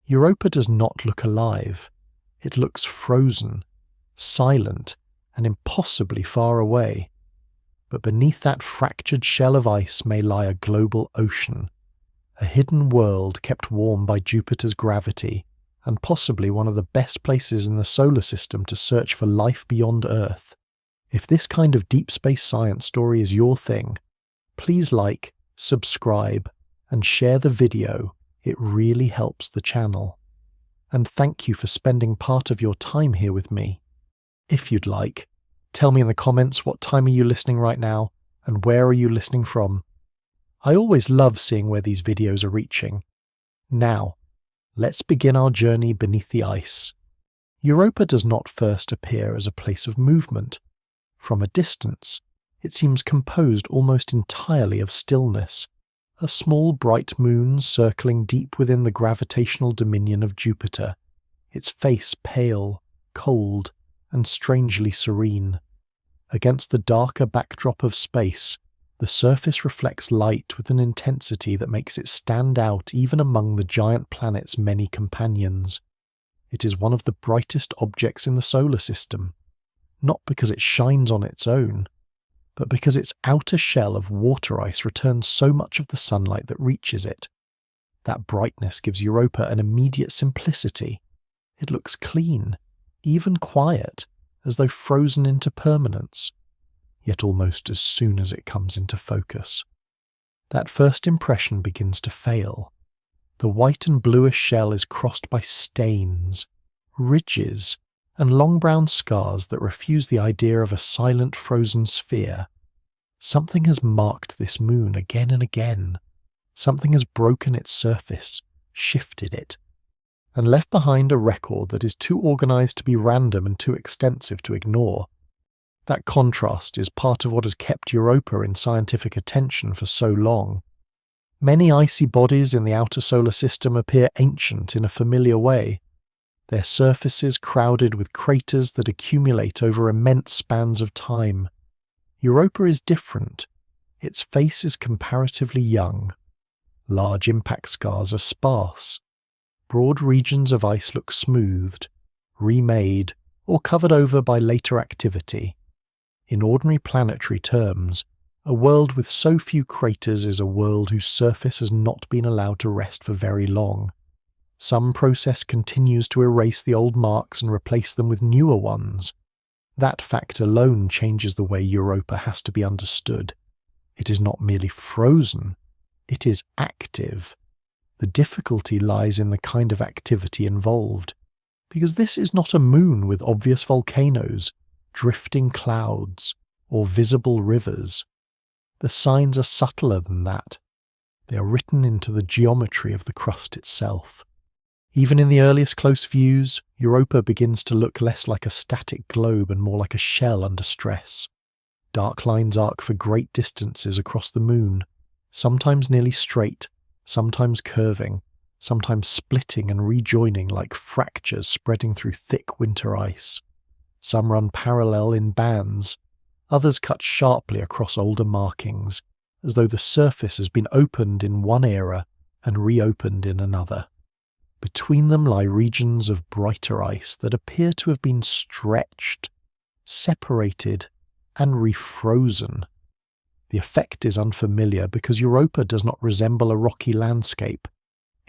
Europa does not look alive. It looks frozen, silent, and impossibly far away. But beneath that fractured shell of ice may lie a global ocean, a hidden world kept warm by Jupiter's gravity, and possibly one of the best places in the solar system to search for life beyond Earth. If this kind of deep space science story is your thing, please like, subscribe, and share the video. It really helps the channel. And thank you for spending part of your time here with me. If you'd like, tell me in the comments what time are you listening right now, and where are you listening from. I always love seeing where these videos are reaching. Now, let's begin our journey beneath the ice. Europa does not first appear as a place of movement. From a distance, it seems composed almost entirely of stillness, a small bright moon circling deep within the gravitational dominion of Jupiter, its face pale, cold, and strangely serene. Against the darker backdrop of space, the surface reflects light with an intensity that makes it stand out even among the giant planet's many companions. It is one of the brightest objects in the solar system, not because it shines on its own, but because its outer shell of water ice returns so much of the sunlight that reaches it. That brightness gives Europa an immediate simplicity. It looks clean, even quiet, as though frozen into permanence, yet almost as soon as it comes into focus, that first impression begins to fail. The white and bluish shell is crossed by stains, ridges, and long brown scars that refuse the idea of a silent frozen sphere. Something has marked this moon again and again. Something has broken its surface, shifted it, and left behind a record that is too organized to be random and too extensive to ignore. That contrast is part of what has kept Europa in scientific attention for so long. Many icy bodies in the outer solar system appear ancient in a familiar way, their surfaces crowded with craters that accumulate over immense spans of time. Europa is different. Its face is comparatively young. Large impact scars are sparse. Broad regions of ice look smoothed, remade, or covered over by later activity. In ordinary planetary terms, a world with so few craters is a world whose surface has not been allowed to rest for very long. Some process continues to erase the old marks and replace them with newer ones. That fact alone changes the way Europa has to be understood. It is not merely frozen, it is active. The difficulty lies in the kind of activity involved, because this is not a moon with obvious volcanoes, drifting clouds, or visible rivers. The signs are subtler than that. They are written into the geometry of the crust itself. Even in the earliest close views, Europa begins to look less like a static globe and more like a shell under stress. Dark lines arc for great distances across the moon, sometimes nearly straight, sometimes curving, sometimes splitting and rejoining like fractures spreading through thick winter ice. Some run parallel in bands, others cut sharply across older markings, as though the surface has been opened in one era and reopened in another. Between them lie regions of brighter ice that appear to have been stretched, separated, and refrozen. The effect is unfamiliar because Europa does not resemble a rocky landscape.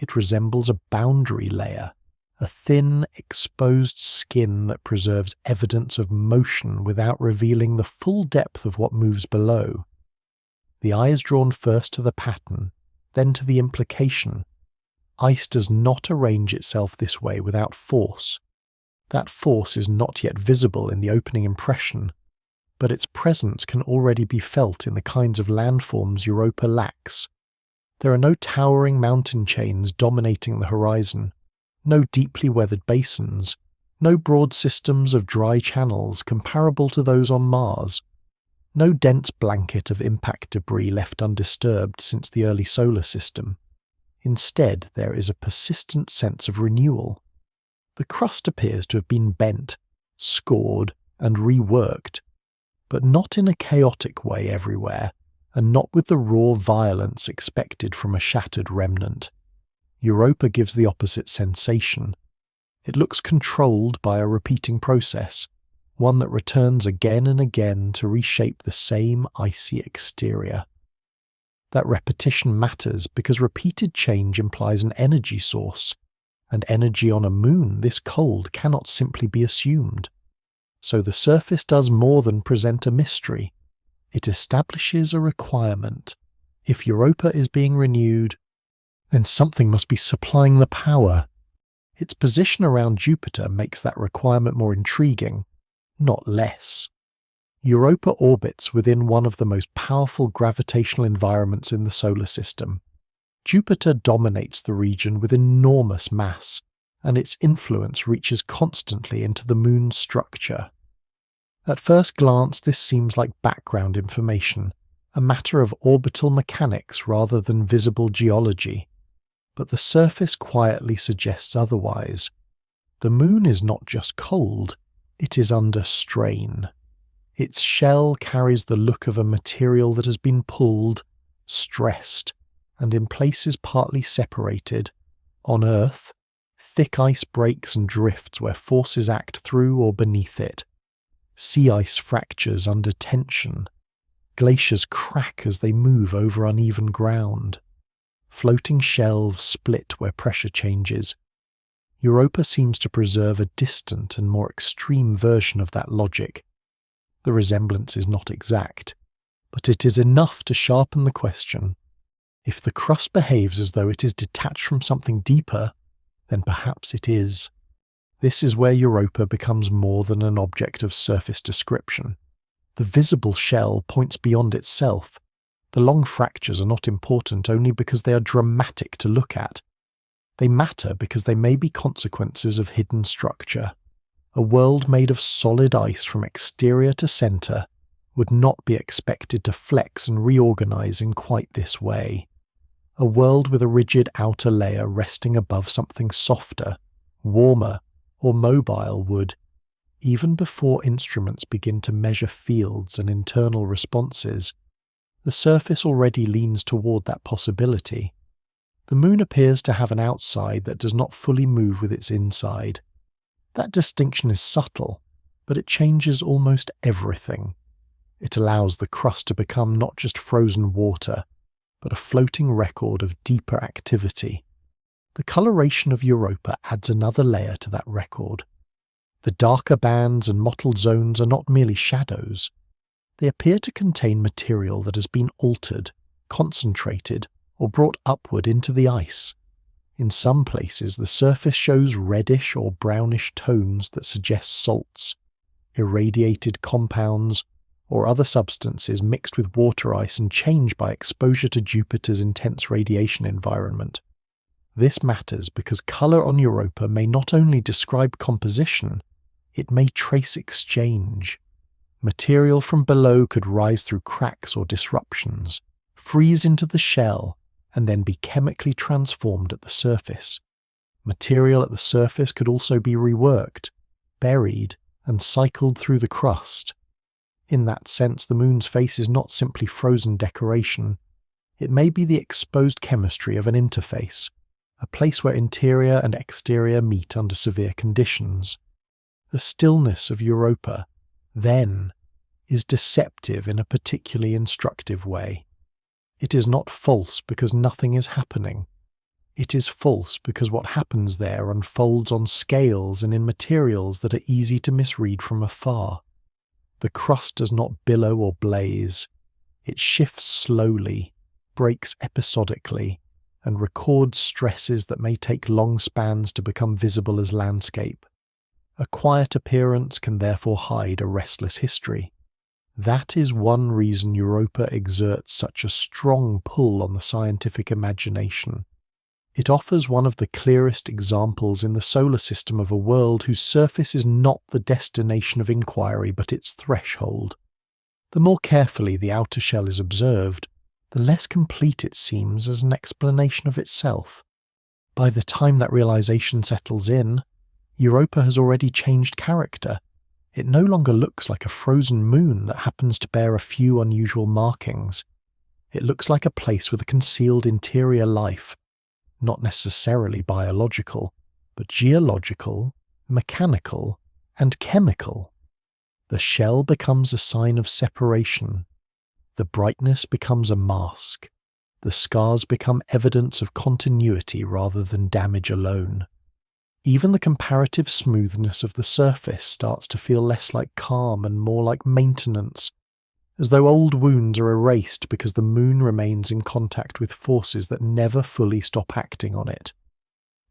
It resembles a boundary layer, a thin, exposed skin that preserves evidence of motion without revealing the full depth of what moves below. The eye is drawn first to the pattern, then to the implication. Ice does not arrange itself this way without force. That force is not yet visible in the opening impression, but its presence can already be felt in the kinds of landforms Europa lacks. There are no towering mountain chains dominating the horizon, no deeply weathered basins, no broad systems of dry channels comparable to those on Mars, no dense blanket of impact debris left undisturbed since the early solar system. Instead, there is a persistent sense of renewal. The crust appears to have been bent, scored, and reworked, but not in a chaotic way everywhere, and not with the raw violence expected from a shattered remnant. Europa gives the opposite sensation. It looks controlled by a repeating process, one that returns again and again to reshape the same icy exterior. That repetition matters because repeated change implies an energy source, and energy on a moon this cold cannot simply be assumed. So the surface does more than present a mystery. It establishes a requirement. If Europa is being renewed, then something must be supplying the power. Its position around Jupiter makes that requirement more intriguing, not less. Europa orbits within one of the most powerful gravitational environments in the solar system. Jupiter dominates the region with enormous mass, and its influence reaches constantly into the Moon's structure. At first glance, this seems like background information, a matter of orbital mechanics rather than visible geology. But the surface quietly suggests otherwise. The Moon is not just cold, it is under strain. Its shell carries the look of a material that has been pulled, stressed, and in places partly separated. On Earth, thick ice breaks and drifts where forces act through or beneath it. Sea ice fractures under tension. Glaciers crack as they move over uneven ground. Floating shelves split where pressure changes. Europa seems to preserve a distant and more extreme version of that logic. The resemblance is not exact, but it is enough to sharpen the question. If the crust behaves as though it is detached from something deeper, then perhaps it is. This is where Europa becomes more than an object of surface description. The visible shell points beyond itself. The long fractures are not important only because they are dramatic to look at. They matter because they may be consequences of hidden structure. A world made of solid ice from exterior to center would not be expected to flex and reorganize in quite this way. A world with a rigid outer layer resting above something softer, warmer, or mobile would, even before instruments begin to measure fields and internal responses. The surface already leans toward that possibility. The Moon appears to have an outside that does not fully move with its inside. That distinction is subtle, but it changes almost everything. It allows the crust to become not just frozen water, but a floating record of deeper activity. The coloration of Europa adds another layer to that record. The darker bands and mottled zones are not merely shadows. They appear to contain material that has been altered, concentrated, or brought upward into the ice. In some places, the surface shows reddish or brownish tones that suggest salts, irradiated compounds, or other substances mixed with water ice and changed by exposure to Jupiter's intense radiation environment. This matters because color on Europa may not only describe composition, it may trace exchange. Material from below could rise through cracks or disruptions, freeze into the shell, and then be chemically transformed at the surface. Material at the surface could also be reworked, buried, and cycled through the crust. In that sense, the Moon's face is not simply frozen decoration. It may be the exposed chemistry of an interface, a place where interior and exterior meet under severe conditions. The stillness of Europa, then, is deceptive in a particularly instructive way. It is not false because nothing is happening. It is false because what happens there unfolds on scales and in materials that are easy to misread from afar. The crust does not billow or blaze. It shifts slowly, breaks episodically, and records stresses that may take long spans to become visible as landscape. A quiet appearance can therefore hide a restless history. That is one reason Europa exerts such a strong pull on the scientific imagination. It offers one of the clearest examples in the solar system of a world whose surface is not the destination of inquiry but its threshold. The more carefully the outer shell is observed, the less complete it seems as an explanation of itself. By the time that realization settles in, Europa has already changed character. It no longer looks like a frozen moon that happens to bear a few unusual markings. It looks like a place with a concealed interior life, not necessarily biological, but geological, mechanical, and chemical. The shell becomes a sign of separation. The brightness becomes a mask. The scars become evidence of continuity rather than damage alone. Even the comparative smoothness of the surface starts to feel less like calm and more like maintenance, as though old wounds are erased because the moon remains in contact with forces that never fully stop acting on it.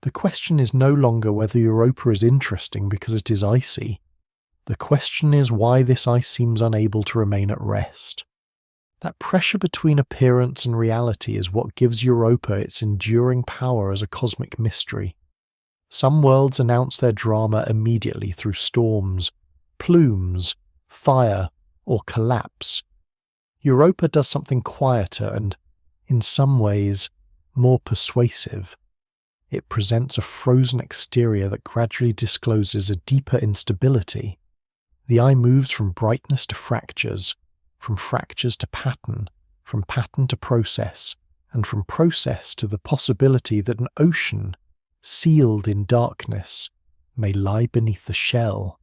The question is no longer whether Europa is interesting because it is icy. The question is why this ice seems unable to remain at rest. That pressure between appearance and reality is what gives Europa its enduring power as a cosmic mystery. Some worlds announce their drama immediately through storms, plumes, fire, or collapse. Europa does something quieter and, in some ways, more persuasive. It presents a frozen exterior that gradually discloses a deeper instability. The eye moves from brightness to fractures, from fractures to pattern, from pattern to process, and from process to the possibility that an ocean, sealed in darkness, may lie beneath the shell.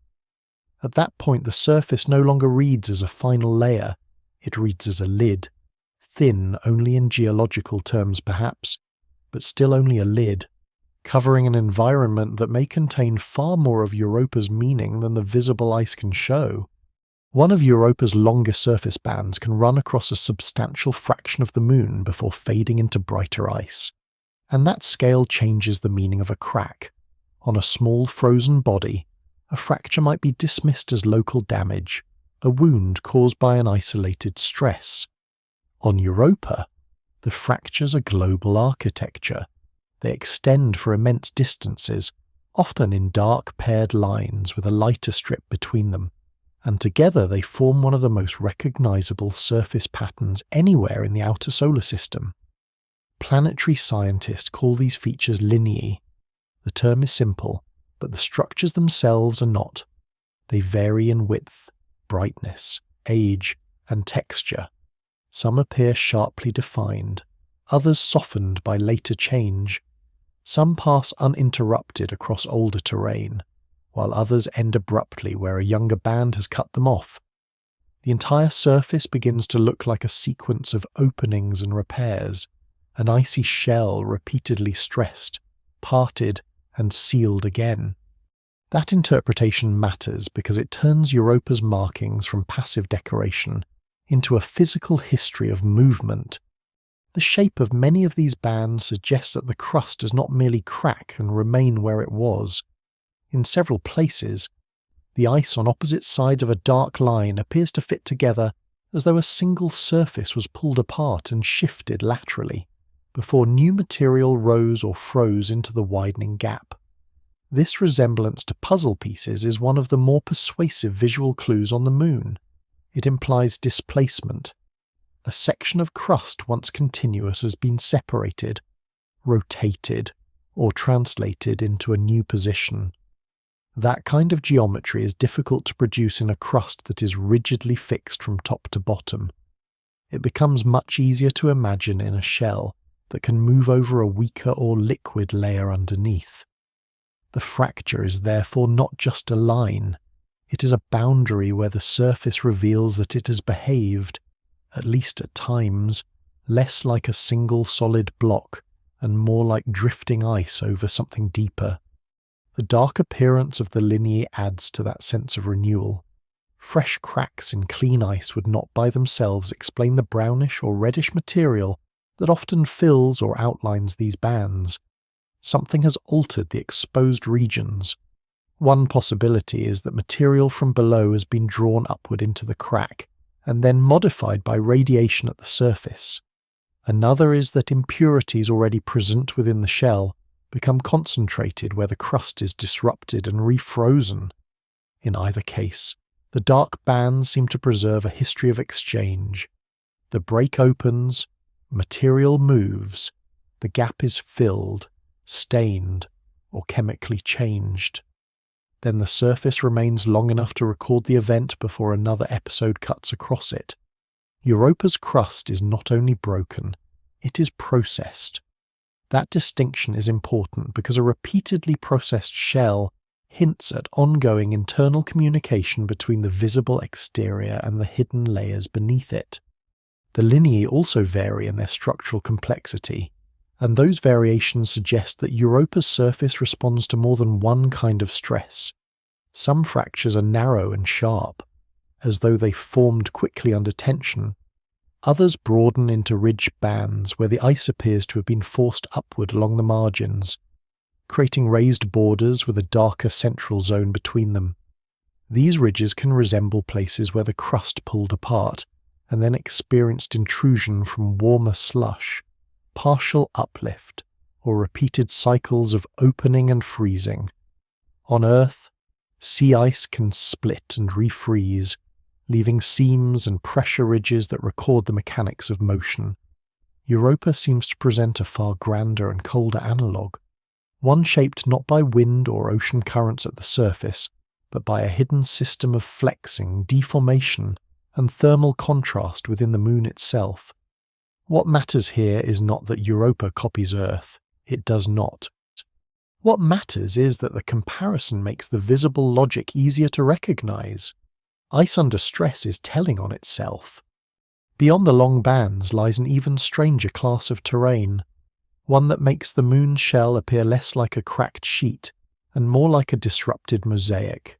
At that point, the surface no longer reads as a final layer, it reads as a lid, thin only in geological terms perhaps, but still only a lid, covering an environment that may contain far more of Europa's meaning than the visible ice can show. One of Europa's longest surface bands can run across a substantial fraction of the moon before fading into brighter ice. And that scale changes the meaning of a crack. On a small frozen body, a fracture might be dismissed as local damage, a wound caused by an isolated stress. On Europa, the fractures are global architecture. They extend for immense distances, often in dark paired lines with a lighter strip between them, and together they form one of the most recognizable surface patterns anywhere in the outer solar system. Planetary scientists call these features lineae. The term is simple, but the structures themselves are not. They vary in width, brightness, age, and texture. Some appear sharply defined, others softened by later change. Some pass uninterrupted across older terrain, while others end abruptly where a younger band has cut them off. The entire surface begins to look like a sequence of openings and repairs, an icy shell repeatedly stressed, parted, and sealed again. That interpretation matters because it turns Europa's markings from passive decoration into a physical history of movement. The shape of many of these bands suggests that the crust does not merely crack and remain where it was. In several places, the ice on opposite sides of a dark line appears to fit together as though a single surface was pulled apart and shifted laterally, before new material rose or froze into the widening gap. This resemblance to puzzle pieces is one of the more persuasive visual clues on the moon. It implies displacement. A section of crust once continuous has been separated, rotated, or translated into a new position. That kind of geometry is difficult to produce in a crust that is rigidly fixed from top to bottom. It becomes much easier to imagine in a shell that can move over a weaker or liquid layer underneath. The fracture is therefore not just a line, it is a boundary where the surface reveals that it has behaved, at least at times, less like a single solid block and more like drifting ice over something deeper. The dark appearance of the lineae adds to that sense of renewal. Fresh cracks in clean ice would not by themselves explain the brownish or reddish material that often fills or outlines these bands. Something has altered the exposed regions. One possibility is that material from below has been drawn upward into the crack, and then modified by radiation at the surface. Another is that impurities already present within the shell become concentrated where the crust is disrupted and refrozen. In either case, the dark bands seem to preserve a history of exchange. The break opens, material moves, the gap is filled, stained, or chemically changed. Then the surface remains long enough to record the event before another episode cuts across it. Europa's crust is not only broken, it is processed. That distinction is important because a repeatedly processed shell hints at ongoing internal communication between the visible exterior and the hidden layers beneath it. The lineae also vary in their structural complexity, and those variations suggest that Europa's surface responds to more than one kind of stress. Some fractures are narrow and sharp, as though they formed quickly under tension. Others broaden into ridged bands where the ice appears to have been forced upward along the margins, creating raised borders with a darker central zone between them. These ridges can resemble places where the crust pulled apart and then experienced intrusion from warmer slush, partial uplift, or repeated cycles of opening and freezing. On Earth, sea ice can split and refreeze, leaving seams and pressure ridges that record the mechanics of motion. Europa seems to present a far grander and colder analogue, one shaped not by wind or ocean currents at the surface, but by a hidden system of flexing, deformation, and thermal contrast within the Moon itself. What matters here is not that Europa copies Earth. It does not. What matters is that the comparison makes the visible logic easier to recognize. Ice under stress is telling on itself. Beyond the long bands lies an even stranger class of terrain, one that makes the Moon's shell appear less like a cracked sheet and more like a disrupted mosaic.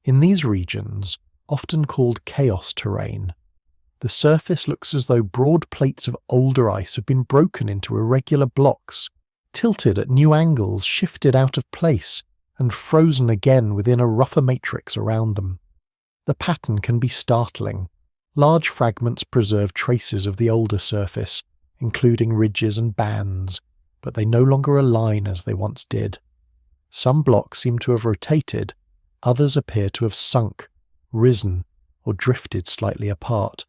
In these regions, often called chaos terrain, the surface looks as though broad plates of older ice have been broken into irregular blocks, tilted at new angles, shifted out of place, and frozen again within a rougher matrix around them. The pattern can be startling. Large fragments preserve traces of the older surface, including ridges and bands, but they no longer align as they once did. Some blocks seem to have rotated, others appear to have sunk, risen, or drifted slightly apart.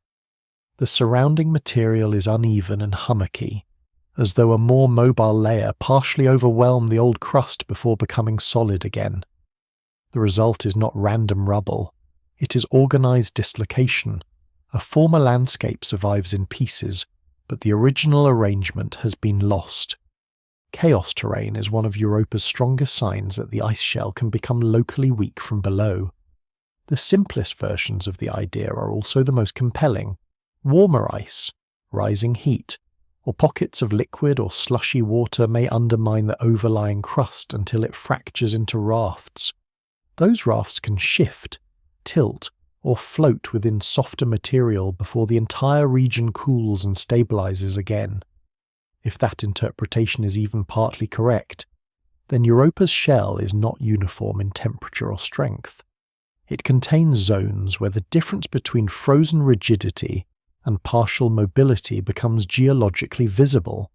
The surrounding material is uneven and hummocky, as though a more mobile layer partially overwhelmed the old crust before becoming solid again. The result is not random rubble. It is organized dislocation. A former landscape survives in pieces, but the original arrangement has been lost. Chaos terrain is one of Europa's strongest signs that the ice shell can become locally weak from below. The simplest versions of the idea are also the most compelling. Warmer ice, rising heat, or pockets of liquid or slushy water may undermine the overlying crust until it fractures into rafts. Those rafts can shift, tilt, or float within softer material before the entire region cools and stabilizes again. If that interpretation is even partly correct, then Europa's shell is not uniform in temperature or strength. It contains zones where the difference between frozen rigidity and partial mobility becomes geologically visible.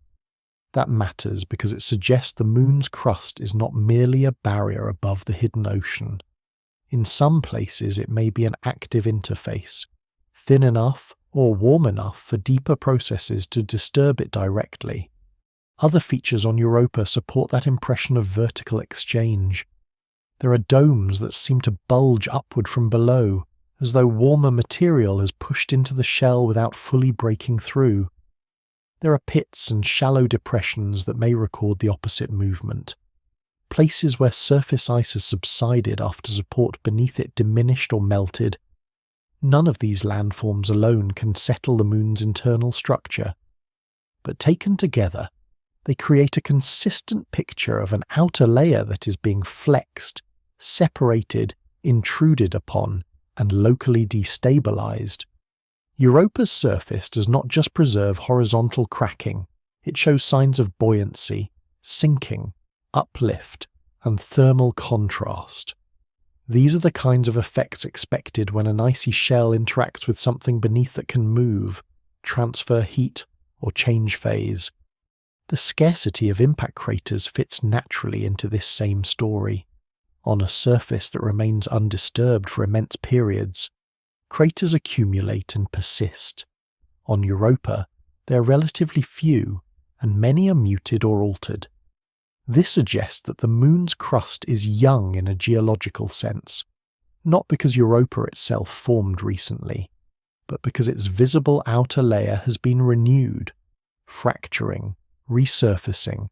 That matters because it suggests the Moon's crust is not merely a barrier above the hidden ocean. In some places it may be an active interface, thin enough or warm enough for deeper processes to disturb it directly. Other features on Europa support that impression of vertical exchange. There are domes that seem to bulge upward from below, as though warmer material has pushed into the shell without fully breaking through. There are pits and shallow depressions that may record the opposite movement. Places where surface ice has subsided after support beneath it diminished or melted. None of these landforms alone can settle the Moon's internal structure, but taken together, they create a consistent picture of an outer layer that is being flexed, separated, intruded upon, and locally destabilized. Europa's surface does not just preserve horizontal cracking, it shows signs of buoyancy, sinking, uplift, and thermal contrast. These are the kinds of effects expected when an icy shell interacts with something beneath that can move, transfer heat, or change phase. The scarcity of impact craters fits naturally into this same story. On a surface that remains undisturbed for immense periods, craters accumulate and persist. On Europa, they are relatively few, and many are muted or altered. This suggests that the Moon's crust is young in a geological sense, not because Europa itself formed recently, but because its visible outer layer has been renewed, fracturing, resurfacing,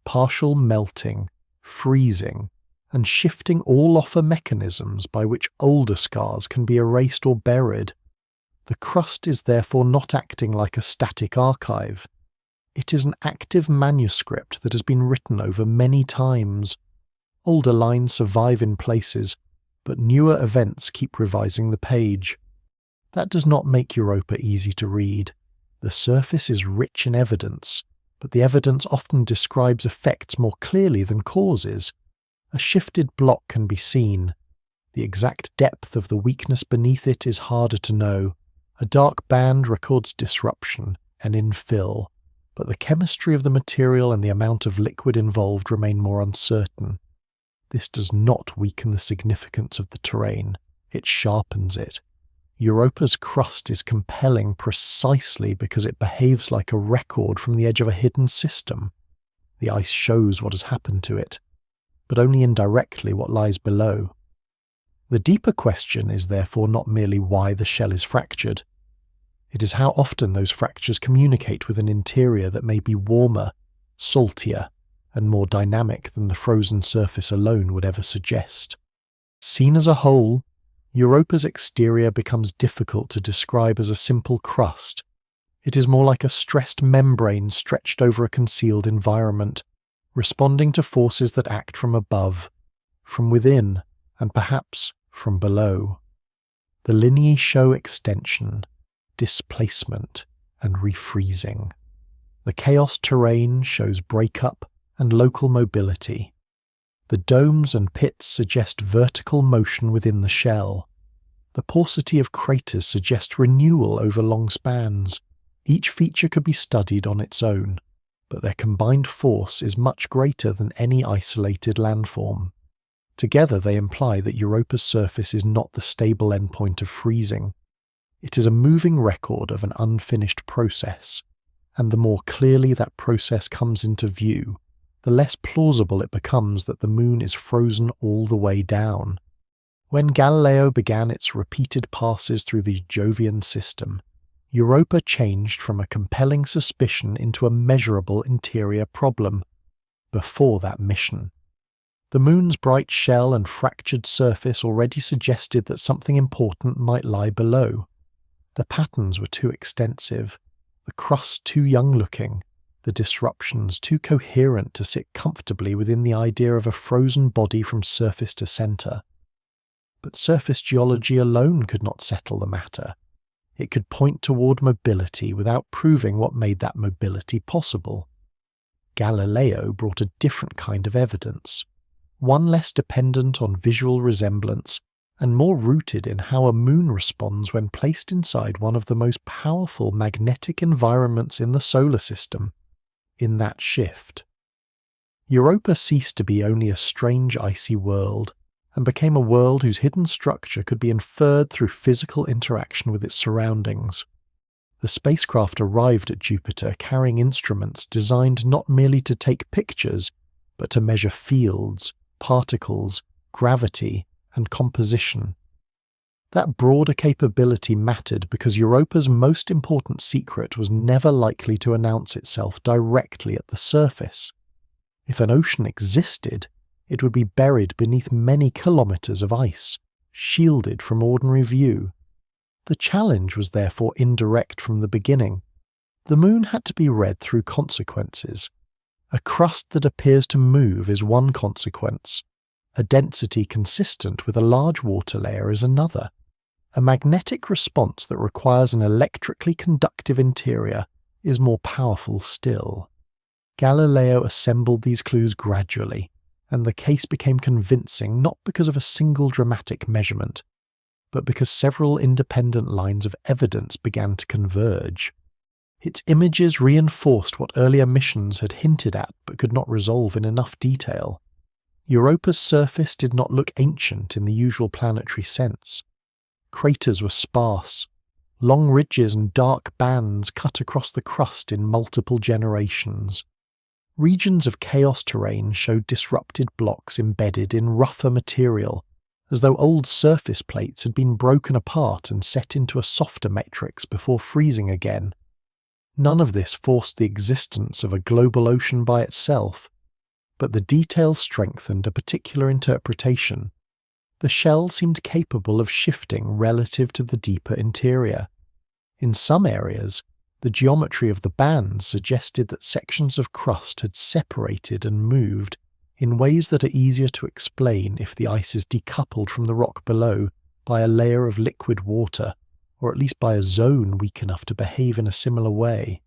partial melting, freezing, and shifting all offer mechanisms by which older scars can be erased or buried. The crust is therefore not acting like a static archive. It is an active manuscript that has been written over many times. Older lines survive in places, but newer events keep revising the page. That does not make Europa easy to read. The surface is rich in evidence, but the evidence often describes effects more clearly than causes. A shifted block can be seen. The exact depth of the weakness beneath it is harder to know. A dark band records disruption and infill, but the chemistry of the material and the amount of liquid involved remain more uncertain. This does not weaken the significance of the terrain, it sharpens it. Europa's crust is compelling precisely because it behaves like a record from the edge of a hidden system. The ice shows what has happened to it, but only indirectly what lies below. The deeper question is therefore not merely why the shell is fractured. It is how often those fractures communicate with an interior that may be warmer, saltier, and more dynamic than the frozen surface alone would ever suggest. Seen as a whole, Europa's exterior becomes difficult to describe as a simple crust. It is more like a stressed membrane stretched over a concealed environment, responding to forces that act from above, from within, and perhaps from below. The lineae show extension, displacement, and refreezing. The chaos terrain shows breakup and local mobility. The domes and pits suggest vertical motion within the shell. The paucity of craters suggests renewal over long spans. Each feature could be studied on its own, but their combined force is much greater than any isolated landform. Together they imply that Europa's surface is not the stable endpoint of freezing. It is a moving record of an unfinished process, and the more clearly that process comes into view, the less plausible it becomes that the moon is frozen all the way down. When Galileo began its repeated passes through the Jovian system, Europa changed from a compelling suspicion into a measurable interior problem. Before that mission, the moon's bright shell and fractured surface already suggested that something important might lie below. The patterns were too extensive, the crust too young-looking, the disruptions too coherent to sit comfortably within the idea of a frozen body from surface to center. But surface geology alone could not settle the matter. It could point toward mobility without proving what made that mobility possible. Galileo brought a different kind of evidence, one less dependent on visual resemblance and more rooted in how a moon responds when placed inside one of the most powerful magnetic environments in the solar system. In that shift, Europa ceased to be only a strange icy world, and became a world whose hidden structure could be inferred through physical interaction with its surroundings. The spacecraft arrived at Jupiter carrying instruments designed not merely to take pictures, but to measure fields, particles, gravity, and composition. That broader capability mattered because Europa's most important secret was never likely to announce itself directly at the surface. If an ocean existed, it would be buried beneath many kilometers of ice, shielded from ordinary view. The challenge was therefore indirect from the beginning. The moon had to be read through consequences. A crust that appears to move is one consequence. A density consistent with a large water layer is another. A magnetic response that requires an electrically conductive interior is more powerful still. Galileo assembled these clues gradually, and the case became convincing not because of a single dramatic measurement, but because several independent lines of evidence began to converge. Its images reinforced what earlier missions had hinted at but could not resolve in enough detail. Europa's surface did not look ancient in the usual planetary sense. Craters were sparse. Long ridges and dark bands cut across the crust in multiple generations. Regions of chaos terrain showed disrupted blocks embedded in rougher material, as though old surface plates had been broken apart and set into a softer matrix before freezing again. None of this forced the existence of a global ocean by itself, but the details strengthened a particular interpretation. The shell seemed capable of shifting relative to the deeper interior. In some areas, the geometry of the bands suggested that sections of crust had separated and moved in ways that are easier to explain if the ice is decoupled from the rock below by a layer of liquid water, or at least by a zone weak enough to behave in a similar way.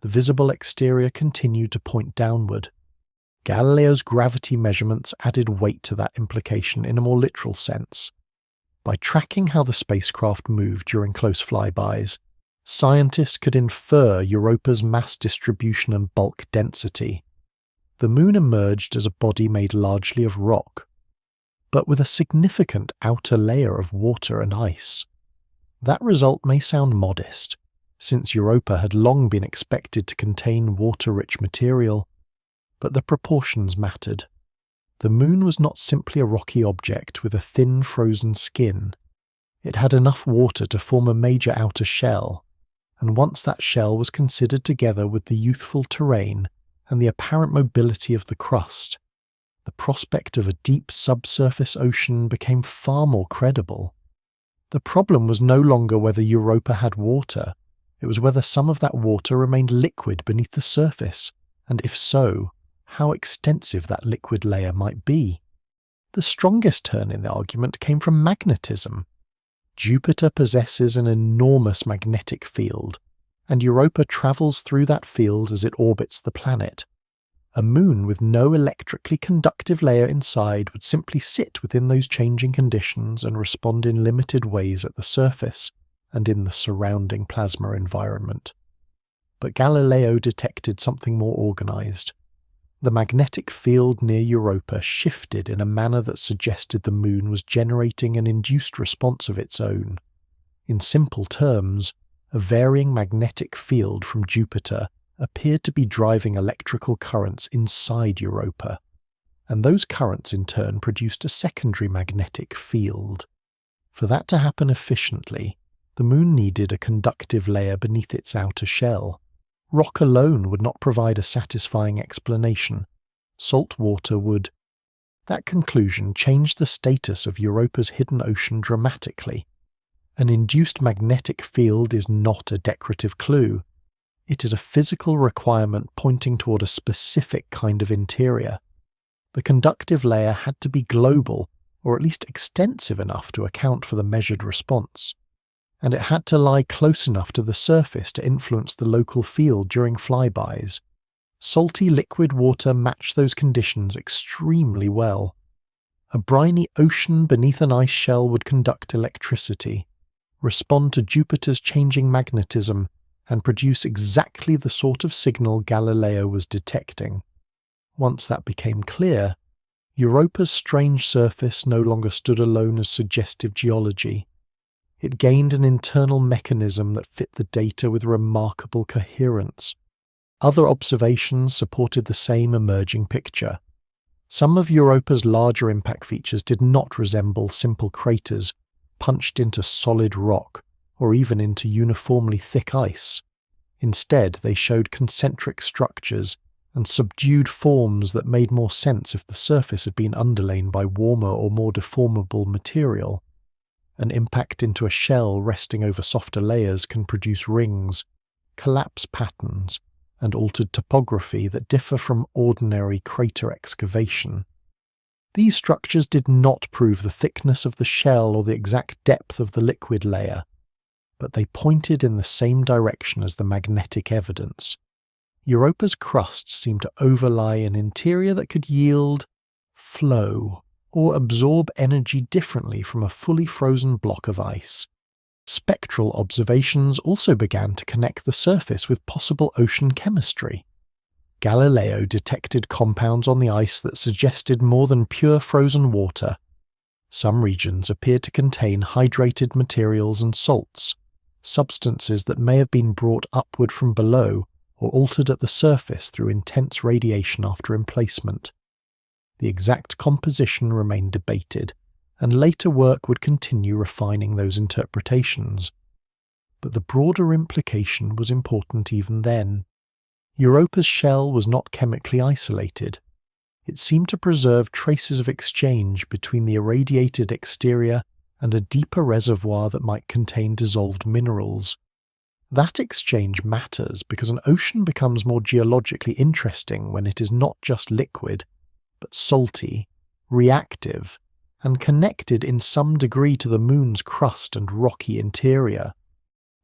The visible exterior continued to point downward. Galileo's gravity measurements added weight to that implication in a more literal sense. By tracking how the spacecraft moved during close flybys, scientists could infer Europa's mass distribution and bulk density. The Moon emerged as a body made largely of rock, but with a significant outer layer of water and ice. That result may sound modest, since Europa had long been expected to contain water-rich material, but the proportions mattered. The Moon was not simply a rocky object with a thin frozen skin. It had enough water to form a major outer shell, and once that shell was considered together with the youthful terrain and the apparent mobility of the crust, the prospect of a deep subsurface ocean became far more credible. The problem was no longer whether Europa had water, it was whether some of that water remained liquid beneath the surface, and if so, how extensive that liquid layer might be. The strongest turn in the argument came from magnetism. Jupiter possesses an enormous magnetic field, and Europa travels through that field as it orbits the planet. A moon with no electrically conductive layer inside would simply sit within those changing conditions and respond in limited ways at the surface and in the surrounding plasma environment. But Galileo detected something more organized. The magnetic field near Europa shifted in a manner that suggested the Moon was generating an induced response of its own. In simple terms, a varying magnetic field from Jupiter appeared to be driving electrical currents inside Europa, and those currents in turn produced a secondary magnetic field. For that to happen efficiently, the Moon needed a conductive layer beneath its outer shell. Rock alone would not provide a satisfying explanation. Salt water would. That conclusion changed the status of Europa's hidden ocean dramatically. An induced magnetic field is not a decorative clue. It is a physical requirement pointing toward a specific kind of interior. The conductive layer had to be global, or at least extensive enough to account for the measured response. And it had to lie close enough to the surface to influence the local field during flybys. Salty liquid water matched those conditions extremely well. A briny ocean beneath an ice shell would conduct electricity, respond to Jupiter's changing magnetism, and produce exactly the sort of signal Galileo was detecting. Once that became clear, Europa's strange surface no longer stood alone as suggestive geology. It gained an internal mechanism that fit the data with remarkable coherence. Other observations supported the same emerging picture. Some of Europa's larger impact features did not resemble simple craters punched into solid rock or even into uniformly thick ice. Instead, they showed concentric structures and subdued forms that made more sense if the surface had been underlain by warmer or more deformable material. An impact into a shell resting over softer layers can produce rings, collapse patterns, and altered topography that differ from ordinary crater excavation. These structures did not prove the thickness of the shell or the exact depth of the liquid layer, but they pointed in the same direction as the magnetic evidence. Europa's crust seemed to overlie an interior that could yield flow or absorb energy differently from a fully frozen block of ice. Spectral observations also began to connect the surface with possible ocean chemistry. Galileo detected compounds on the ice that suggested more than pure frozen water. Some regions appeared to contain hydrated materials and salts, substances that may have been brought upward from below or altered at the surface through intense radiation after emplacement. The exact composition remained debated, and later work would continue refining those interpretations. but the broader implication was important even then. Europa's shell was not chemically isolated. It seemed to preserve traces of exchange between the irradiated exterior and a deeper reservoir that might contain dissolved minerals. That exchange matters because an ocean becomes more geologically interesting when it is not just liquid, but salty, reactive, and connected in some degree to the moon's crust and rocky interior.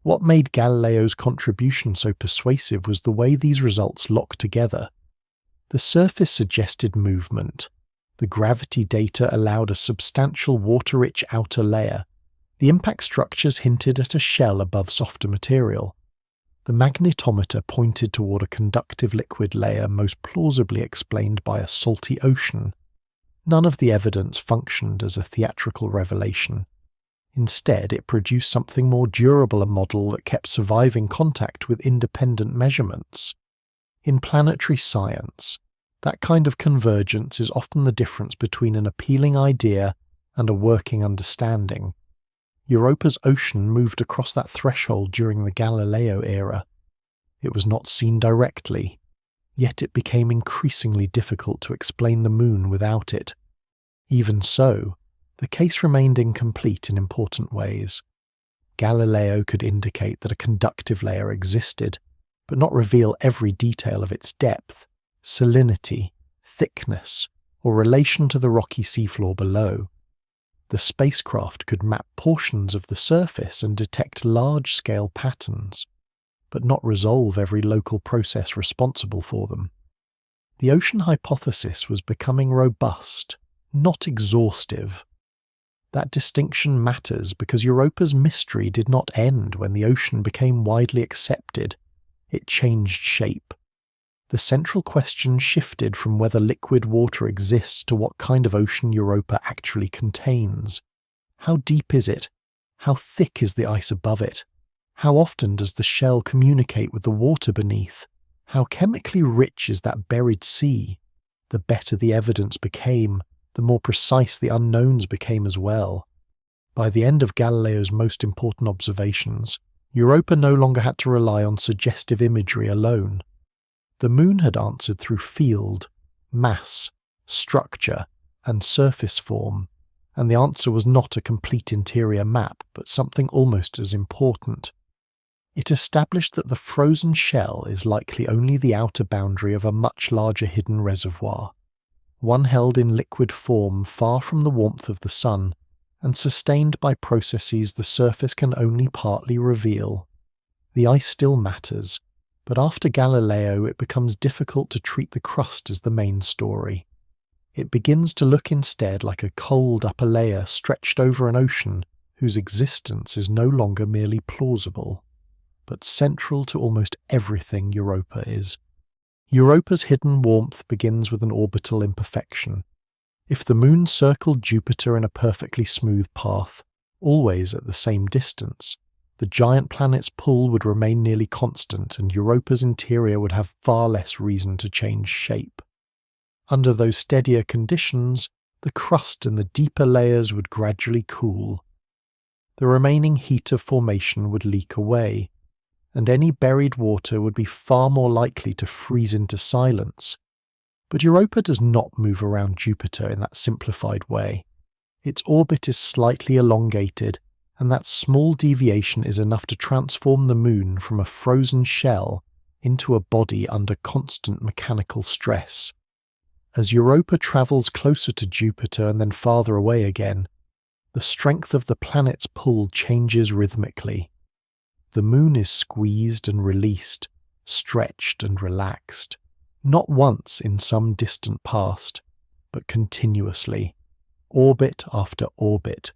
What made Galileo's contribution so persuasive was the way these results locked together. The surface suggested movement. The gravity data allowed a substantial water-rich outer layer. The impact structures hinted at a shell above softer material. The magnetometer pointed toward a conductive liquid layer most plausibly explained by a salty ocean. None of the evidence functioned as a theatrical revelation. Instead, it produced something more durable, a model that kept surviving contact with independent measurements. In planetary science, that kind of convergence is often the difference between an appealing idea and a working understanding. Europa's ocean moved across that threshold during the Galileo era. It was not seen directly, yet it became increasingly difficult to explain the moon without it. Even so, the case remained incomplete in important ways. Galileo could indicate that a conductive layer existed, but not reveal every detail of its depth, salinity, thickness, or relation to the rocky seafloor below. The spacecraft could map portions of the surface and detect large-scale patterns, but not resolve every local process responsible for them. The ocean hypothesis was becoming robust, not exhaustive. That distinction matters because Europa's mystery did not end when the ocean became widely accepted. It changed shape. The central question shifted from whether liquid water exists to what kind of ocean Europa actually contains. How deep is it? How thick is the ice above it? How often does the shell communicate with the water beneath? How chemically rich is that buried sea? The better the evidence became, the more precise the unknowns became as well. By the end of Galileo's most important observations, Europa no longer had to rely on suggestive imagery alone. The moon had answered through field, mass, structure, and surface form, and the answer was not a complete interior map, but something almost as important. It established that the frozen shell is likely only the outer boundary of a much larger hidden reservoir, one held in liquid form far from the warmth of the sun, and sustained by processes the surface can only partly reveal. The ice still matters, but after Galileo it becomes difficult to treat the crust as the main story. It begins to look instead like a cold upper layer stretched over an ocean whose existence is no longer merely plausible, but central to almost everything Europa is. Europa's hidden warmth begins with an orbital imperfection. If the moon circled Jupiter in a perfectly smooth path, always at the same distance, the giant planet's pull would remain nearly constant and Europa's interior would have far less reason to change shape. Under those steadier conditions, the crust in the deeper layers would gradually cool. The remaining heat of formation would leak away, and any buried water would be far more likely to freeze into silence. But Europa does not move around Jupiter in that simplified way. Its orbit is slightly elongated, and that small deviation is enough to transform the moon from a frozen shell into a body under constant mechanical stress. As Europa travels closer to Jupiter and then farther away again, the strength of the planet's pull changes rhythmically. The moon is squeezed and released, stretched and relaxed, not once in some distant past, but continuously, orbit after orbit,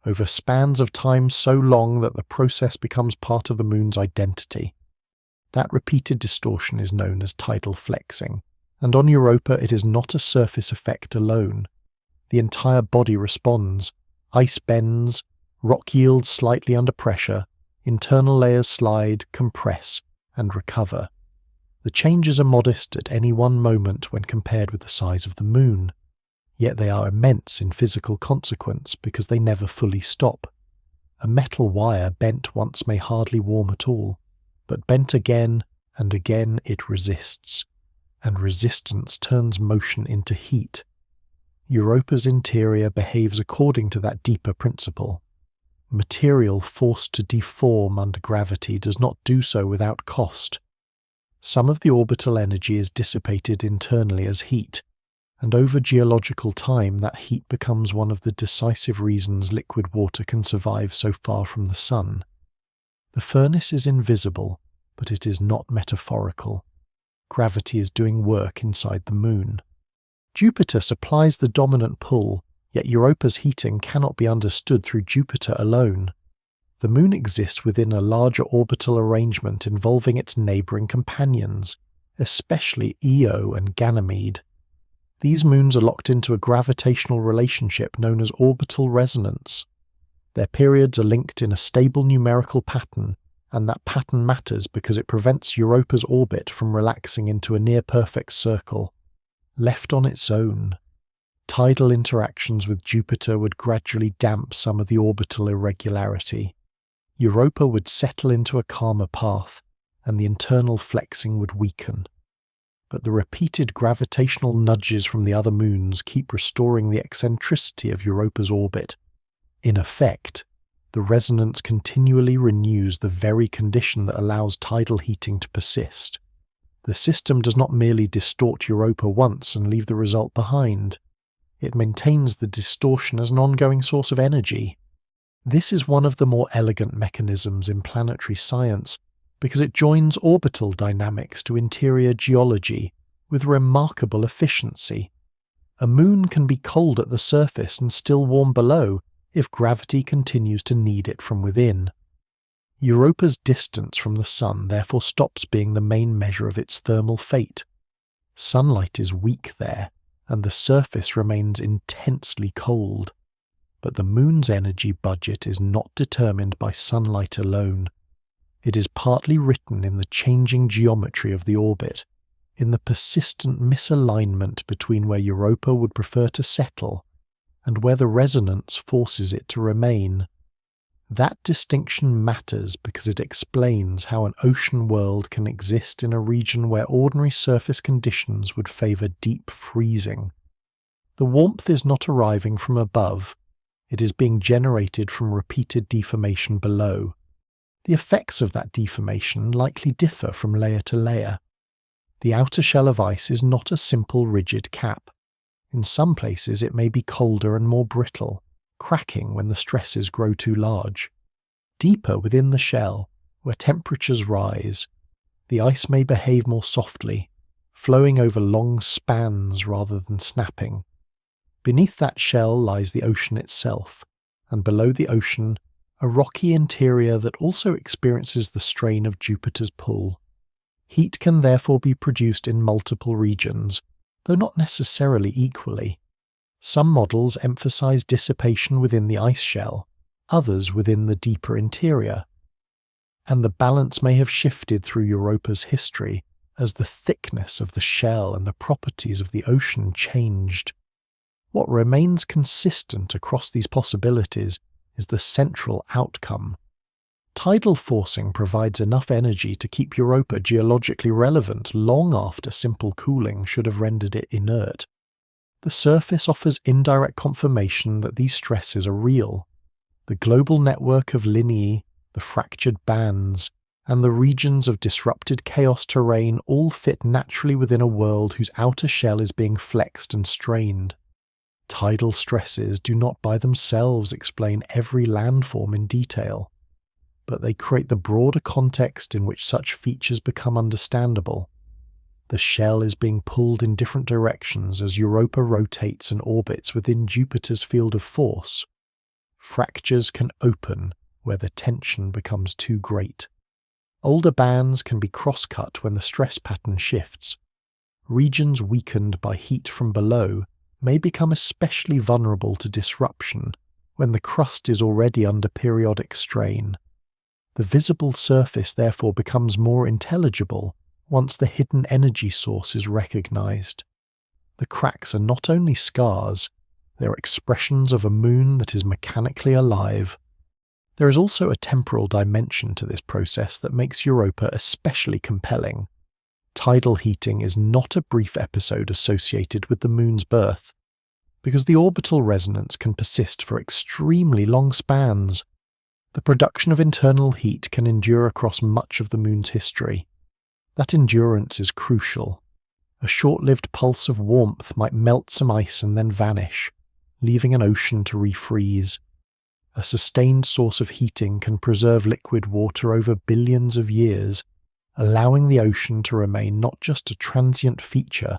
over spans of time so long that the process becomes part of the moon's identity. That repeated distortion is known as tidal flexing, and on Europa it is not a surface effect alone. The entire body responds. Ice bends, rock yields slightly under pressure, internal layers slide, compress, and recover. The changes are modest at any one moment when compared with the size of the moon, yet they are immense in physical consequence because they never fully stop. A metal wire bent once may hardly warm at all, but bent again and again it resists, and resistance turns motion into heat. Europa's interior behaves according to that deeper principle. Material forced to deform under gravity does not do so without cost. Some of the orbital energy is dissipated internally as heat, and over geological time that heat becomes one of the decisive reasons liquid water can survive so far from the sun. The furnace is invisible, but it is not metaphorical. Gravity is doing work inside the moon. Jupiter supplies the dominant pull, yet Europa's heating cannot be understood through Jupiter alone. The moon exists within a larger orbital arrangement involving its neighbouring companions, especially Io and Ganymede. These moons are locked into a gravitational relationship known as orbital resonance. Their periods are linked in a stable numerical pattern, and that pattern matters because it prevents Europa's orbit from relaxing into a near-perfect circle. Left on its own, tidal interactions with Jupiter would gradually damp some of the orbital irregularity. Europa would settle into a calmer path, and the internal flexing would weaken. But the repeated gravitational nudges from the other moons keep restoring the eccentricity of Europa's orbit. In effect, the resonance continually renews the very condition that allows tidal heating to persist. The system does not merely distort Europa once and leave the result behind. It maintains the distortion as an ongoing source of energy. This is one of the more elegant mechanisms in planetary science because it joins orbital dynamics to interior geology with remarkable efficiency. A moon can be cold at the surface and still warm below if gravity continues to knead it from within. Europa's distance from the sun therefore stops being the main measure of its thermal fate. Sunlight is weak there, and the surface remains intensely cold. But the moon's energy budget is not determined by sunlight alone. It is partly written in the changing geometry of the orbit, in the persistent misalignment between where Europa would prefer to settle and where the resonance forces it to remain. That distinction matters because it explains how an ocean world can exist in a region where ordinary surface conditions would favour deep freezing. The warmth is not arriving from above, it is being generated from repeated deformation below. The effects of that deformation likely differ from layer to layer. The outer shell of ice is not a simple rigid cap. In some places it may be colder and more brittle, cracking when the stresses grow too large. Deeper within the shell, where temperatures rise, the ice may behave more softly, flowing over long spans rather than snapping. Beneath that shell lies the ocean itself, and below the ocean, a rocky interior that also experiences the strain of Jupiter's pull. Heat can therefore be produced in multiple regions, though not necessarily equally. Some models emphasize dissipation within the ice shell, others within the deeper interior. And the balance may have shifted through Europa's history as the thickness of the shell and the properties of the ocean changed. What remains consistent across these possibilities is the central outcome. Tidal forcing provides enough energy to keep Europa geologically relevant long after simple cooling should have rendered it inert. The surface offers indirect confirmation that these stresses are real. The global network of lineae, the fractured bands, and the regions of disrupted chaos terrain all fit naturally within a world whose outer shell is being flexed and strained. Tidal stresses do not by themselves explain every landform in detail, but they create the broader context in which such features become understandable. The shell is being pulled in different directions as Europa rotates and orbits within Jupiter's field of force. Fractures can open where the tension becomes too great. Older bands can be cross-cut when the stress pattern shifts. Regions weakened by heat from below may become especially vulnerable to disruption when the crust is already under periodic strain. The visible surface therefore becomes more intelligible once the hidden energy source is recognized. The cracks are not only scars, they are expressions of a moon that is mechanically alive. There is also a temporal dimension to this process that makes Europa especially compelling. Tidal heating is not a brief episode associated with the Moon's birth, because the orbital resonance can persist for extremely long spans. The production of internal heat can endure across much of the Moon's history. That endurance is crucial. A short-lived pulse of warmth might melt some ice and then vanish, leaving an ocean to refreeze. A sustained source of heating can preserve liquid water over billions of years, allowing the ocean to remain not just a transient feature,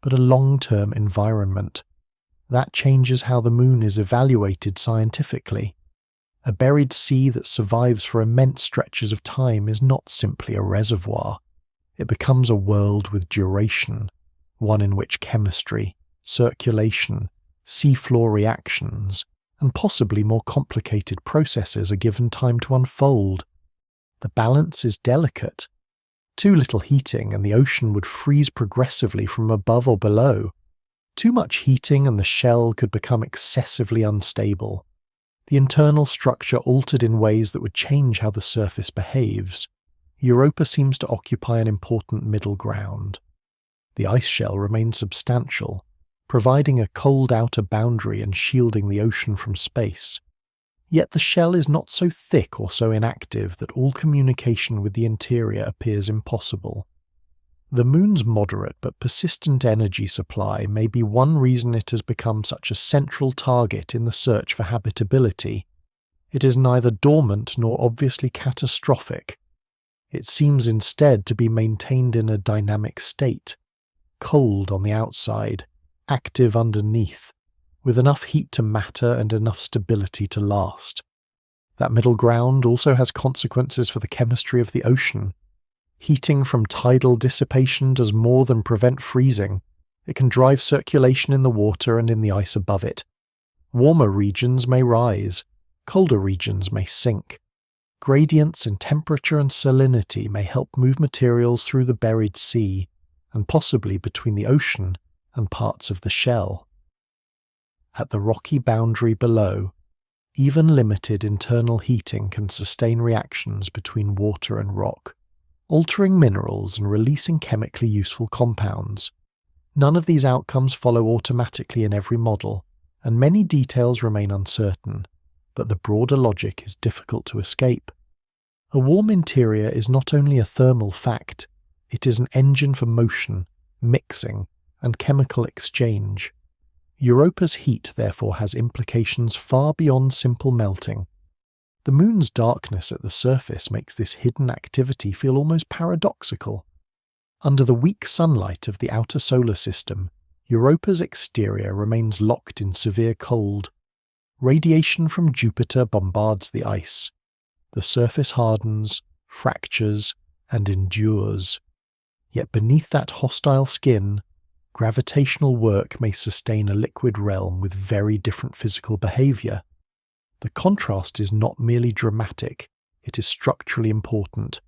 but a long-term environment. That changes how the Moon is evaluated scientifically. A buried sea that survives for immense stretches of time is not simply a reservoir. It becomes a world with duration, one in which chemistry, circulation, seafloor reactions, and possibly more complicated processes are given time to unfold. The balance is delicate. Too little heating and the ocean would freeze progressively from above or below. Too much heating and the shell could become excessively unstable. The internal structure altered in ways that would change how the surface behaves. Europa seems to occupy an important middle ground. The ice shell remains substantial, providing a cold outer boundary and shielding the ocean from space. Yet the shell is not so thick or so inactive that all communication with the interior appears impossible. The Moon's moderate but persistent energy supply may be one reason it has become such a central target in the search for habitability. It is neither dormant nor obviously catastrophic. It seems instead to be maintained in a dynamic state, cold on the outside, active underneath, with enough heat to matter and enough stability to last. That middle ground also has consequences for the chemistry of the ocean. Heating from tidal dissipation does more than prevent freezing. It can drive circulation in the water and in the ice above it. Warmer regions may rise, colder regions may sink. Gradients in temperature and salinity may help move materials through the buried sea, and possibly between the ocean and parts of the shell. At the rocky boundary below, even limited internal heating can sustain reactions between water and rock, altering minerals and releasing chemically useful compounds. None of these outcomes follow automatically in every model, and many details remain uncertain, but the broader logic is difficult to escape. A warm interior is not only a thermal fact, it is an engine for motion, mixing, and chemical exchange. Europa's heat therefore has implications far beyond simple melting. The Moon's darkness at the surface makes this hidden activity feel almost paradoxical. Under the weak sunlight of the outer solar system, Europa's exterior remains locked in severe cold. Radiation from Jupiter bombards the ice. The surface hardens, fractures, and endures. Yet beneath that hostile skin, gravitational work may sustain a liquid realm with very different physical behavior. The contrast is not merely dramatic, it is structurally important.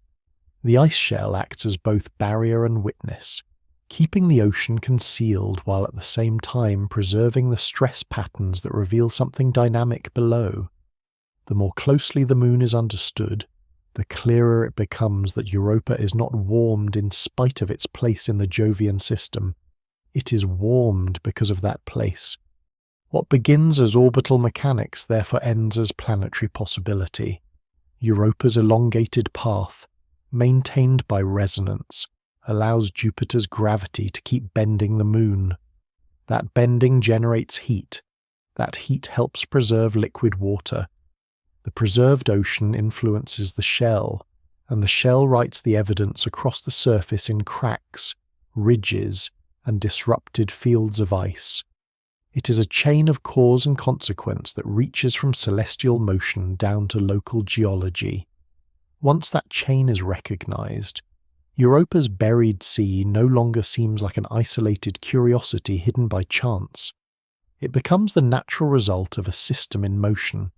The ice shell acts as both barrier and witness, keeping the ocean concealed while at the same time preserving the stress patterns that reveal something dynamic below. The more closely the Moon is understood, the clearer it becomes that Europa is not warmed in spite of its place in the Jovian system. It is warmed because of that place. What begins as orbital mechanics therefore ends as planetary possibility. Europa's elongated path, maintained by resonance, allows Jupiter's gravity to keep bending the Moon. That bending generates heat. That heat helps preserve liquid water. The preserved ocean influences the shell, and the shell writes the evidence across the surface in cracks, ridges, and disrupted fields of ice. It is a chain of cause and consequence that reaches from celestial motion down to local geology. Once that chain is recognized, Europa's buried sea no longer seems like an isolated curiosity hidden by chance. It becomes the natural result of a system in motion,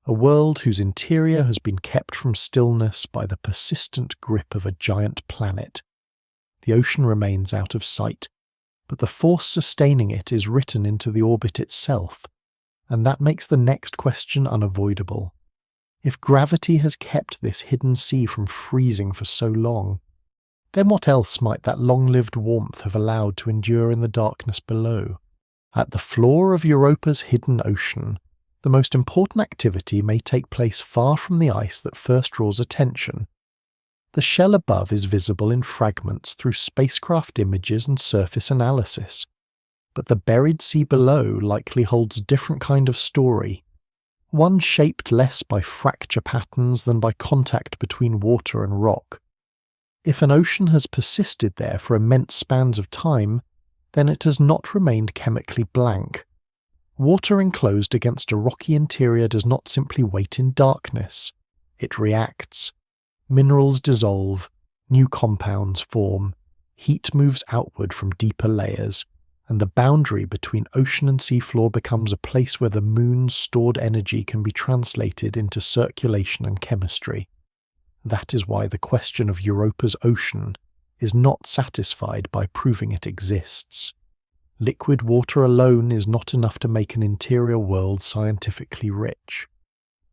a world whose interior has been kept from stillness by the persistent grip of a giant planet. The ocean remains out of sight, but the force sustaining it is written into the orbit itself, and that makes the next question unavoidable. If gravity has kept this hidden sea from freezing for so long, then what else might that long-lived warmth have allowed to endure in the darkness below? At the floor of Europa's hidden ocean, the most important activity may take place far from the ice that first draws attention. The shell above is visible in fragments through spacecraft images and surface analysis, but the buried sea below likely holds a different kind of story, one shaped less by fracture patterns than by contact between water and rock. If an ocean has persisted there for immense spans of time, then it has not remained chemically blank. Water enclosed against a rocky interior does not simply wait in darkness. It reacts. Minerals dissolve, new compounds form, heat moves outward from deeper layers, and the boundary between ocean and seafloor becomes a place where the moon's stored energy can be translated into circulation and chemistry. That is why the question of Europa's ocean is not satisfied by proving it exists. Liquid water alone is not enough to make an interior world scientifically rich.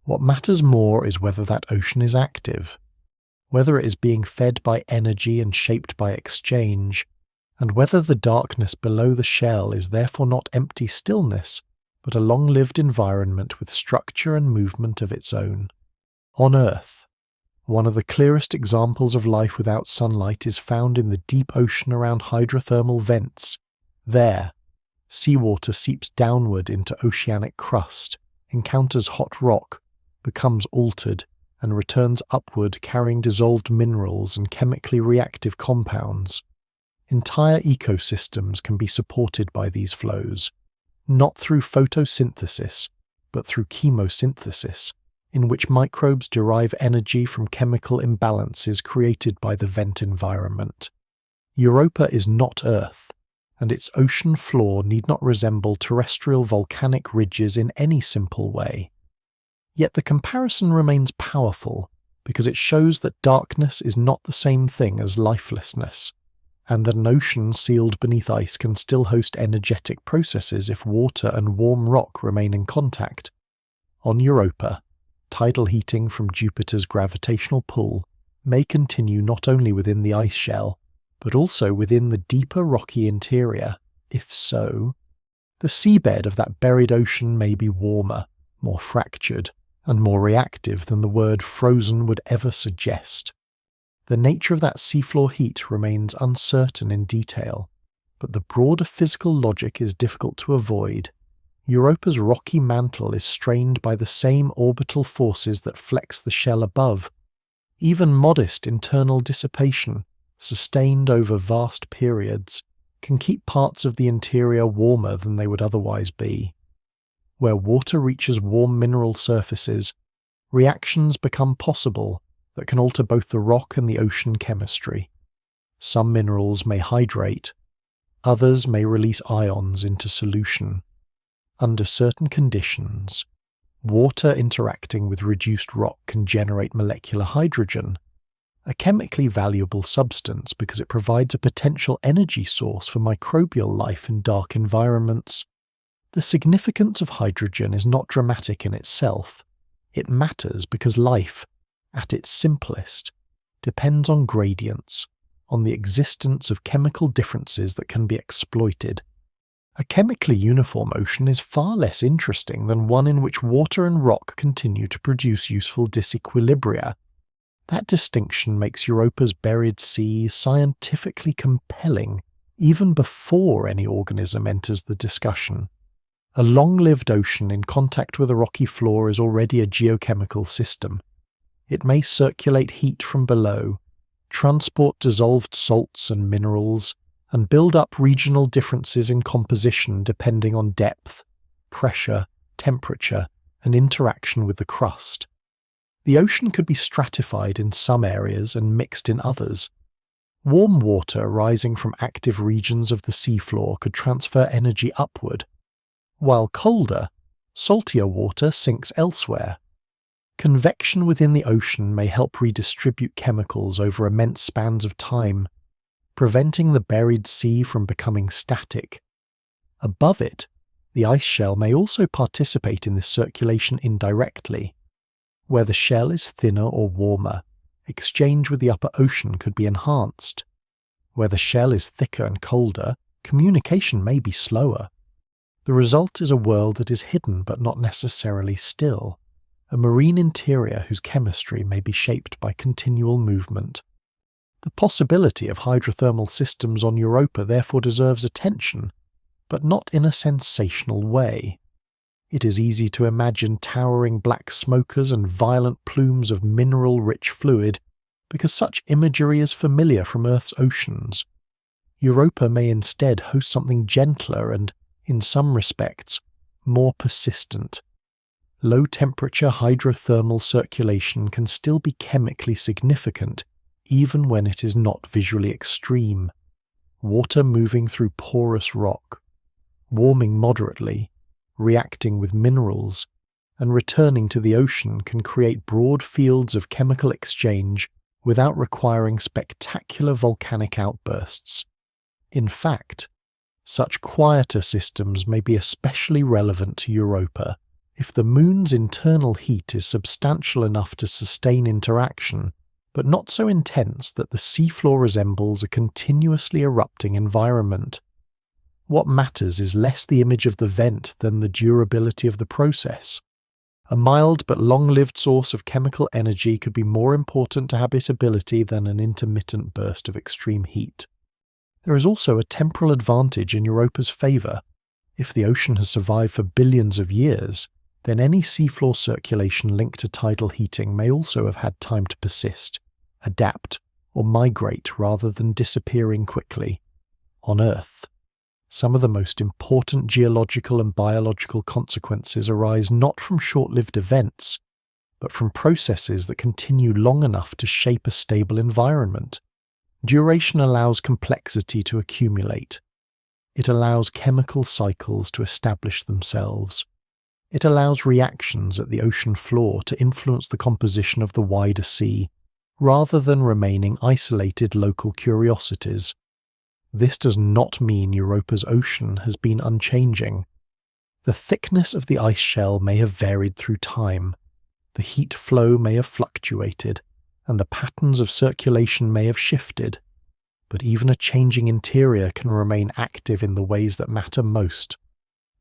What matters more is whether that ocean is active, whether it is being fed by energy and shaped by exchange, and whether the darkness below the shell is therefore not empty stillness, but a long-lived environment with structure and movement of its own. On Earth, one of the clearest examples of life without sunlight is found in the deep ocean around hydrothermal vents. There, seawater seeps downward into oceanic crust, encounters hot rock, becomes altered, and returns upward carrying dissolved minerals and chemically reactive compounds. Entire ecosystems can be supported by these flows, not through photosynthesis, but through chemosynthesis, in which microbes derive energy from chemical imbalances created by the vent environment. Europa is not Earth, and its ocean floor need not resemble terrestrial volcanic ridges in any simple way. Yet the comparison remains powerful because it shows that darkness is not the same thing as lifelessness, and that an ocean sealed beneath ice can still host energetic processes if water and warm rock remain in contact. On Europa, tidal heating from Jupiter's gravitational pull may continue not only within the ice shell, but also within the deeper rocky interior. If so, the seabed of that buried ocean may be warmer, more fractured, and more reactive than the word frozen would ever suggest. The nature of that seafloor heat remains uncertain in detail, but the broader physical logic is difficult to avoid. Europa's rocky mantle is strained by the same orbital forces that flex the shell above. Even modest internal dissipation, sustained over vast periods, can keep parts of the interior warmer than they would otherwise be. Where water reaches warm mineral surfaces, reactions become possible that can alter both the rock and the ocean chemistry. Some minerals may hydrate, others may release ions into solution. Under certain conditions, water interacting with reduced rock can generate molecular hydrogen, a chemically valuable substance because it provides a potential energy source for microbial life in dark environments. The significance of hydrogen is not dramatic in itself. It matters because life, at its simplest, depends on gradients, on the existence of chemical differences that can be exploited. A chemically uniform ocean is far less interesting than one in which water and rock continue to produce useful disequilibria. That distinction makes Europa's buried sea scientifically compelling even before any organism enters the discussion. A long-lived ocean in contact with a rocky floor is already a geochemical system. It may circulate heat from below, transport dissolved salts and minerals, and build up regional differences in composition depending on depth, pressure, temperature, and interaction with the crust. The ocean could be stratified in some areas and mixed in others. Warm water rising from active regions of the seafloor could transfer energy upward, while colder, saltier water sinks elsewhere. Convection within the ocean may help redistribute chemicals over immense spans of time, preventing the buried sea from becoming static. Above it, the ice shell may also participate in this circulation indirectly. Where the shell is thinner or warmer, exchange with the upper ocean could be enhanced. Where the shell is thicker and colder, communication may be slower. The result is a world that is hidden but not necessarily still, a marine interior whose chemistry may be shaped by continual movement. The possibility of hydrothermal systems on Europa therefore deserves attention, but not in a sensational way. It is easy to imagine towering black smokers and violent plumes of mineral-rich fluid, because such imagery is familiar from Earth's oceans. Europa may instead host something gentler and, in some respects, more persistent. Low-temperature hydrothermal circulation can still be chemically significant, even when it is not visually extreme. Water moving through porous rock, warming moderately, reacting with minerals, and returning to the ocean can create broad fields of chemical exchange without requiring spectacular volcanic outbursts. In fact, such quieter systems may be especially relevant to Europa if the Moon's internal heat is substantial enough to sustain interaction, but not so intense that the seafloor resembles a continuously erupting environment. What matters is less the image of the vent than the durability of the process. A mild but long-lived source of chemical energy could be more important to habitability than an intermittent burst of extreme heat. There is also a temporal advantage in Europa's favour. If the ocean has survived for billions of years, then any seafloor circulation linked to tidal heating may also have had time to persist, adapt, or migrate rather than disappearing quickly. On Earth, some of the most important geological and biological consequences arise not from short-lived events, but from processes that continue long enough to shape a stable environment. Duration allows complexity to accumulate. It allows chemical cycles to establish themselves. It allows reactions at the ocean floor to influence the composition of the wider sea, rather than remaining isolated local curiosities. This does not mean Europa's ocean has been unchanging. The thickness of the ice shell may have varied through time, the heat flow may have fluctuated, and the patterns of circulation may have shifted, but even a changing interior can remain active in the ways that matter most.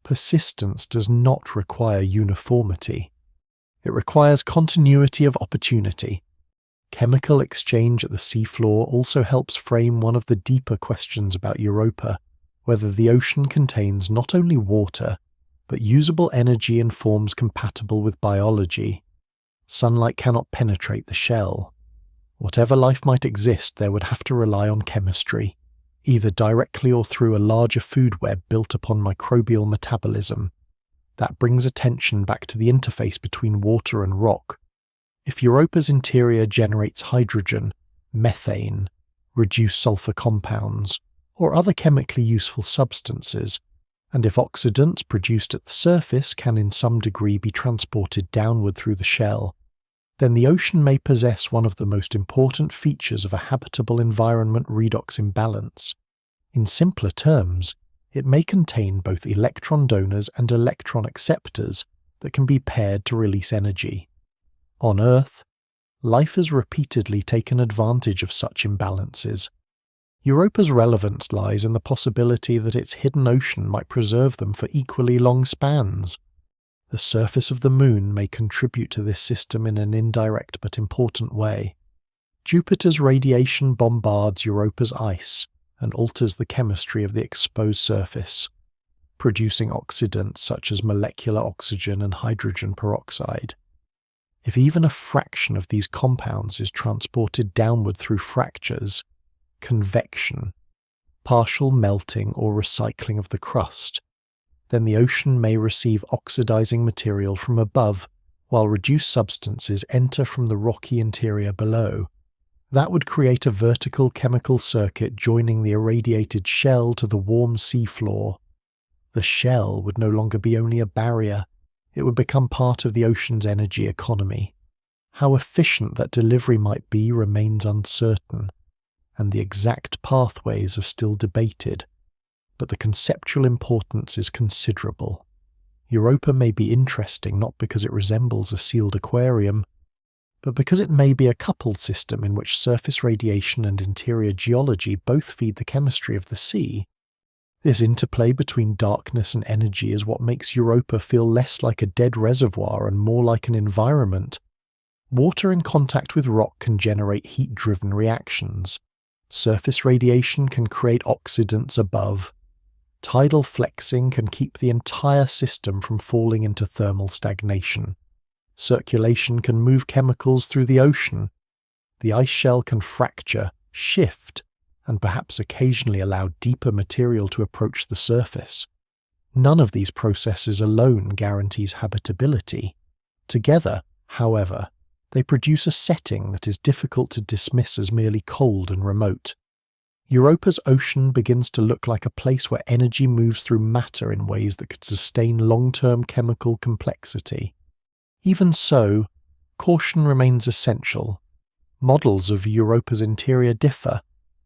Persistence does not require uniformity. It requires continuity of opportunity. Chemical exchange at the seafloor also helps frame one of the deeper questions about Europa, whether the ocean contains not only water, but usable energy in forms compatible with biology. Sunlight cannot penetrate the shell. Whatever life might exist, there would have to rely on chemistry, either directly or through a larger food web built upon microbial metabolism. That brings attention back to the interface between water and rock. If Europa's interior generates hydrogen, methane, reduced sulfur compounds, or other chemically useful substances, and if oxidants produced at the surface can in some degree be transported downward through the shell, then the ocean may possess one of the most important features of a habitable environment redox imbalance. In simpler terms, it may contain both electron donors and electron acceptors that can be paired to release energy. On Earth, life has repeatedly taken advantage of such imbalances. Europa's relevance lies in the possibility that its hidden ocean might preserve them for equally long spans. The surface of the Moon may contribute to this system in an indirect but important way. Jupiter's radiation bombards Europa's ice and alters the chemistry of the exposed surface, producing oxidants such as molecular oxygen and hydrogen peroxide. If even a fraction of these compounds is transported downward through fractures, convection, partial melting or recycling of the crust, then the ocean may receive oxidizing material from above, while reduced substances enter from the rocky interior below. That would create a vertical chemical circuit joining the irradiated shell to the warm seafloor. The shell would no longer be only a barrier, it would become part of the ocean's energy economy. How efficient that delivery might be remains uncertain, and the exact pathways are still debated, but the conceptual importance is considerable. Europa may be interesting not because it resembles a sealed aquarium, but because it may be a coupled system in which surface radiation and interior geology both feed the chemistry of the sea. This interplay between darkness and energy is what makes Europa feel less like a dead reservoir and more like an environment. Water in contact with rock can generate heat-driven reactions. Surface radiation can create oxidants above. Tidal flexing can keep the entire system from falling into thermal stagnation. Circulation can move chemicals through the ocean. The ice shell can fracture, shift, and perhaps occasionally allow deeper material to approach the surface. None of these processes alone guarantees habitability. Together, however, they produce a setting that is difficult to dismiss as merely cold and remote. Europa's ocean begins to look like a place where energy moves through matter in ways that could sustain long-term chemical complexity. Even so, caution remains essential. Models of Europa's interior differ.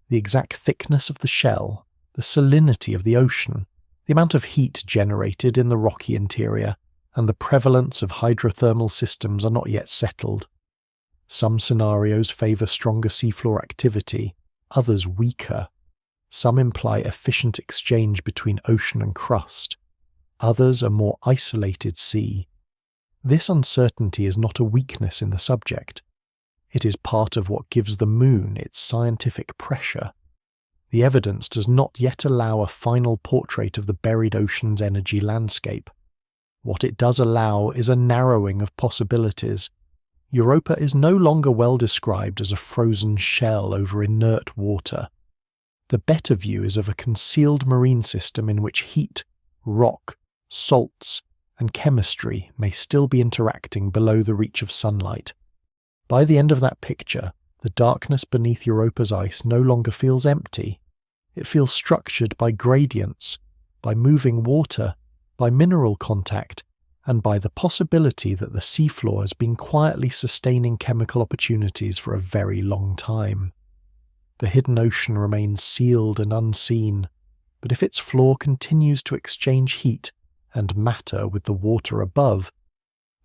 The exact thickness of the shell, the salinity of the ocean, the amount of heat generated in the rocky interior, and the prevalence of hydrothermal systems are not yet settled. Some scenarios favour stronger seafloor activity, others weaker. Some imply efficient exchange between ocean and crust. Others a more isolated sea. This uncertainty is not a weakness in the subject. It is part of what gives the Moon its scientific pressure. The evidence does not yet allow a final portrait of the buried ocean's energy landscape. What it does allow is a narrowing of possibilities. Europa is no longer well described as a frozen shell over inert water. The better view is of a concealed marine system in which heat, rock, salts, and chemistry may still be interacting below the reach of sunlight. By the end of that picture, the darkness beneath Europa's ice no longer feels empty. It feels structured by gradients, by moving water, by mineral contact, and by the possibility that the seafloor has been quietly sustaining chemical opportunities for a very long time. The hidden ocean remains sealed and unseen, but if its floor continues to exchange heat and matter with the water above,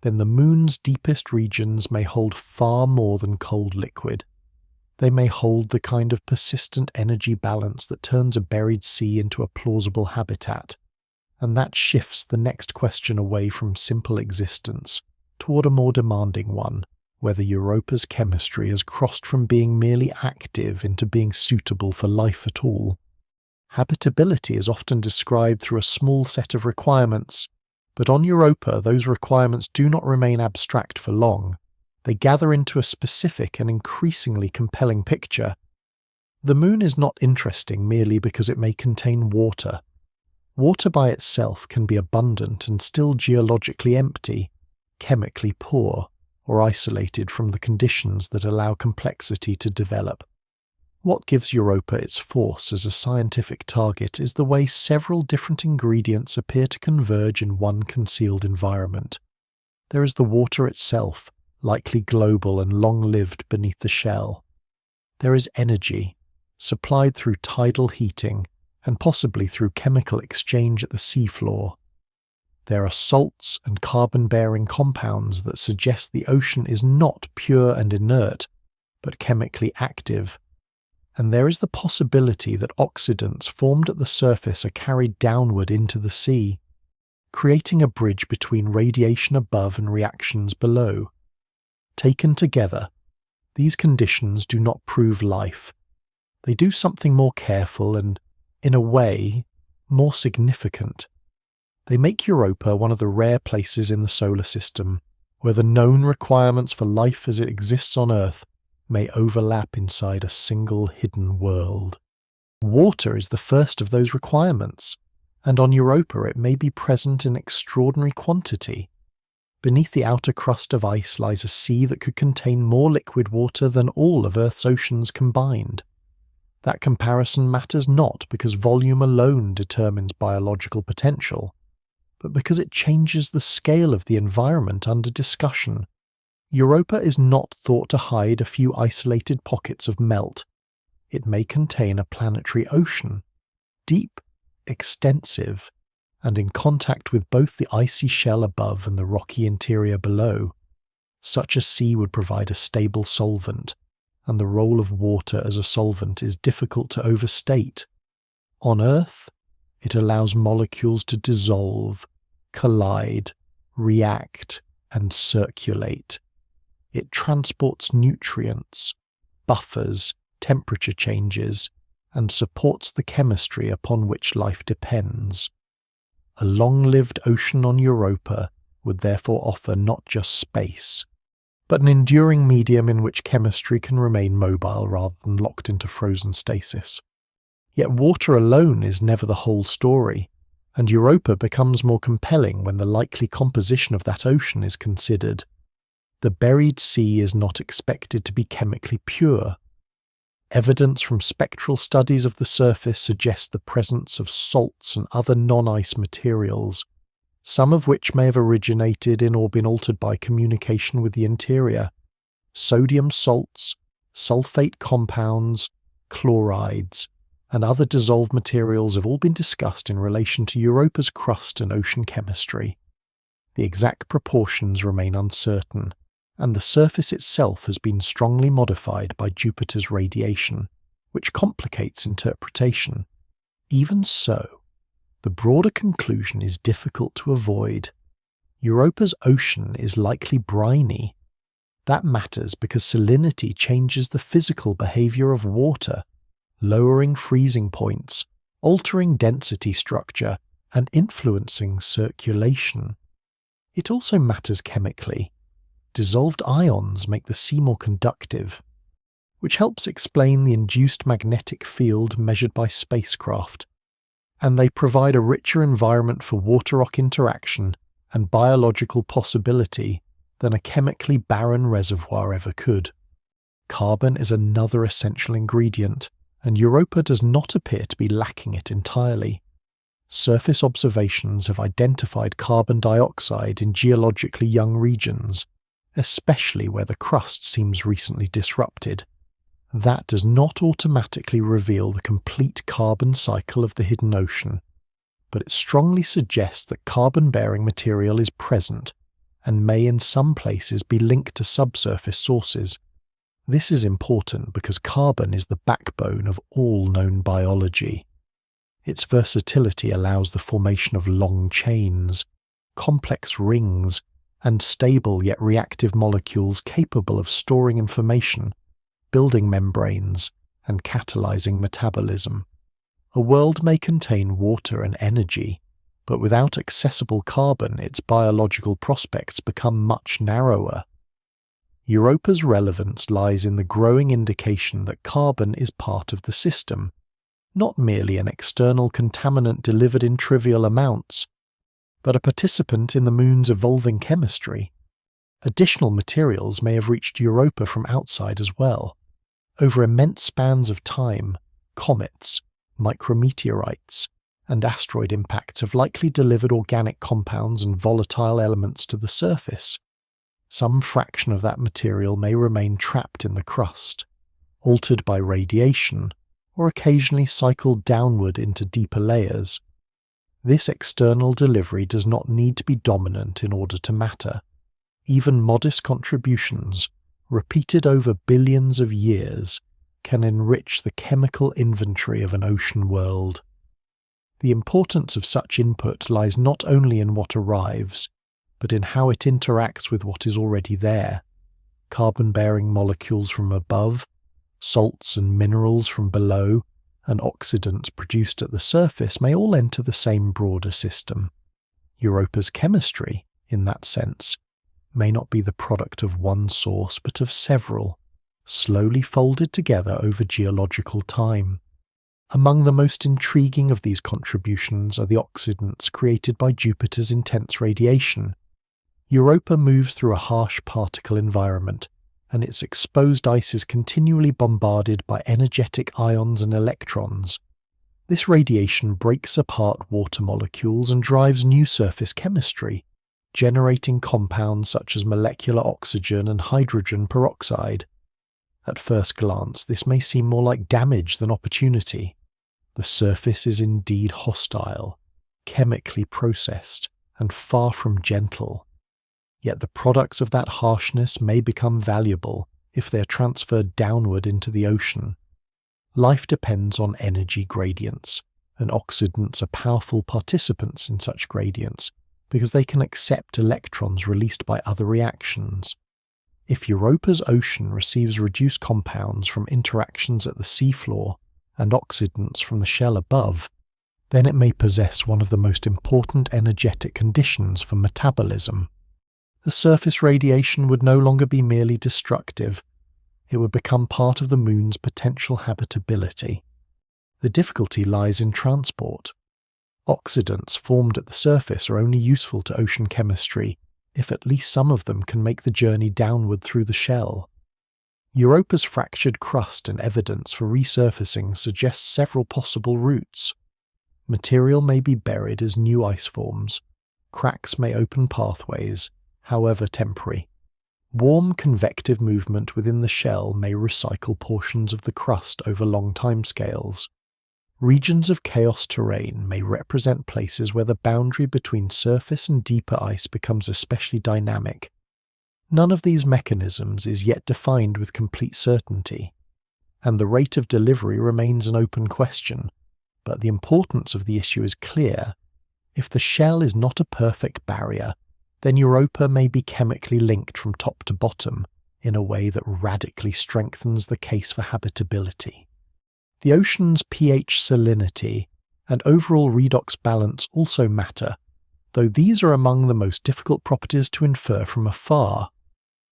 then the Moon's deepest regions may hold far more than cold liquid. They may hold the kind of persistent energy balance that turns a buried sea into a plausible habitat, and that shifts the next question away from simple existence toward a more demanding one, whether Europa's chemistry has crossed from being merely active into being suitable for life at all. Habitability is often described through a small set of requirements, but on Europa those requirements do not remain abstract for long. They gather into a specific and increasingly compelling picture. The Moon is not interesting merely because it may contain water. Water by itself can be abundant and still geologically empty, chemically poor, or isolated from the conditions that allow complexity to develop. What gives Europa its force as a scientific target is the way several different ingredients appear to converge in one concealed environment. There is the water itself, likely global and long-lived beneath the shell. There is energy, supplied through tidal heating and possibly through chemical exchange at the seafloor. There are salts and carbon-bearing compounds that suggest the ocean is not pure and inert, but chemically active. And there is the possibility that oxidants formed at the surface are carried downward into the sea, creating a bridge between radiation above and reactions below. Taken together, these conditions do not prove life. They do something more careful and, in a way, more significant. They make Europa one of the rare places in the solar system where the known requirements for life as it exists on Earth may overlap inside a single hidden world. Water is the first of those requirements, and on Europa it may be present in extraordinary quantity. Beneath the outer crust of ice lies a sea that could contain more liquid water than all of Earth's oceans combined. That comparison matters not because volume alone determines biological potential, but because it changes the scale of the environment under discussion. Europa is not thought to hide a few isolated pockets of melt. It may contain a planetary ocean, deep, extensive, and in contact with both the icy shell above and the rocky interior below. Such a sea would provide a stable solvent, and the role of water as a solvent is difficult to overstate. On Earth, it allows molecules to dissolve, collide, react, and circulate. It transports nutrients, buffers temperature changes, and supports the chemistry upon which life depends. A long-lived ocean on Europa would therefore offer not just space, but an enduring medium in which chemistry can remain mobile rather than locked into frozen stasis. Yet water alone is never the whole story, and Europa becomes more compelling when the likely composition of that ocean is considered. The buried sea is not expected to be chemically pure. Evidence from spectral studies of the surface suggests the presence of salts and other non-ice materials, some of which may have originated in or been altered by communication with the interior. Sodium salts, sulfate compounds, chlorides, and other dissolved materials have all been discussed in relation to Europa's crust and ocean chemistry. The exact proportions remain uncertain, and the surface itself has been strongly modified by Jupiter's radiation, which complicates interpretation. Even so, the broader conclusion is difficult to avoid. Europa's ocean is likely briny. That matters because salinity changes the physical behavior of water, lowering freezing points, altering density structure, and influencing circulation. It also matters chemically. Dissolved ions make the sea more conductive, which helps explain the induced magnetic field measured by spacecraft, and they provide a richer environment for water-rock interaction and biological possibility than a chemically barren reservoir ever could. Carbon is another essential ingredient, and Europa does not appear to be lacking it entirely. Surface observations have identified carbon dioxide in geologically young regions, especially where the crust seems recently disrupted. That does not automatically reveal the complete carbon cycle of the hidden ocean, but it strongly suggests that carbon-bearing material is present and may in some places be linked to subsurface sources. This is important because carbon is the backbone of all known biology. Its versatility allows the formation of long chains, complex rings, and stable yet reactive molecules capable of storing information, building membranes, and catalyzing metabolism. A world may contain water and energy, but without accessible carbon, its biological prospects become much narrower. Europa's relevance lies in the growing indication that carbon is part of the system, not merely an external contaminant delivered in trivial amounts, but a participant in the moon's evolving chemistry. Additional materials may have reached Europa from outside as well. Over immense spans of time, comets, micrometeorites, and asteroid impacts have likely delivered organic compounds and volatile elements to the surface. Some fraction of that material may remain trapped in the crust, altered by radiation, or occasionally cycled downward into deeper layers. This external delivery does not need to be dominant in order to matter. Even modest contributions, repeated over billions of years, can enrich the chemical inventory of an ocean world. The importance of such input lies not only in what arrives, but in how it interacts with what is already there. Carbon-bearing molecules from above, salts and minerals from below, and oxidants produced at the surface may all enter the same broader system. Europa's chemistry, in that sense, may not be the product of one source but of several, slowly folded together over geological time. Among the most intriguing of these contributions are the oxidants created by Jupiter's intense radiation. Europa moves through a harsh particle environment, and its exposed ice is continually bombarded by energetic ions and electrons. This radiation breaks apart water molecules and drives new surface chemistry, generating compounds such as molecular oxygen and hydrogen peroxide. At first glance, this may seem more like damage than opportunity. The surface is indeed hostile, chemically processed, and far from gentle. Yet the products of that harshness may become valuable if they are transferred downward into the ocean. Life depends on energy gradients, and oxidants are powerful participants in such gradients because they can accept electrons released by other reactions. If Europa's ocean receives reduced compounds from interactions at the seafloor and oxidants from the shell above, then it may possess one of the most important energetic conditions for metabolism. The surface radiation would no longer be merely destructive. It would become part of the moon's potential habitability. The difficulty lies in transport. Oxidants formed at the surface are only useful to ocean chemistry if at least some of them can make the journey downward through the shell. Europa's fractured crust and evidence for resurfacing suggests several possible routes. Material may be buried as new ice forms. Cracks may open pathways, however temporary. Warm convective movement within the shell may recycle portions of the crust over long timescales. Regions of chaos terrain may represent places where the boundary between surface and deeper ice becomes especially dynamic. None of these mechanisms is yet defined with complete certainty, and the rate of delivery remains an open question, but the importance of the issue is clear. If the shell is not a perfect barrier, then Europa may be chemically linked from top to bottom in a way that radically strengthens the case for habitability. The ocean's pH salinity and overall redox balance also matter, though these are among the most difficult properties to infer from afar.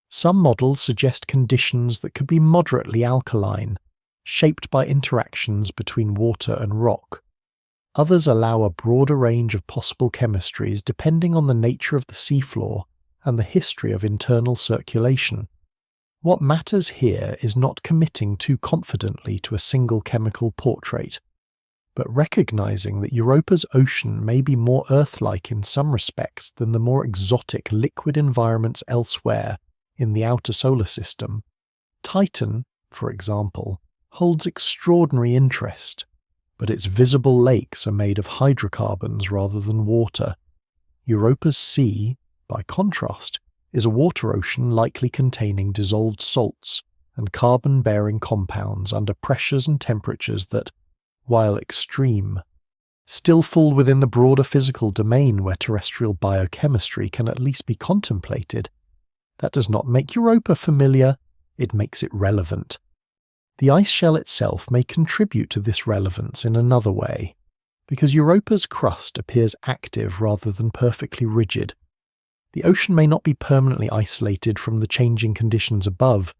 Some models suggest conditions that could be moderately alkaline, shaped by interactions between water and rock. Others allow a broader range of possible chemistries depending on the nature of the seafloor and the history of internal circulation. What matters here is not committing too confidently to a single chemical portrait, but recognizing that Europa's ocean may be more Earth-like in some respects than the more exotic liquid environments elsewhere in the outer solar system. Titan, for example, holds extraordinary interest, but its visible lakes are made of hydrocarbons rather than water. Europa's sea, by contrast, is a water ocean likely containing dissolved salts and carbon-bearing compounds under pressures and temperatures that, while extreme, still fall within the broader physical domain where terrestrial biochemistry can at least be contemplated. That does not make Europa familiar, it makes it relevant. The ice shell itself may contribute to this relevance in another way, because Europa's crust appears active rather than perfectly rigid. The ocean may not be permanently isolated from the changing conditions above.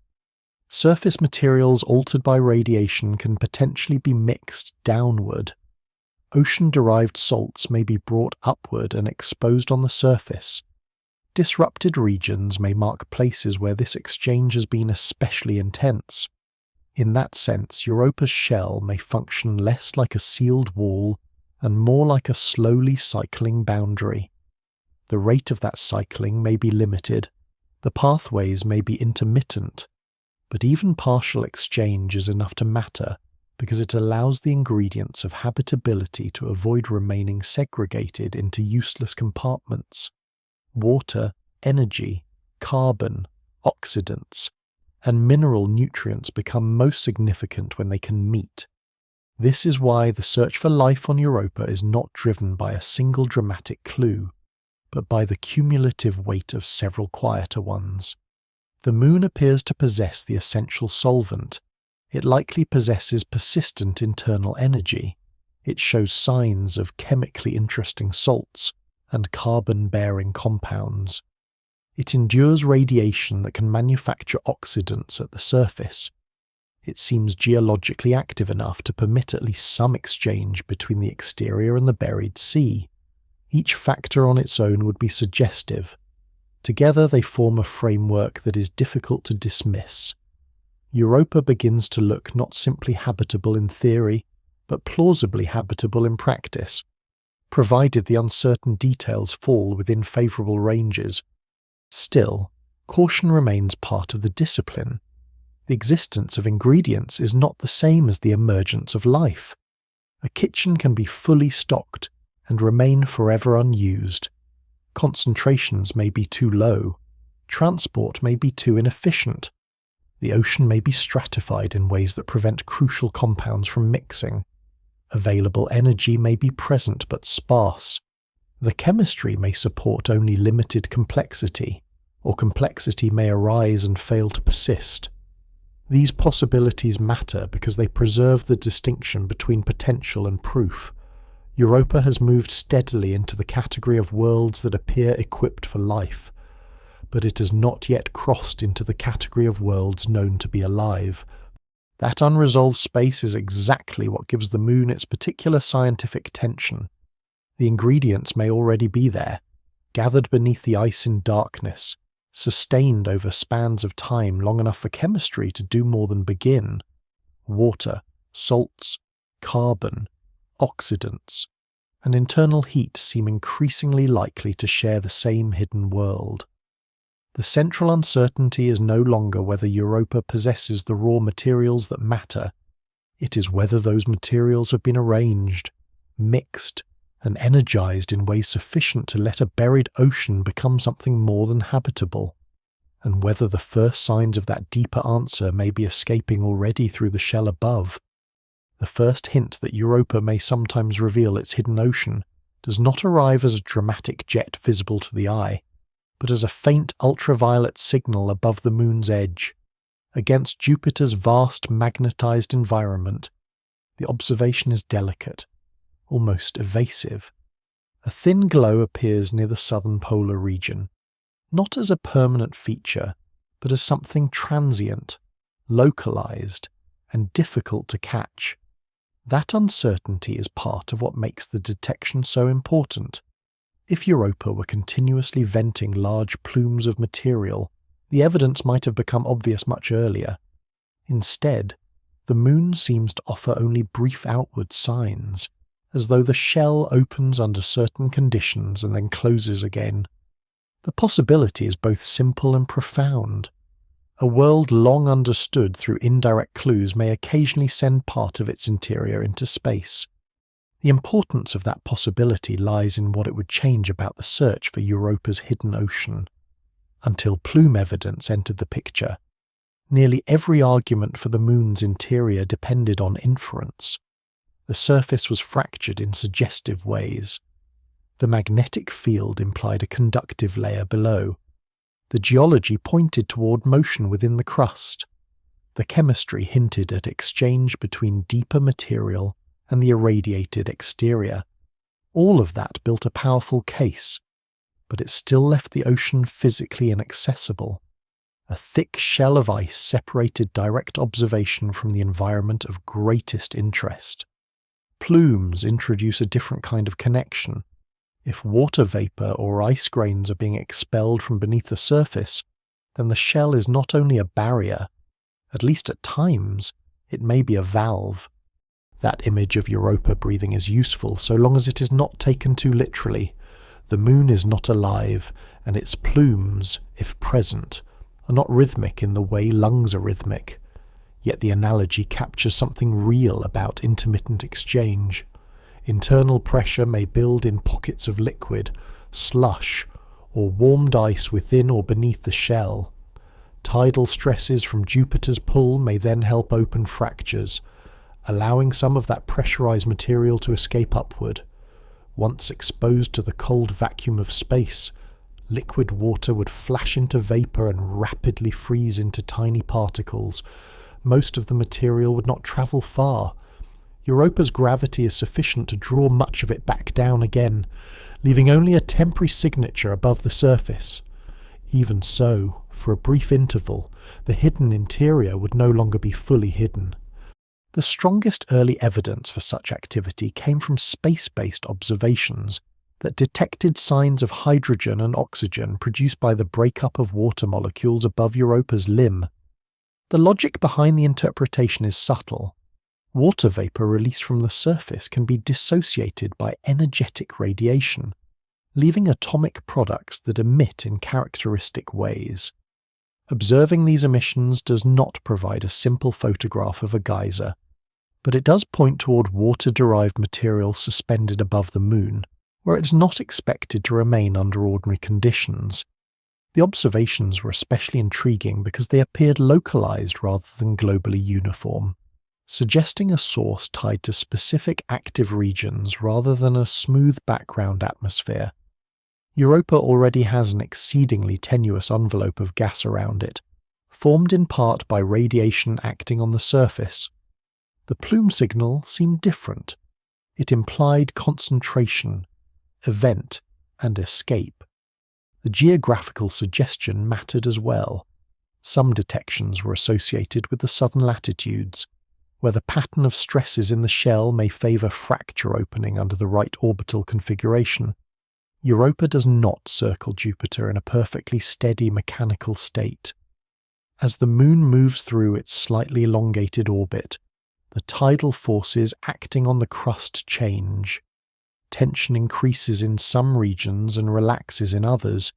Surface materials altered by radiation can potentially be mixed downward. Ocean-derived salts may be brought upward and exposed on the surface. Disrupted regions may mark places where this exchange has been especially intense. In that sense, Europa's shell may function less like a sealed wall and more like a slowly cycling boundary. The rate of that cycling may be limited, the pathways may be intermittent, but even partial exchange is enough to matter because it allows the ingredients of habitability to avoid remaining segregated into useless compartments. Water, energy, carbon, oxidants, and mineral nutrients become most significant when they can meet. This is why the search for life on Europa is not driven by a single dramatic clue, but by the cumulative weight of several quieter ones. The moon appears to possess the essential solvent. It likely possesses persistent internal energy. It shows signs of chemically interesting salts and carbon-bearing compounds. It endures radiation that can manufacture oxidants at the surface. It seems geologically active enough to permit at least some exchange between the exterior and the buried sea. Each factor on its own would be suggestive. Together they form a framework that is difficult to dismiss. Europa begins to look not simply habitable in theory, but plausibly habitable in practice, provided the uncertain details fall within favourable ranges. Still, caution remains part of the discipline. The existence of ingredients is not the same as the emergence of life. A kitchen can be fully stocked and remain forever unused. Concentrations may be too low. Transport may be too inefficient. The ocean may be stratified in ways that prevent crucial compounds from mixing. Available energy may be present but sparse. The chemistry may support only limited complexity, or complexity may arise and fail to persist. These possibilities matter because they preserve the distinction between potential and proof. Europa has moved steadily into the category of worlds that appear equipped for life, but it has not yet crossed into the category of worlds known to be alive. That unresolved space is exactly what gives the Moon its particular scientific tension. The ingredients may already be there, gathered beneath the ice in darkness, sustained over spans of time long enough for chemistry to do more than begin. Water, salts, carbon, oxidants, and internal heat seem increasingly likely to share the same hidden world. The central uncertainty is no longer whether Europa possesses the raw materials that matter. It is whether those materials have been arranged, mixed, and energized in ways sufficient to let a buried ocean become something more than habitable, and whether the first signs of that deeper answer may be escaping already through the shell above. The first hint that Europa may sometimes reveal its hidden ocean does not arrive as a dramatic jet visible to the eye, but as a faint ultraviolet signal above the Moon's edge. Against Jupiter's vast magnetized environment, the observation is delicate, almost evasive. A thin glow appears near the southern polar region, not as a permanent feature, but as something transient, localized, and difficult to catch. That uncertainty is part of what makes the detection so important. If Europa were continuously venting large plumes of material, the evidence might have become obvious much earlier. Instead, the Moon seems to offer only brief outward signs, as though the shell opens under certain conditions and then closes again. The possibility is both simple and profound. A world long understood through indirect clues may occasionally send part of its interior into space. The importance of that possibility lies in what it would change about the search for Europa's hidden ocean. Until plume evidence entered the picture, nearly every argument for the Moon's interior depended on inference. The surface was fractured in suggestive ways. The magnetic field implied a conductive layer below. The geology pointed toward motion within the crust. The chemistry hinted at exchange between deeper material and the irradiated exterior. All of that built a powerful case, but it still left the ocean physically inaccessible. A thick shell of ice separated direct observation from the environment of greatest interest. Plumes introduce a different kind of connection. If water vapor or ice grains are being expelled from beneath the surface, then the shell is not only a barrier, at least at times, it may be a valve. That image of Europa breathing is useful so long as it is not taken too literally. The Moon is not alive, and its plumes, if present, are not rhythmic in the way lungs are rhythmic. Yet the analogy captures something real about intermittent exchange. Internal pressure may build in pockets of liquid, slush, or warmed ice within or beneath the shell. Tidal stresses from Jupiter's pull may then help open fractures, allowing some of that pressurized material to escape upward. Once exposed to the cold vacuum of space, liquid water would flash into vapor and rapidly freeze into tiny particles. Most of the material would not travel far. Europa's gravity is sufficient to draw much of it back down again, leaving only a temporary signature above the surface. Even so, for a brief interval, the hidden interior would no longer be fully hidden. The strongest early evidence for such activity came from space-based observations that detected signs of hydrogen and oxygen produced by the breakup of water molecules above Europa's limb. The logic behind the interpretation is subtle. Water vapor released from the surface can be dissociated by energetic radiation, leaving atomic products that emit in characteristic ways. Observing these emissions does not provide a simple photograph of a geyser, but it does point toward water-derived material suspended above the Moon, where it's not expected to remain under ordinary conditions. The observations were especially intriguing because they appeared localized rather than globally uniform, suggesting a source tied to specific active regions rather than a smooth background atmosphere. Europa already has an exceedingly tenuous envelope of gas around it, formed in part by radiation acting on the surface. The plume signal seemed different. It implied concentration, event, and escape. The geographical suggestion mattered as well. Some detections were associated with the southern latitudes, where the pattern of stresses in the shell may favour fracture opening under the right orbital configuration. Europa does not circle Jupiter in a perfectly steady mechanical state. As the Moon moves through its slightly elongated orbit, the tidal forces acting on the crust change. Tension increases in some regions and relaxes in others.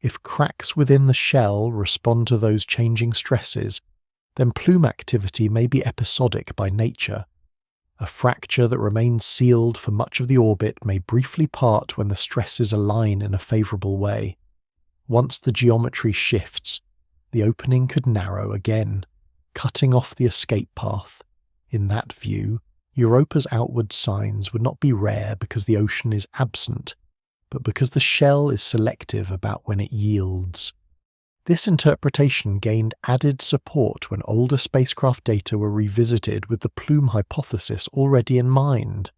If cracks within the shell respond to those changing stresses, then plume activity may be episodic by nature. A fracture that remains sealed for much of the orbit may briefly part when the stresses align in a favourable way. Once the geometry shifts, the opening could narrow again, cutting off the escape path. In that view, Europa's outward signs would not be rare because the ocean is absent, but because the shell is selective about when it yields. This interpretation gained added support when older spacecraft data were revisited with the plume hypothesis already in mind.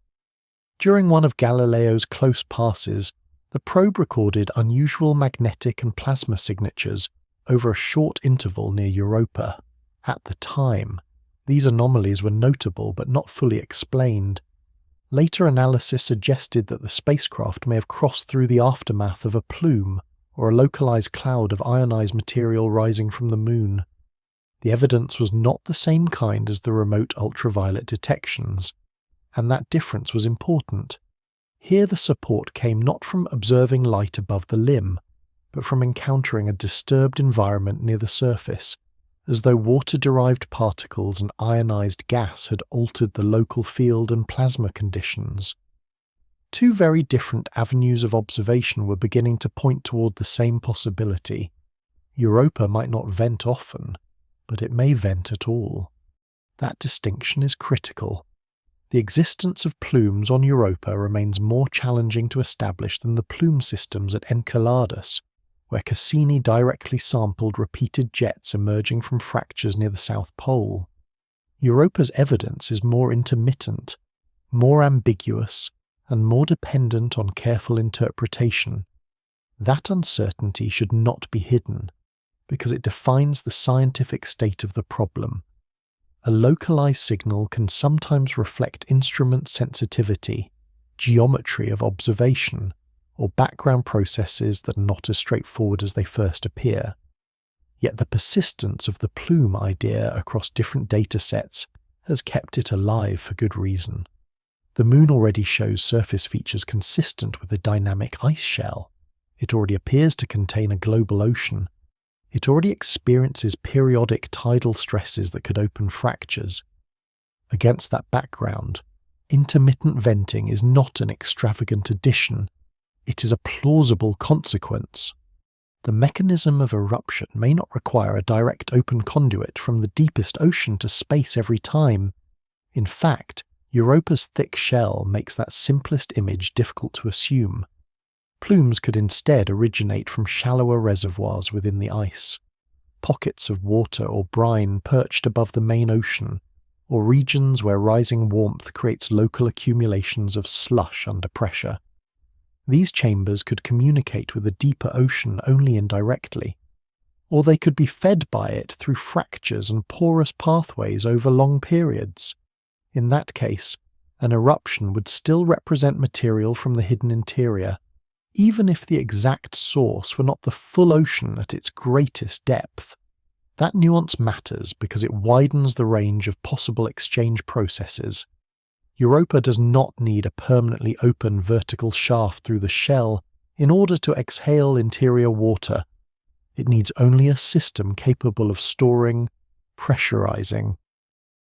During one of Galileo's close passes, the probe recorded unusual magnetic and plasma signatures over a short interval near Europa. At the time, these anomalies were notable but not fully explained. Later analysis suggested that the spacecraft may have crossed through the aftermath of a plume, or a localized cloud of ionized material rising from the Moon. The evidence was not the same kind as the remote ultraviolet detections, and that difference was important. Here the support came not from observing light above the limb, but from encountering a disturbed environment near the surface, as though water-derived particles and ionized gas had altered the local field and plasma conditions. Two very different avenues of observation were beginning to point toward the same possibility. Europa might not vent often, but it may vent at all. That distinction is critical. The existence of plumes on Europa remains more challenging to establish than the plume systems at Enceladus, where Cassini directly sampled repeated jets emerging from fractures near the South Pole. Europa's evidence is more intermittent, more ambiguous, and more dependent on careful interpretation. That uncertainty should not be hidden, because it defines the scientific state of the problem. A localized signal can sometimes reflect instrument sensitivity, geometry of observation, or background processes that are not as straightforward as they first appear. Yet the persistence of the plume idea across different datasets has kept it alive for good reason. The Moon already shows surface features consistent with a dynamic ice shell. It already appears to contain a global ocean. It already experiences periodic tidal stresses that could open fractures. Against that background, intermittent venting is not an extravagant addition. It is a plausible consequence. The mechanism of eruption may not require a direct open conduit from the deepest ocean to space every time. In fact, Europa's thick shell makes that simplest image difficult to assume. Plumes could instead originate from shallower reservoirs within the ice, pockets of water or brine perched above the main ocean, or regions where rising warmth creates local accumulations of slush under pressure. These chambers could communicate with the deeper ocean only indirectly, or they could be fed by it through fractures and porous pathways over long periods. In that case, an eruption would still represent material from the hidden interior, even if the exact source were not the full ocean at its greatest depth. That nuance matters because it widens the range of possible exchange processes. Europa does not need a permanently open vertical shaft through the shell in order to exhale interior water. It needs only a system capable of storing, pressurizing,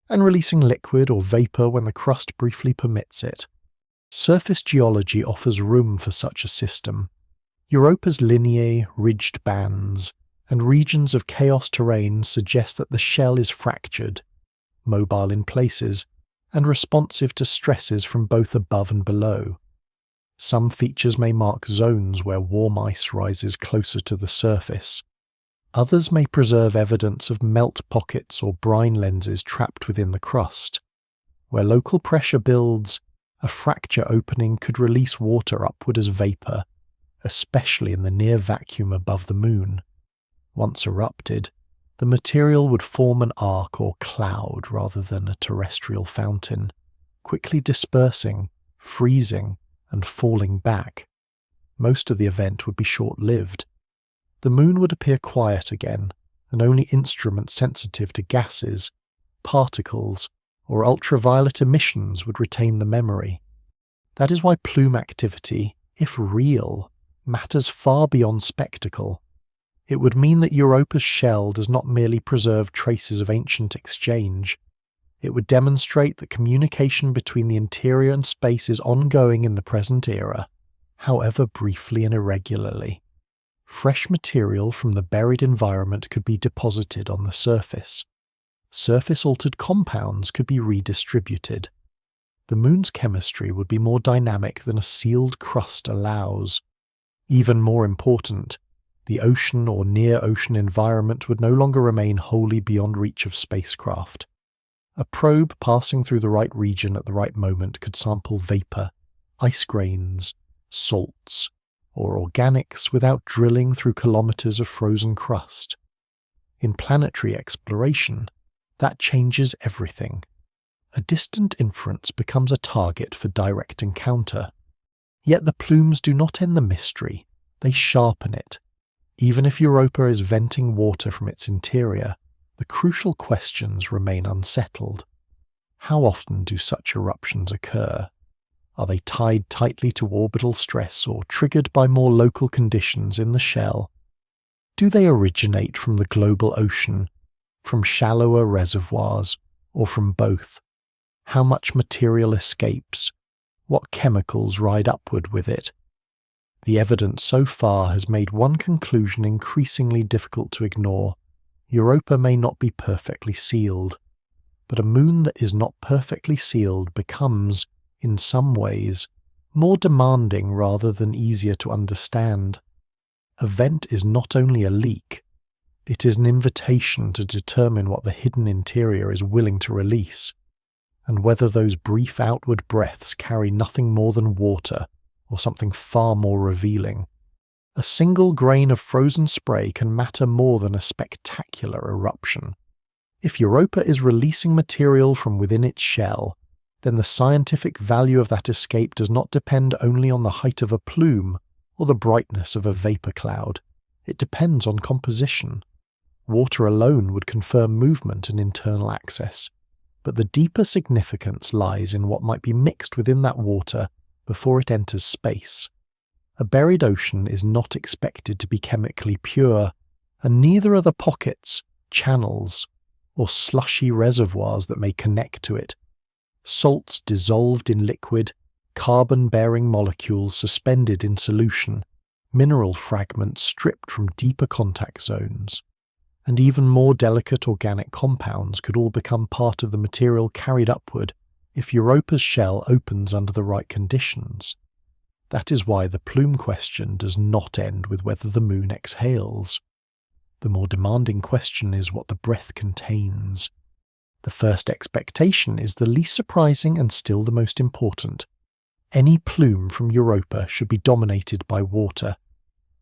and releasing liquid or vapor when the crust briefly permits it. Surface geology offers room for such a system. Europa's linear, ridged bands and regions of chaos terrain suggest that the shell is fractured, mobile in places, and responsive to stresses from both above and below. Some features may mark zones where warm ice rises closer to the surface. Others may preserve evidence of melt pockets or brine lenses trapped within the crust. Where local pressure builds, a fracture opening could release water upward as vapour, especially in the near vacuum above the moon. Once erupted, the material would form an arc or cloud rather than a terrestrial fountain, quickly dispersing, freezing, and falling back. Most of the event would be short-lived. The moon would appear quiet again, and only instruments sensitive to gases, particles, or ultraviolet emissions would retain the memory. That is why plume activity, if real, matters far beyond spectacle. It would mean that Europa's shell does not merely preserve traces of ancient exchange. It would demonstrate that communication between the interior and space is ongoing in the present era, however briefly and irregularly. Fresh material from the buried environment could be deposited on the surface. Surface-altered compounds could be redistributed. The moon's chemistry would be more dynamic than a sealed crust allows. Even more important, the ocean or near-ocean environment would no longer remain wholly beyond reach of spacecraft. A probe passing through the right region at the right moment could sample vapor, ice grains, salts, or organics without drilling through kilometers of frozen crust. In planetary exploration, that changes everything. A distant inference becomes a target for direct encounter. Yet the plumes do not end the mystery, they sharpen it. Even if Europa is venting water from its interior, the crucial questions remain unsettled. How often do such eruptions occur? Are they tied tightly to orbital stress or triggered by more local conditions in the shell? Do they originate from the global ocean, from shallower reservoirs, or from both? How much material escapes? What chemicals ride upward with it? The evidence so far has made one conclusion increasingly difficult to ignore. Europa may not be perfectly sealed, but a moon that is not perfectly sealed becomes, in some ways, more demanding rather than easier to understand. A vent is not only a leak, it is an invitation to determine what the hidden interior is willing to release, and whether those brief outward breaths carry nothing more than water or something far more revealing. A single grain of frozen spray can matter more than a spectacular eruption. If Europa is releasing material from within its shell, then the scientific value of that escape does not depend only on the height of a plume or the brightness of a vapor cloud. It depends on composition. Water alone would confirm movement and internal access, but the deeper significance lies in what might be mixed within that water before it enters space. A buried ocean is not expected to be chemically pure, and neither are the pockets, channels, or slushy reservoirs that may connect to it. Salts dissolved in liquid, carbon-bearing molecules suspended in solution, mineral fragments stripped from deeper contact zones, and even more delicate organic compounds could all become part of the material carried upward if Europa's shell opens under the right conditions. That is why the plume question does not end with whether the moon exhales. The more demanding question is what the breath contains. The first expectation is the least surprising and still the most important. Any plume from Europa should be dominated by water.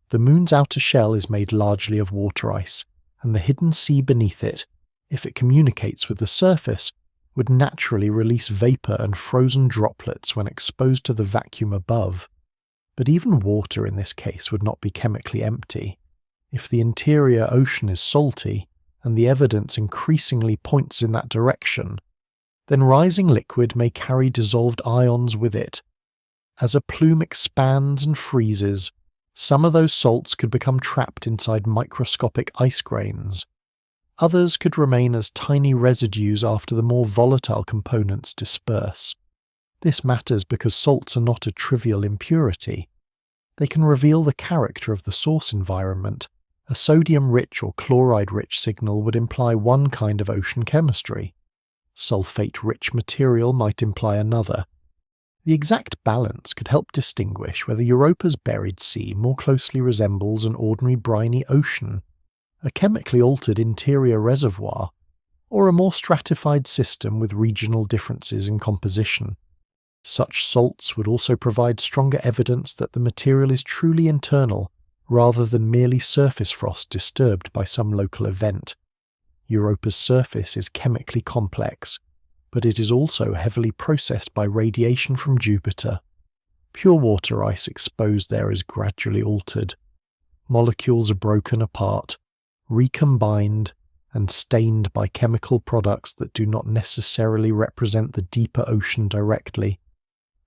The moon's outer shell is made largely of water ice, and the hidden sea beneath it, if it communicates with the surface, would naturally release vapor and frozen droplets when exposed to the vacuum above. But even water in this case would not be chemically empty. If the interior ocean is salty, and the evidence increasingly points in that direction, then rising liquid may carry dissolved ions with it. As a plume expands and freezes, some of those salts could become trapped inside microscopic ice grains. Others could remain as tiny residues after the more volatile components disperse. This matters because salts are not a trivial impurity. They can reveal the character of the source environment. A sodium-rich or chloride-rich signal would imply one kind of ocean chemistry. Sulfate-rich material might imply another. The exact balance could help distinguish whether Europa's buried sea more closely resembles an ordinary briny ocean, a chemically altered interior reservoir, or a more stratified system with regional differences in composition. Such salts would also provide stronger evidence that the material is truly internal, rather than merely surface frost disturbed by some local event. Europa's surface is chemically complex, but it is also heavily processed by radiation from Jupiter. Pure water ice exposed there is gradually altered. Molecules are broken apart, recombined, and stained by chemical products that do not necessarily represent the deeper ocean directly.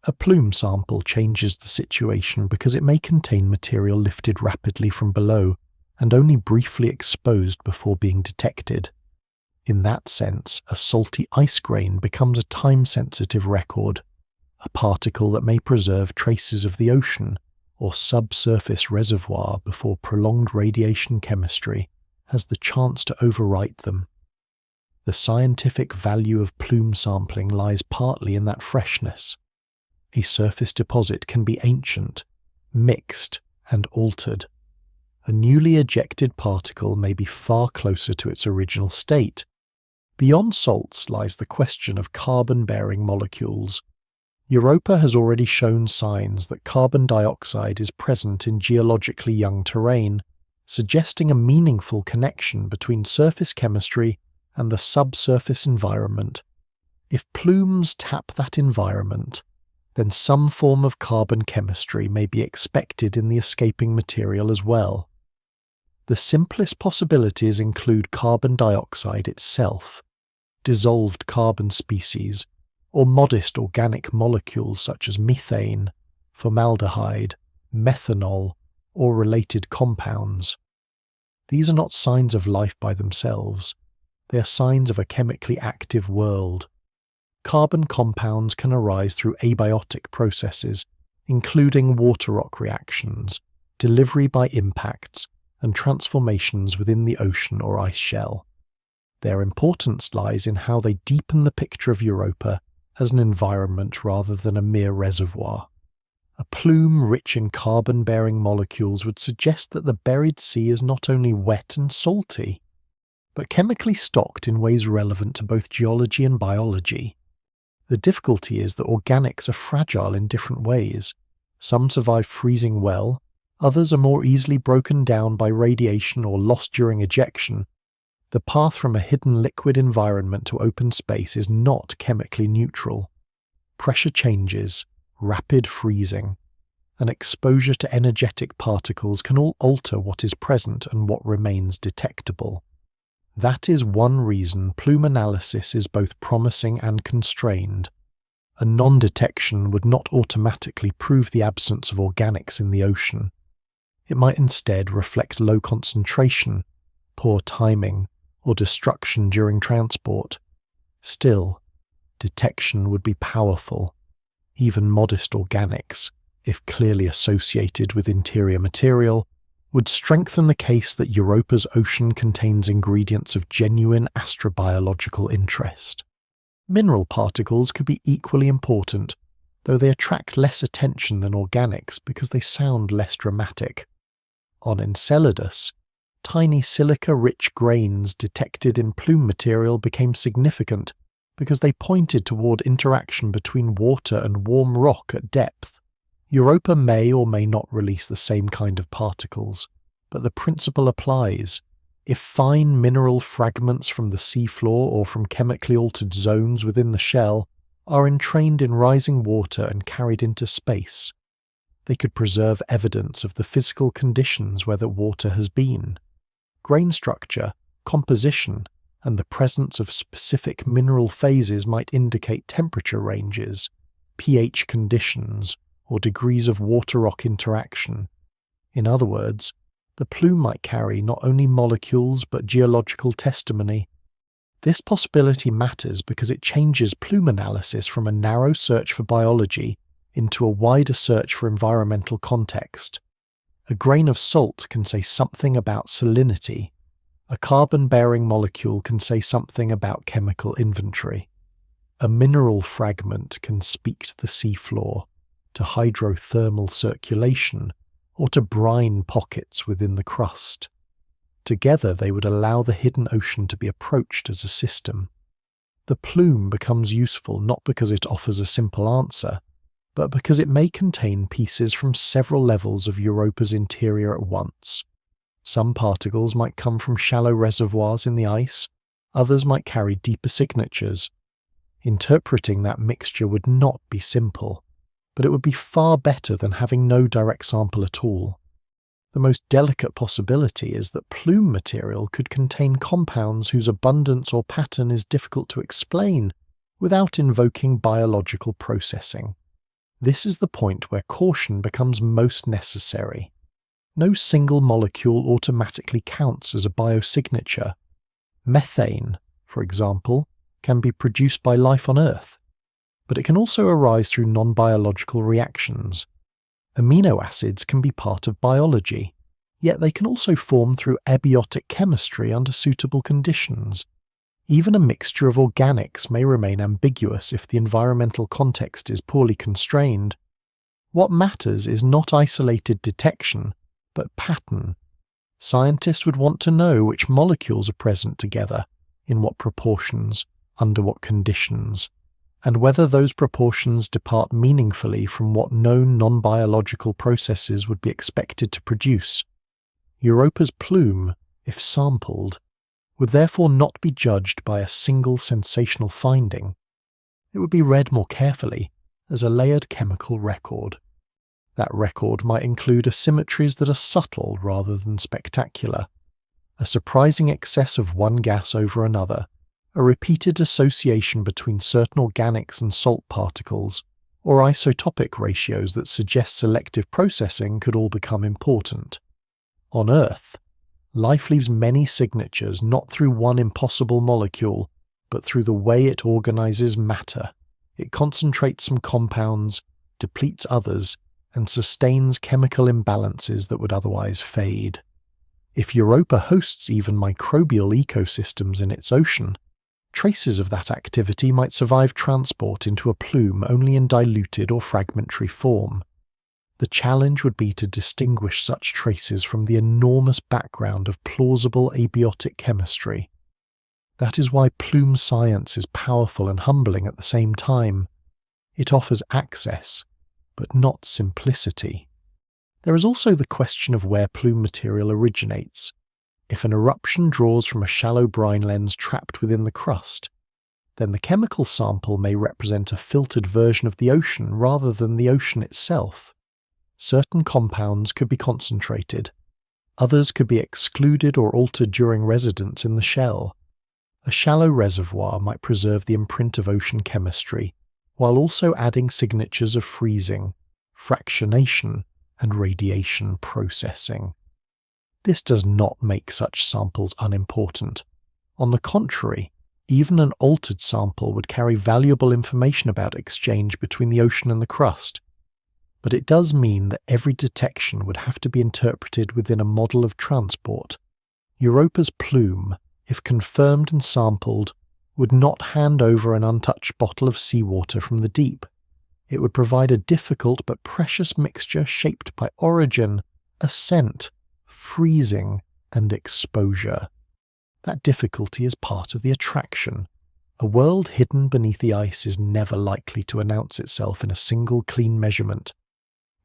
A plume sample changes the situation because it may contain material lifted rapidly from below and only briefly exposed before being detected. In that sense, a salty ice grain becomes a time-sensitive record, a particle that may preserve traces of the ocean or subsurface reservoir before prolonged radiation chemistry has the chance to overwrite them. The scientific value of plume sampling lies partly in that freshness. A surface deposit can be ancient, mixed, and altered. A newly ejected particle may be far closer to its original state. Beyond salts lies the question of carbon-bearing molecules. Europa has already shown signs that carbon dioxide is present in geologically young terrain, suggesting a meaningful connection between surface chemistry and the subsurface environment. If plumes tap that environment, then some form of carbon chemistry may be expected in the escaping material as well. The simplest possibilities include carbon dioxide itself, dissolved carbon species, or modest organic molecules such as methane, formaldehyde, methanol, or related compounds. These are not signs of life by themselves. They are signs of a chemically active world. Carbon compounds can arise through abiotic processes, including water rock reactions, delivery by impacts, and transformations within the ocean or ice shell. Their importance lies in how they deepen the picture of Europa as an environment rather than a mere reservoir. A plume rich in carbon-bearing molecules would suggest that the buried sea is not only wet and salty, but chemically stocked in ways relevant to both geology and biology. The difficulty is that organics are fragile in different ways. Some survive freezing well, others are more easily broken down by radiation or lost during ejection. The path from a hidden liquid environment to open space is not chemically neutral. Pressure changes, rapid freezing, and exposure to energetic particles can all alter what is present and what remains detectable. That is one reason plume analysis is both promising and constrained. A non-detection would not automatically prove the absence of organics in the ocean. It might instead reflect low concentration, poor timing, or destruction during transport. Still, detection would be powerful. Even modest organics, if clearly associated with interior material, would strengthen the case that Europa's ocean contains ingredients of genuine astrobiological interest. Mineral particles could be equally important, though they attract less attention than organics because they sound less dramatic. On Enceladus, tiny silica-rich grains detected in plume material became significant because they pointed toward interaction between water and warm rock at depth. Europa may or may not release the same kind of particles, but the principle applies. If fine mineral fragments from the seafloor or from chemically altered zones within the shell are entrained in rising water and carried into space, they could preserve evidence of the physical conditions where the water has been. Grain structure, composition, and the presence of specific mineral phases might indicate temperature ranges, pH conditions, or degrees of water-rock interaction. In other words, the plume might carry not only molecules but geological testimony. This possibility matters because it changes plume analysis from a narrow search for biology into a wider search for environmental context. A grain of salt can say something about salinity. A carbon-bearing molecule can say something about chemical inventory. A mineral fragment can speak to the seafloor, to hydrothermal circulation, or to brine pockets within the crust. Together they would allow the hidden ocean to be approached as a system. The plume becomes useful not because it offers a simple answer, but because it may contain pieces from several levels of Europa's interior at once. Some particles might come from shallow reservoirs in the ice, others might carry deeper signatures. Interpreting that mixture would not be simple, but it would be far better than having no direct sample at all. The most delicate possibility is that plume material could contain compounds whose abundance or pattern is difficult to explain without invoking biological processing. This is the point where caution becomes most necessary. No single molecule automatically counts as a biosignature. Methane, for example, can be produced by life on Earth, but it can also arise through non-biological reactions. Amino acids can be part of biology, yet they can also form through abiotic chemistry under suitable conditions. Even a mixture of organics may remain ambiguous if the environmental context is poorly constrained. What matters is not isolated detection, but pattern. Scientists would want to know which molecules are present together, in what proportions, under what conditions, and whether those proportions depart meaningfully from what known non-biological processes would be expected to produce. Europa's plume, if sampled, would therefore not be judged by a single sensational finding. It would be read more carefully as a layered chemical record. That record might include asymmetries that are subtle rather than spectacular, a surprising excess of one gas over another, a repeated association between certain organics and salt particles, or isotopic ratios that suggest selective processing could all become important. On Earth, life leaves many signatures not through one impossible molecule, but through the way it organizes matter. It concentrates some compounds, depletes others, and sustains chemical imbalances that would otherwise fade. If Europa hosts even microbial ecosystems in its ocean, traces of that activity might survive transport into a plume only in diluted or fragmentary form. The challenge would be to distinguish such traces from the enormous background of plausible abiotic chemistry. That is why plume science is powerful and humbling at the same time. It offers access, but not simplicity. There is also the question of where plume material originates. If an eruption draws from a shallow brine lens trapped within the crust, then the chemical sample may represent a filtered version of the ocean rather than the ocean itself. Certain compounds could be concentrated, others could be excluded or altered during residence in the shell. A shallow reservoir might preserve the imprint of ocean chemistry, while also adding signatures of freezing, fractionation, and radiation processing. This does not make such samples unimportant. On the contrary, even an altered sample would carry valuable information about exchange between the ocean and the crust. But it does mean that every detection would have to be interpreted within a model of transport. Europa's plume, if confirmed and sampled, would not hand over an untouched bottle of seawater from the deep. It would provide a difficult but precious mixture shaped by origin, ascent, freezing, and exposure. That difficulty is part of the attraction. A world hidden beneath the ice is never likely to announce itself in a single clean measurement.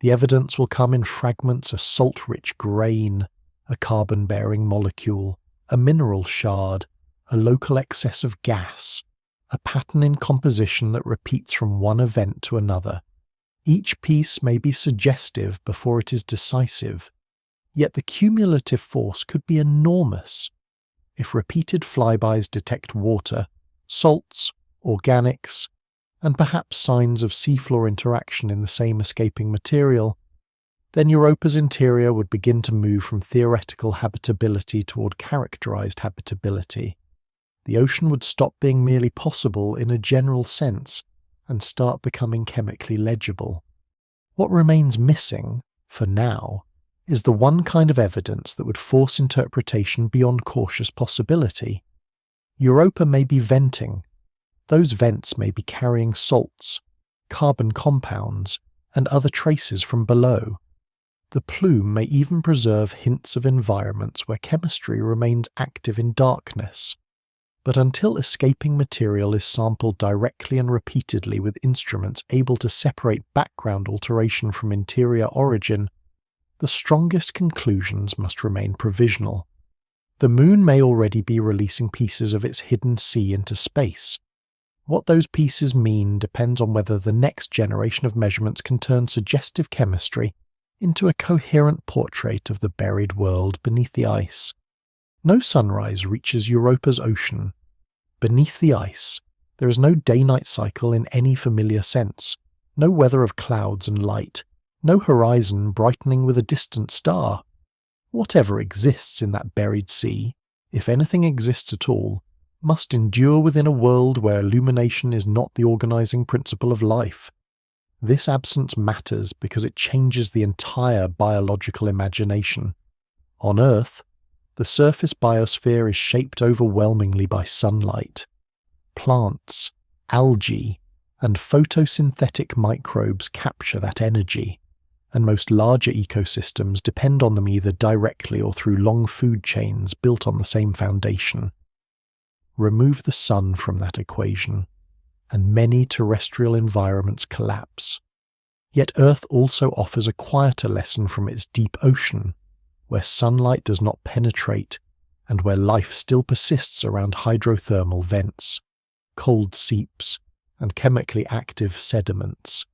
The evidence will come in fragments: a salt-rich grain, a carbon-bearing molecule, a mineral shard, a local excess of gas, a pattern in composition that repeats from one event to another. Each piece may be suggestive before it is decisive, yet the cumulative force could be enormous. If repeated flybys detect water, salts, organics, and perhaps signs of seafloor interaction in the same escaping material, then Europa's interior would begin to move from theoretical habitability toward characterized habitability. the ocean would stop being merely possible in a general sense and start becoming chemically legible. What remains missing, for now, is the one kind of evidence that would force interpretation beyond cautious possibility. Europa may be venting. Those vents may be carrying salts, carbon compounds, and other traces from below. The plume may even preserve hints of environments where chemistry remains active in darkness. But until escaping material is sampled directly and repeatedly with instruments able to separate background alteration from interior origin, the strongest conclusions must remain provisional. The Moon may already be releasing pieces of its hidden sea into space. What those pieces mean depends on whether the next generation of measurements can turn suggestive chemistry into a coherent portrait of the buried world beneath the ice. No sunrise reaches Europa's ocean. Beneath the ice, there is no day-night cycle in any familiar sense, no weather of clouds and light, no horizon brightening with a distant star. Whatever exists in that buried sea, if anything exists at all, must endure within a world where illumination is not the organizing principle of life. This absence matters because it changes the entire biological imagination. On Earth, the surface biosphere is shaped overwhelmingly by sunlight. Plants, algae, and photosynthetic microbes capture that energy, and most larger ecosystems depend on them either directly or through long food chains built on the same foundation. Remove the sun from that equation, and many terrestrial environments collapse. Yet Earth also offers a quieter lesson from its deep ocean, where sunlight does not penetrate and where life still persists around hydrothermal vents, cold seeps, and chemically active sediments.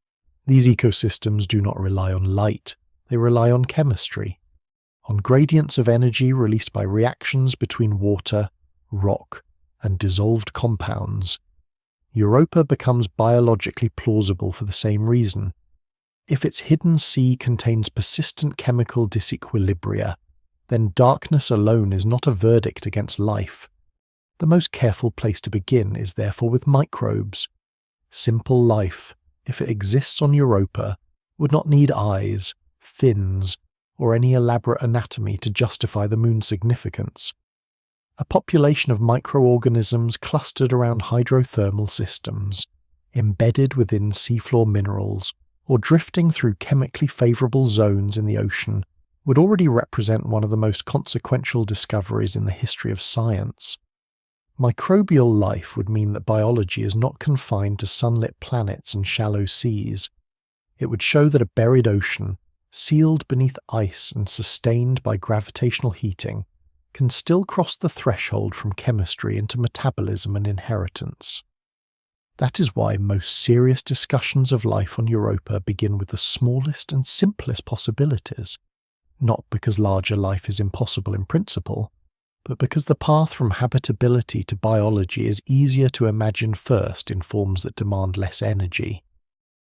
These ecosystems do not rely on light, they rely on chemistry, on gradients of energy released by reactions between water, rock, and dissolved compounds. Europa becomes biologically plausible for the same reason. If its hidden sea contains persistent chemical disequilibria, then darkness alone is not a verdict against life. The most careful place to begin is therefore with microbes. Simple life, if it exists on Europa, would not need eyes, fins, or any elaborate anatomy to justify the Moon's significance. A population of microorganisms clustered around hydrothermal systems, embedded within seafloor minerals, or drifting through chemically favourable zones in the ocean, would already represent one of the most consequential discoveries in the history of science. Microbial life would mean that biology is not confined to sunlit planets and shallow seas. It would show that a buried ocean, sealed beneath ice and sustained by gravitational heating, can still cross the threshold from chemistry into metabolism and inheritance. That is why most serious discussions of life on Europa begin with the smallest and simplest possibilities, not because larger life is impossible in principle, but because the path from habitability to biology is easier to imagine first in forms that demand less energy,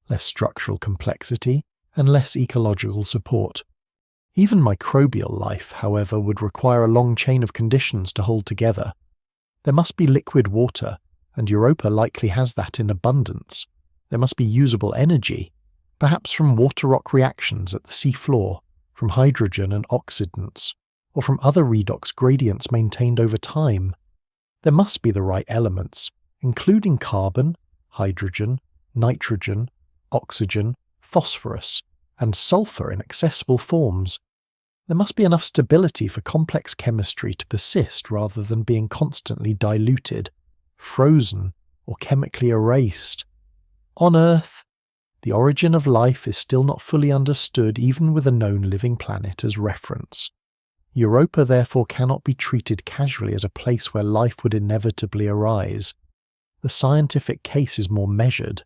less structural complexity, and less ecological support. Even microbial life, however, would require a long chain of conditions to hold together. There must be liquid water, and Europa likely has that in abundance. There must be usable energy, perhaps from water rock reactions at the sea floor, from hydrogen and oxidants, or from other redox gradients maintained over time. There must be the right elements, including carbon, hydrogen, nitrogen, oxygen, phosphorus, and sulfur in accessible forms. There must be enough stability for complex chemistry to persist rather than being constantly diluted, frozen, or chemically erased. On Earth, the origin of life is still not fully understood even with a known living planet as reference. Europa therefore cannot be treated casually as a place where life would inevitably arise. The scientific case is more measured.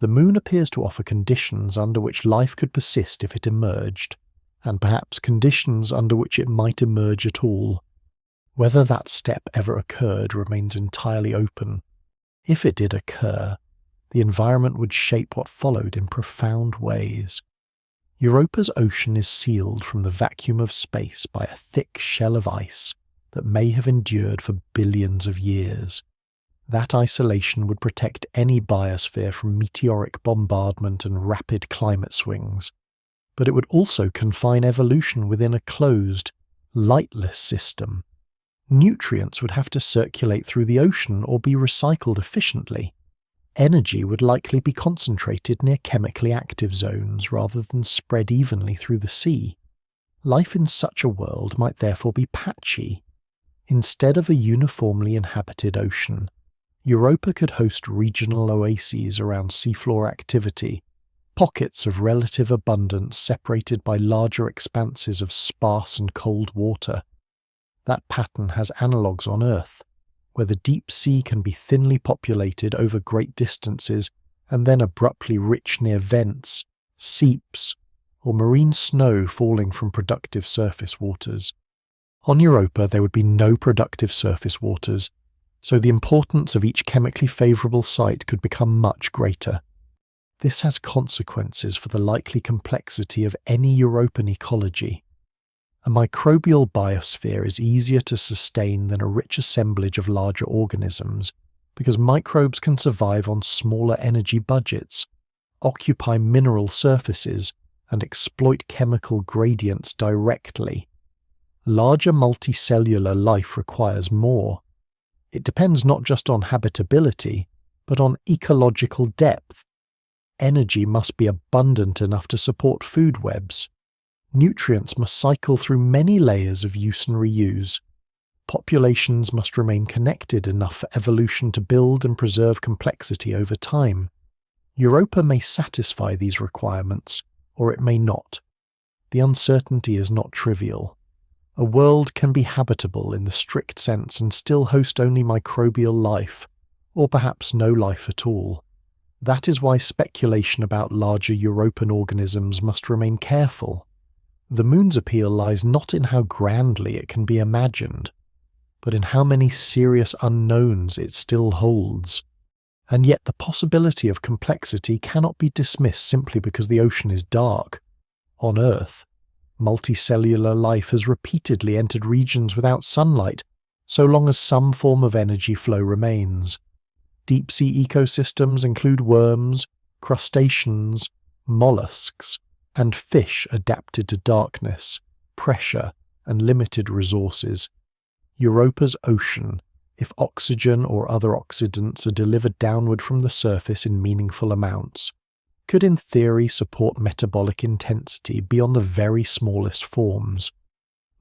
The Moon appears to offer conditions under which life could persist if it emerged, and perhaps conditions under which it might emerge at all. Whether that step ever occurred remains entirely open. If it did occur, the environment would shape what followed in profound ways. Europa's ocean is sealed from the vacuum of space by a thick shell of ice, that may have endured for billions of years. That isolation would protect any biosphere from meteoric bombardment and rapid climate swings, but it would also confine evolution within a closed, lightless system. Nutrients would have to circulate through the ocean or be recycled efficiently. Energy would likely be concentrated near chemically active zones rather than spread evenly through the sea. Life in such a world might therefore be patchy. Instead of a uniformly inhabited ocean, Europa could host regional oases around seafloor activity, pockets of relative abundance separated by larger expanses of sparse and cold water. That pattern has analogues on Earth, where the deep sea can be thinly populated over great distances and then abruptly rich near vents, seeps, or marine snow falling from productive surface waters. On Europa there would be no productive surface waters, so the importance of each chemically favourable site could become much greater. This has consequences for the likely complexity of any Europan ecology. A microbial biosphere is easier to sustain than a rich assemblage of larger organisms because microbes can survive on smaller energy budgets, occupy mineral surfaces, and exploit chemical gradients directly. Larger multicellular life requires more. It depends not just on habitability, but on ecological depth. Energy must be abundant enough to support food webs. Nutrients must cycle through many layers of use and reuse. Populations must remain connected enough for evolution to build and preserve complexity over time. Europa may satisfy these requirements, or it may not. The uncertainty is not trivial. A world can be habitable in the strict sense and still host only microbial life, or perhaps no life at all. That is why speculation about larger Europan organisms must remain careful. The Moon's appeal lies not in how grandly it can be imagined, but in how many serious unknowns it still holds. And yet the possibility of complexity cannot be dismissed simply because the ocean is dark. On Earth, multicellular life has repeatedly entered regions without sunlight, so long as some form of energy flow remains. Deep-sea ecosystems include worms, crustaceans, mollusks, and fish adapted to darkness, pressure, and limited resources. Europa's ocean, if oxygen or other oxidants are delivered downward from the surface in meaningful amounts, could in theory support metabolic intensity beyond the very smallest forms.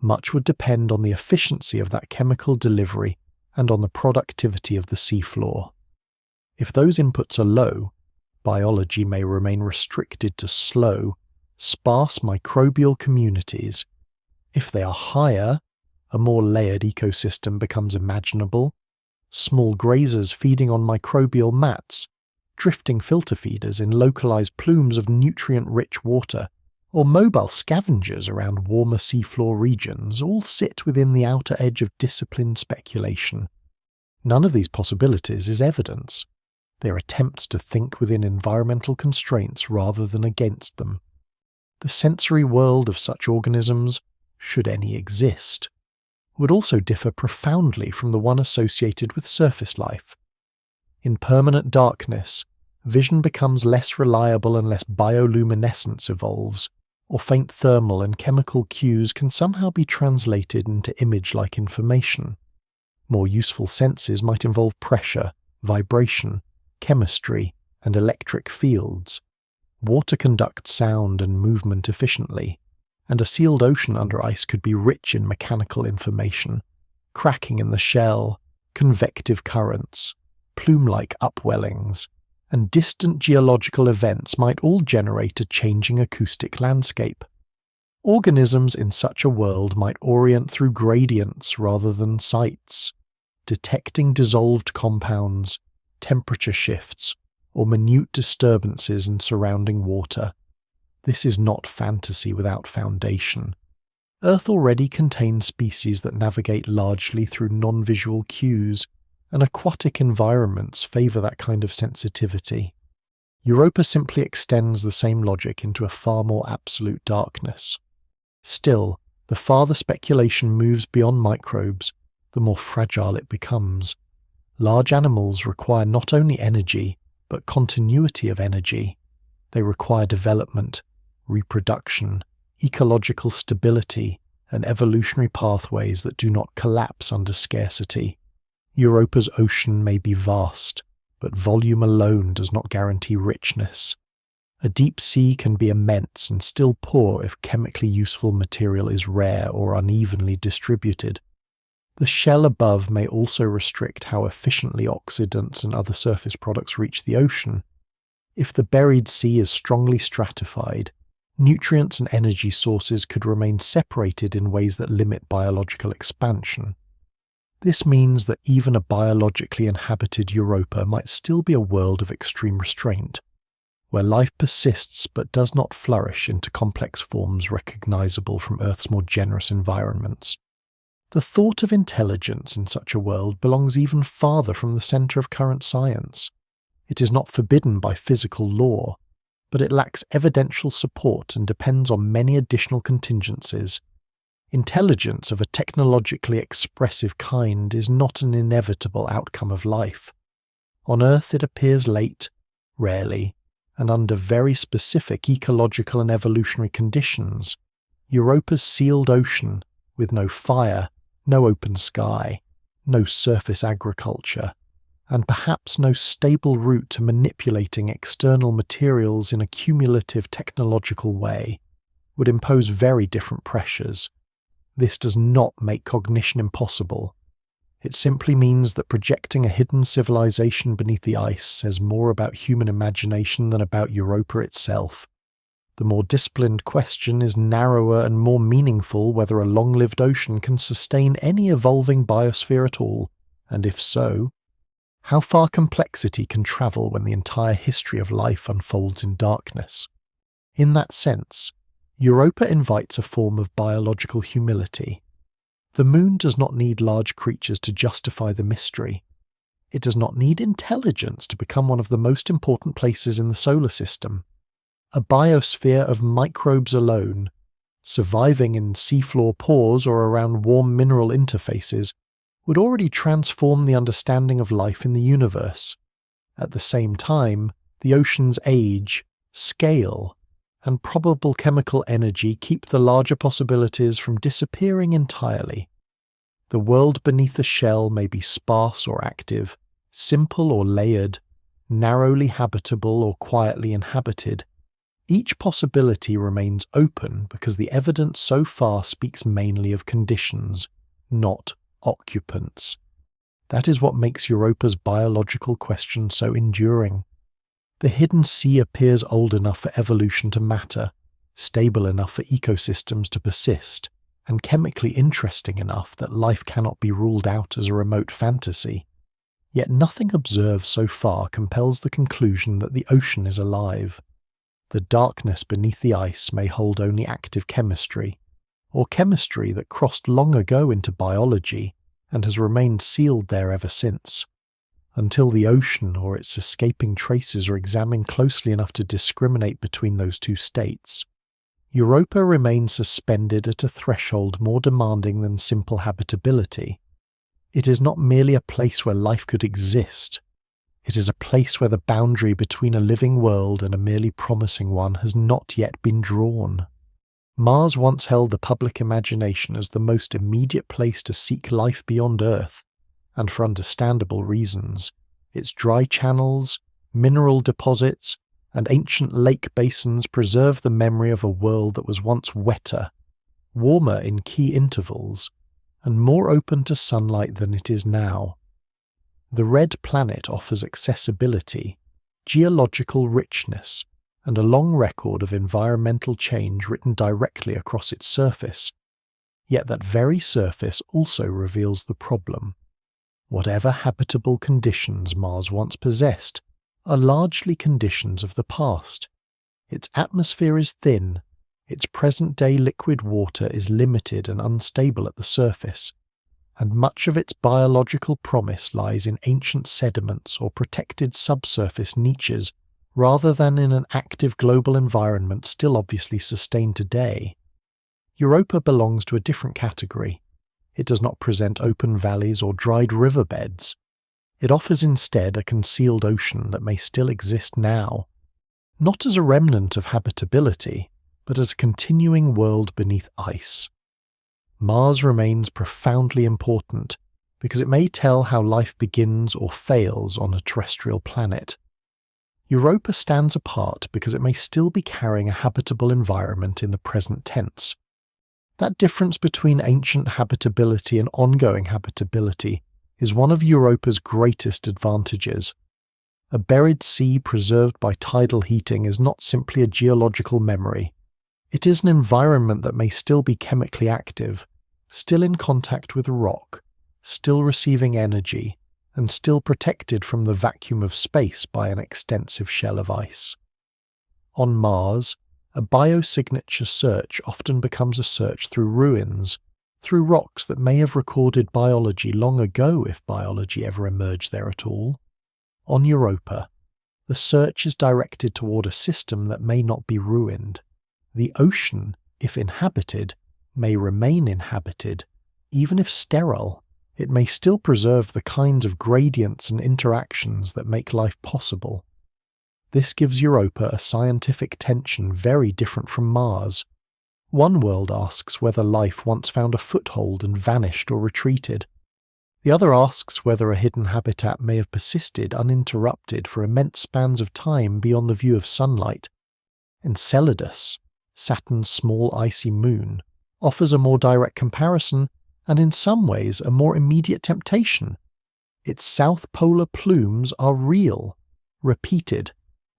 Much would depend on the efficiency of that chemical delivery and on the productivity of the seafloor. If those inputs are low, biology may remain restricted to slow, sparse microbial communities. If they are higher, a more layered ecosystem becomes imaginable. Small grazers feeding on microbial mats, drifting filter feeders in localized plumes of nutrient-rich water, or mobile scavengers around warmer seafloor regions all sit within the outer edge of disciplined speculation. None of these possibilities is evidence. They are attempts to think within environmental constraints rather than against them. The sensory world of such organisms, should any exist, would also differ profoundly from the one associated with surface life. In permanent darkness, vision becomes less reliable unless bioluminescence evolves, or faint thermal and chemical cues can somehow be translated into image-like information. More useful senses might involve pressure, vibration, chemistry, and electric fields. Water conducts sound and movement efficiently, and a sealed ocean under ice could be rich in mechanical information, cracking in the shell, convective currents, plume-like upwellings, and distant geological events might all generate a changing acoustic landscape. Organisms in such a world might orient through gradients rather than sights, detecting dissolved compounds, temperature shifts, or minute disturbances in surrounding water. This is not fantasy without foundation. Earth already contains species that navigate largely through non-visual cues, and aquatic environments favour that kind of sensitivity. Europa simply extends the same logic into a far more absolute darkness. Still, the farther speculation moves beyond microbes, the more fragile it becomes. Large animals require not only energy, but continuity of energy. They require development, reproduction, ecological stability, and evolutionary pathways that do not collapse under scarcity. Europa's ocean may be vast, but volume alone does not guarantee richness. A deep sea can be immense and still poor if chemically useful material is rare or unevenly distributed. The shell above may also restrict how efficiently oxidants and other surface products reach the ocean. If the buried sea is strongly stratified, nutrients and energy sources could remain separated in ways that limit biological expansion. This means that even a biologically inhabited Europa might still be a world of extreme restraint, where life persists but does not flourish into complex forms recognizable from Earth's more generous environments. The thought of intelligence in such a world belongs even farther from the center of current science. It is not forbidden by physical law, but it lacks evidential support and depends on many additional contingencies. Intelligence of a technologically expressive kind is not an inevitable outcome of life. On Earth it appears late, rarely, and under very specific ecological and evolutionary conditions. Europa's sealed ocean, with no fire, no open sky, no surface agriculture, and perhaps no stable route to manipulating external materials in a cumulative technological way, would impose very different pressures. This does not make cognition impossible. It simply means that projecting a hidden civilization beneath the ice says more about human imagination than about Europa itself. The more disciplined question is narrower and more meaningful: whether a long-lived ocean can sustain any evolving biosphere at all, and if so, how far complexity can travel when the entire history of life unfolds in darkness. In that sense, Europa invites a form of biological humility. The moon does not need large creatures to justify the mystery. It does not need intelligence to become one of the most important places in the solar system. A biosphere of microbes alone, surviving in seafloor pores or around warm mineral interfaces, would already transform the understanding of life in the universe. At the same time, the ocean's age, scale, and probable chemical energy keep the larger possibilities from disappearing entirely. The world beneath the shell may be sparse or active, simple or layered, narrowly habitable or quietly inhabited. Each possibility remains open because the evidence so far speaks mainly of conditions, not occupants. That is what makes Europa's biological question so enduring. The hidden sea appears old enough for evolution to matter, stable enough for ecosystems to persist, and chemically interesting enough that life cannot be ruled out as a remote fantasy. Yet nothing observed so far compels the conclusion that the ocean is alive. The darkness beneath the ice may hold only active chemistry, or chemistry that crossed long ago into biology and has remained sealed there ever since. Until the ocean or its escaping traces are examined closely enough to discriminate between those two states, Europa remains suspended at a threshold more demanding than simple habitability. It is not merely a place where life could exist. It is a place where the boundary between a living world and a merely promising one has not yet been drawn. Mars once held the public imagination as the most immediate place to seek life beyond Earth, and for understandable reasons. Its dry channels, mineral deposits, and ancient lake basins preserve the memory of a world that was once wetter, warmer in key intervals, and more open to sunlight than it is now. The red planet offers accessibility, geological richness, and a long record of environmental change written directly across its surface. Yet that very surface also reveals the problem. Whatever habitable conditions Mars once possessed are largely conditions of the past. Its atmosphere is thin, its present-day liquid water is limited and unstable at the surface, and much of its biological promise lies in ancient sediments or protected subsurface niches rather than in an active global environment still obviously sustained today. Europa belongs to a different category. It does not present open valleys or dried riverbeds. It offers instead a concealed ocean that may still exist now, not as a remnant of habitability, but as a continuing world beneath ice. Mars remains profoundly important because it may tell how life begins or fails on a terrestrial planet. Europa stands apart because it may still be carrying a habitable environment in the present tense. That difference between ancient habitability and ongoing habitability is one of Europa's greatest advantages. A buried sea preserved by tidal heating is not simply a geological memory. It is an environment that may still be chemically active, still in contact with rock, still receiving energy, and still protected from the vacuum of space by an extensive shell of ice. On Mars, a biosignature search often becomes a search through ruins, through rocks that may have recorded biology long ago if biology ever emerged there at all. On Europa, the search is directed toward a system that may not be ruined. The ocean, if inhabited, may remain inhabited. Even if sterile, it may still preserve the kinds of gradients and interactions that make life possible. This gives Europa a scientific tension very different from Mars. One world asks whether life once found a foothold and vanished or retreated. The other asks whether a hidden habitat may have persisted uninterrupted for immense spans of time beyond the view of sunlight. Enceladus, Saturn's small icy moon, offers a more direct comparison and in some ways a more immediate temptation. Its south polar plumes are real, repeated,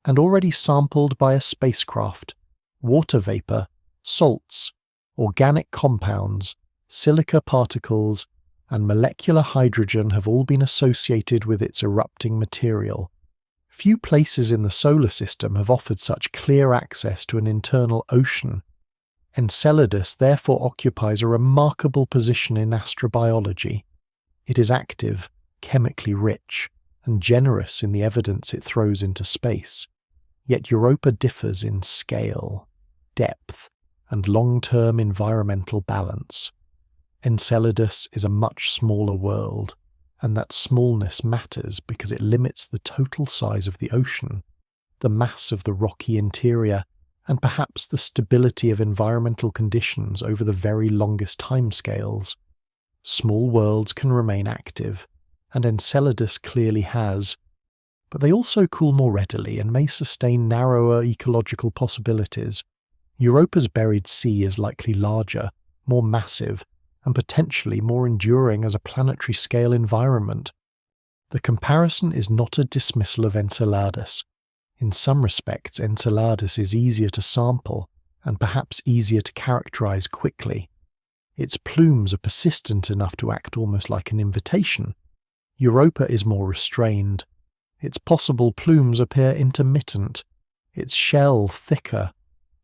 and already sampled by a spacecraft. Water vapor, salts, organic compounds, silica particles, and molecular hydrogen have all been associated with its erupting material. Few places in the solar system have offered such clear access to an internal ocean. Enceladus therefore occupies a remarkable position in astrobiology. It is active, chemically rich, and generous in the evidence it throws into space. Yet Europa differs in scale, depth, and long-term environmental balance. Enceladus is a much smaller world, and that smallness matters because it limits the total size of the ocean, the mass of the rocky interior, and perhaps the stability of environmental conditions over the very longest timescales. Small worlds can remain active, and Enceladus clearly has, but they also cool more readily and may sustain narrower ecological possibilities. Europa's buried sea is likely larger, more massive, and potentially more enduring as a planetary scale environment. The comparison is not a dismissal of Enceladus. In some respects, Enceladus is easier to sample and perhaps easier to characterize quickly. Its plumes are persistent enough to act almost like an invitation. Europa is more restrained. Its possible plumes appear intermittent, its shell thicker,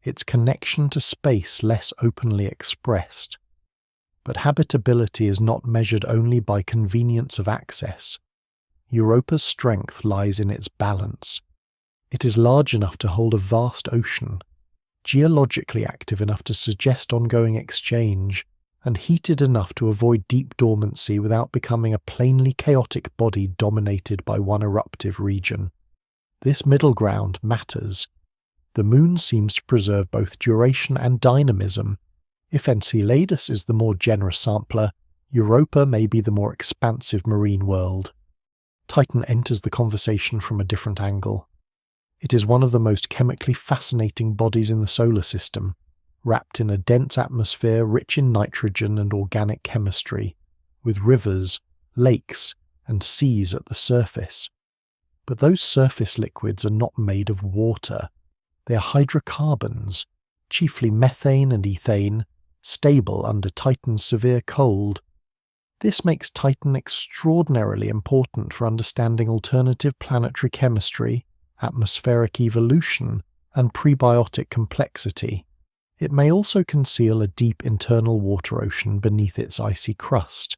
its connection to space less openly expressed. But habitability is not measured only by convenience of access. Europa's strength lies in its balance. It is large enough to hold a vast ocean, geologically active enough to suggest ongoing exchange, and heated enough to avoid deep dormancy without becoming a plainly chaotic body dominated by one eruptive region. This middle ground matters. The Moon seems to preserve both duration and dynamism. If Enceladus is the more generous sampler, Europa may be the more expansive marine world. Titan enters the conversation from a different angle. It is one of the most chemically fascinating bodies in the solar system, wrapped in a dense atmosphere rich in nitrogen and organic chemistry, with rivers, lakes, and seas at the surface. But those surface liquids are not made of water. They are hydrocarbons, chiefly methane and ethane, stable under Titan's severe cold. This makes Titan extraordinarily important for understanding alternative planetary chemistry, atmospheric evolution, and prebiotic complexity. It may also conceal a deep internal water ocean beneath its icy crust.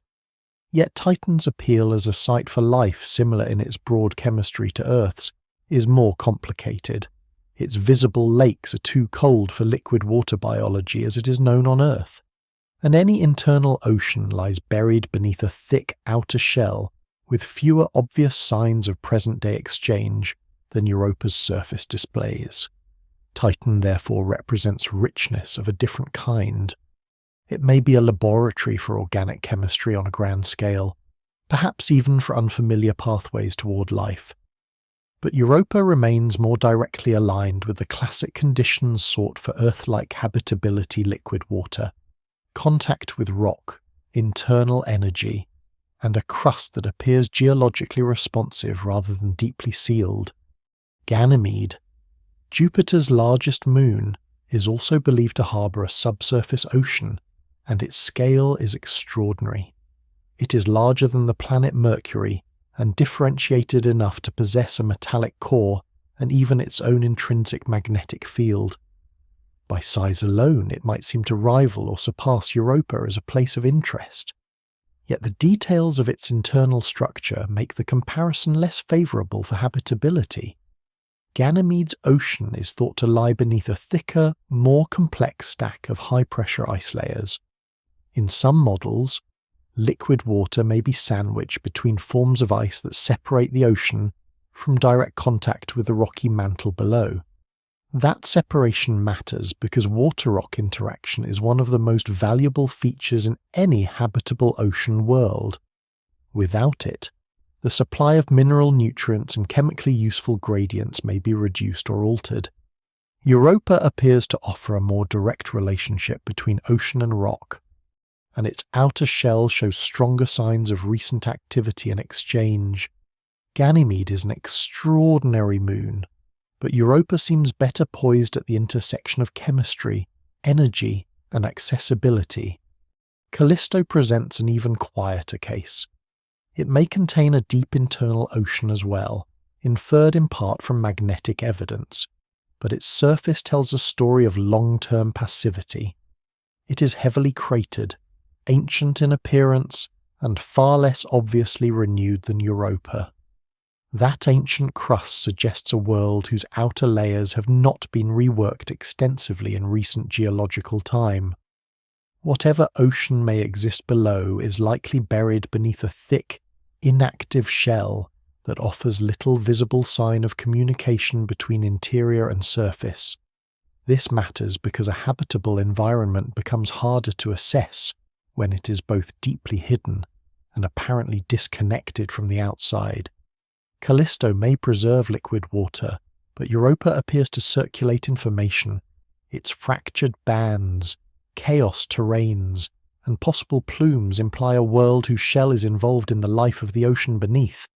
Yet Titan's appeal as a site for life similar in its broad chemistry to Earth's is more complicated. Its visible lakes are too cold for liquid water biology as it is known on Earth. and any internal ocean lies buried beneath a thick outer shell with fewer obvious signs of present-day exchange than Europa's surface displays. Titan therefore represents richness of a different kind. It may be a laboratory for organic chemistry on a grand scale, perhaps even for unfamiliar pathways toward life. But Europa remains more directly aligned with the classic conditions sought for Earth-like habitability: liquid water, contact with rock, internal energy, and a crust that appears geologically responsive rather than deeply sealed. Ganymede, Jupiter's largest moon, is also believed to harbour a subsurface ocean, and its scale is extraordinary. It is larger than the planet Mercury and differentiated enough to possess a metallic core and even its own intrinsic magnetic field. By size alone, it might seem to rival or surpass Europa as a place of interest. Yet the details of its internal structure make the comparison less favourable for habitability. Ganymede's ocean is thought to lie beneath a thicker, more complex stack of high-pressure ice layers. In some models, liquid water may be sandwiched between forms of ice that separate the ocean from direct contact with the rocky mantle below. That separation matters because water-rock interaction is one of the most valuable features in any habitable ocean world. Without it, the supply of mineral nutrients and chemically useful gradients may be reduced or altered. Europa appears to offer a more direct relationship between ocean and rock, and its outer shell shows stronger signs of recent activity and exchange. Ganymede is an extraordinary moon, but Europa seems better poised at the intersection of chemistry, energy, and accessibility. Callisto presents an even quieter case. It may contain a deep internal ocean as well, inferred in part from magnetic evidence, but its surface tells a story of long-term passivity. It is heavily cratered, ancient in appearance, and far less obviously renewed than Europa. That ancient crust suggests a world whose outer layers have not been reworked extensively in recent geological time. Whatever ocean may exist below is likely buried beneath a thick, inactive shell that offers little visible sign of communication between interior and surface. This matters because a habitable environment becomes harder to assess when it is both deeply hidden and apparently disconnected from the outside. Callisto may preserve liquid water, but Europa appears to circulate information. Its fractured bands, chaos terrains, and possible plumes imply a world whose shell is involved in the life of the ocean beneath.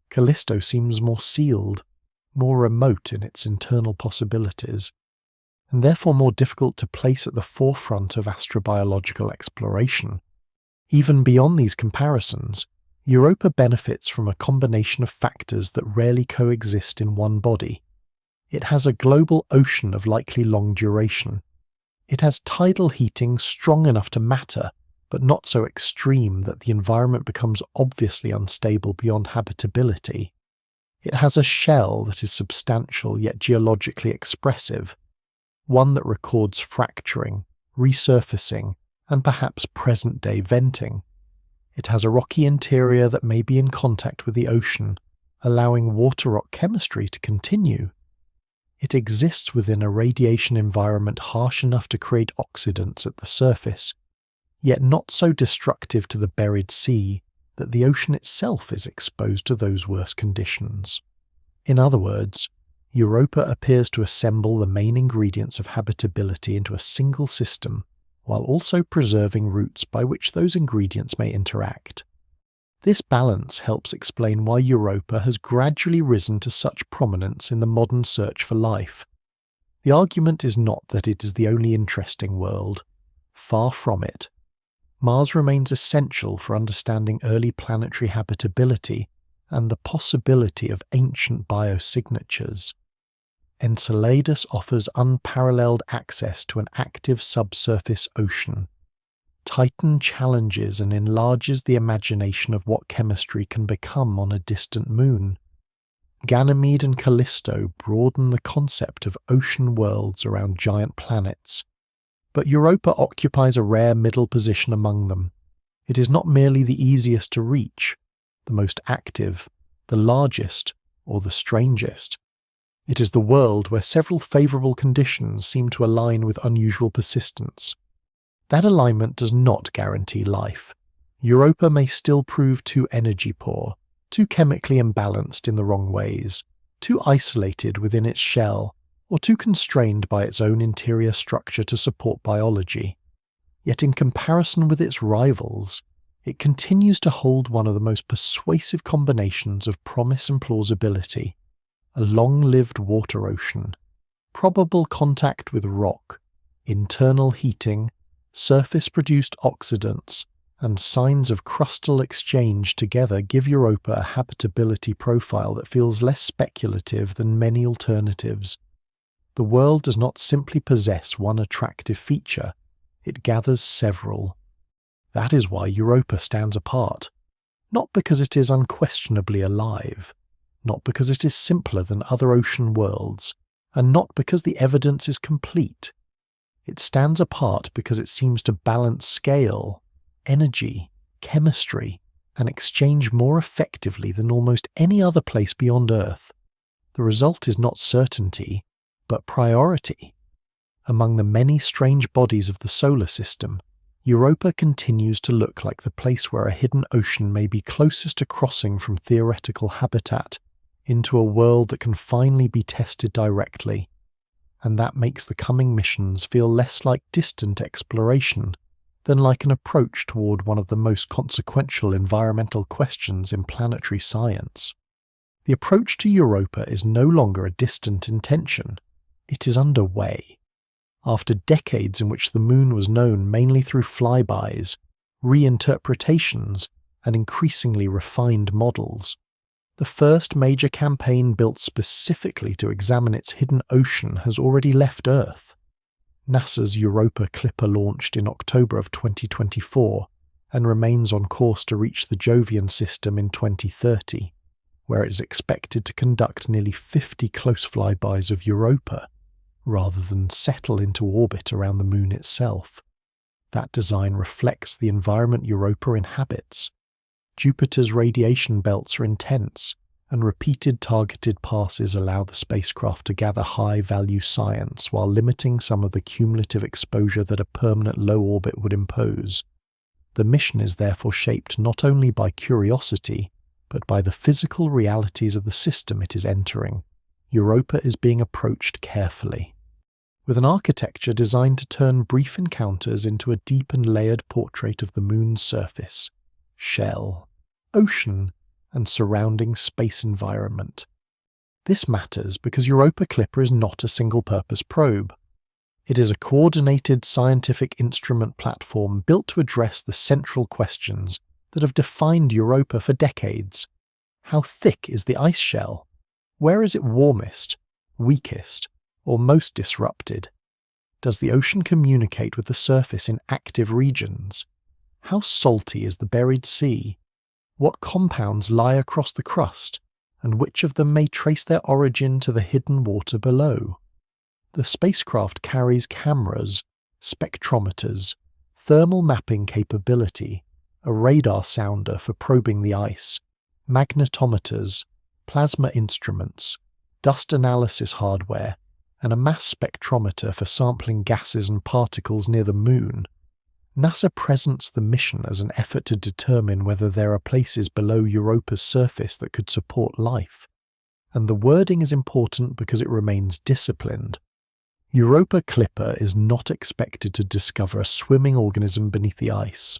Callisto seems more sealed, more remote in its internal possibilities, and therefore more difficult to place at the forefront of astrobiological exploration. Even beyond these comparisons, Europa benefits from a combination of factors that rarely coexist in one body. It has a global ocean of likely long duration. It has tidal heating strong enough to matter, but not so extreme that the environment becomes obviously unstable beyond habitability. It has a shell that is substantial yet geologically expressive, one that records fracturing, resurfacing, and perhaps present-day venting. It has a rocky interior that may be in contact with the ocean, allowing water-rock chemistry to continue. It exists within a radiation environment harsh enough to create oxidants at the surface, yet not so destructive to the buried sea that the ocean itself is exposed to those worse conditions. In other words, Europa appears to assemble the main ingredients of habitability into a single system, while also preserving routes by which those ingredients may interact. This balance helps explain why Europa has gradually risen to such prominence in the modern search for life. The argument is not that it is the only interesting world. Far from it. Mars remains essential for understanding early planetary habitability and the possibility of ancient biosignatures. Enceladus offers unparalleled access to an active subsurface ocean. Titan challenges and enlarges the imagination of what chemistry can become on a distant moon. Ganymede and Callisto broaden the concept of ocean worlds around giant planets. But Europa occupies a rare middle position among them. It is not merely the easiest to reach, the most active, the largest, or the strangest. It is the world where several favourable conditions seem to align with unusual persistence. That alignment does not guarantee life. Europa may still prove too energy poor, too chemically imbalanced in the wrong ways, too isolated within its shell, or too constrained by its own interior structure to support biology. Yet in comparison with its rivals, it continues to hold one of the most persuasive combinations of promise and plausibility: a long-lived water ocean, probable contact with rock, internal heating, surface-produced oxidants, and signs of crustal exchange together give Europa a habitability profile that feels less speculative than many alternatives. The world does not simply possess one attractive feature, it gathers several. That is why Europa stands apart, not because it is unquestionably alive, not because it is simpler than other ocean worlds, and not because the evidence is complete. It stands apart because it seems to balance scale, energy, chemistry, and exchange more effectively than almost any other place beyond Earth. The result is not certainty, but priority. Among the many strange bodies of the solar system, Europa continues to look like the place where a hidden ocean may be closest to crossing from theoretical habitat into a world that can finally be tested directly, and that makes the coming missions feel less like distant exploration than like an approach toward one of the most consequential environmental questions in planetary science. The approach to Europa is no longer a distant intention, it is underway. After decades in which the moon was known mainly through flybys, reinterpretations, and increasingly refined models, the first major campaign built specifically to examine its hidden ocean has already left Earth. NASA's Europa Clipper launched in October of 2024 and remains on course to reach the Jovian system in 2030, where it is expected to conduct nearly 50 close flybys of Europa, rather than settle into orbit around the moon itself. That design reflects the environment Europa inhabits. Jupiter's radiation belts are intense, and repeated targeted passes allow the spacecraft to gather high-value science while limiting some of the cumulative exposure that a permanent low orbit would impose. The mission is therefore shaped not only by curiosity, but by the physical realities of the system it is entering. Europa is being approached carefully, with an architecture designed to turn brief encounters into a deep and layered portrait of the moon's surface, shell, ocean, and surrounding space environment. This matters because Europa Clipper is not a single-purpose probe. It is a coordinated scientific instrument platform built to address the central questions that have defined Europa for decades. How thick is the ice shell? Where is it warmest, weakest, or most disrupted? Does the ocean communicate with the surface in active regions? How salty is the buried sea? What compounds lie across the crust, and which of them may trace their origin to the hidden water below? The spacecraft carries cameras, spectrometers, thermal mapping capability, a radar sounder for probing the ice, magnetometers, plasma instruments, dust analysis hardware, and a mass spectrometer for sampling gases and particles near the moon. NASA presents the mission as an effort to determine whether there are places below Europa's surface that could support life. And the wording is important because it remains disciplined. Europa Clipper is not expected to discover a swimming organism beneath the ice.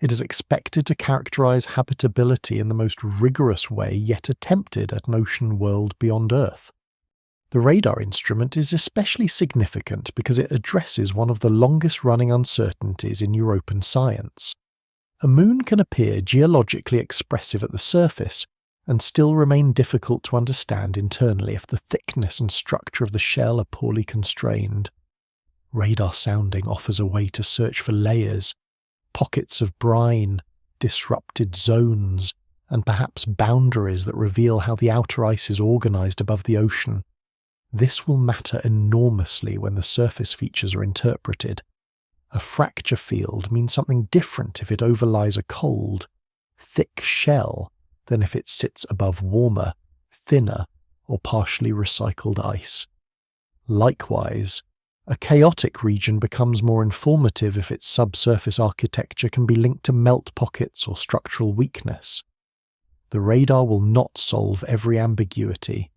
It is expected to characterize habitability in the most rigorous way yet attempted at an ocean world beyond Earth. The radar instrument is especially significant because it addresses one of the longest-running uncertainties in European science. A moon can appear geologically expressive at the surface and still remain difficult to understand internally if the thickness and structure of the shell are poorly constrained. Radar sounding offers a way to search for layers, pockets of brine, disrupted zones, and perhaps boundaries that reveal how the outer ice is organized above the ocean. This will matter enormously when the surface features are interpreted, A fracture field means something different if it overlies a cold, thick shell than if it sits above warmer, thinner, or partially recycled ice. Likewise, a chaotic region becomes more informative if its subsurface architecture can be linked to melt pockets or structural weakness. The radar will not solve every ambiguity,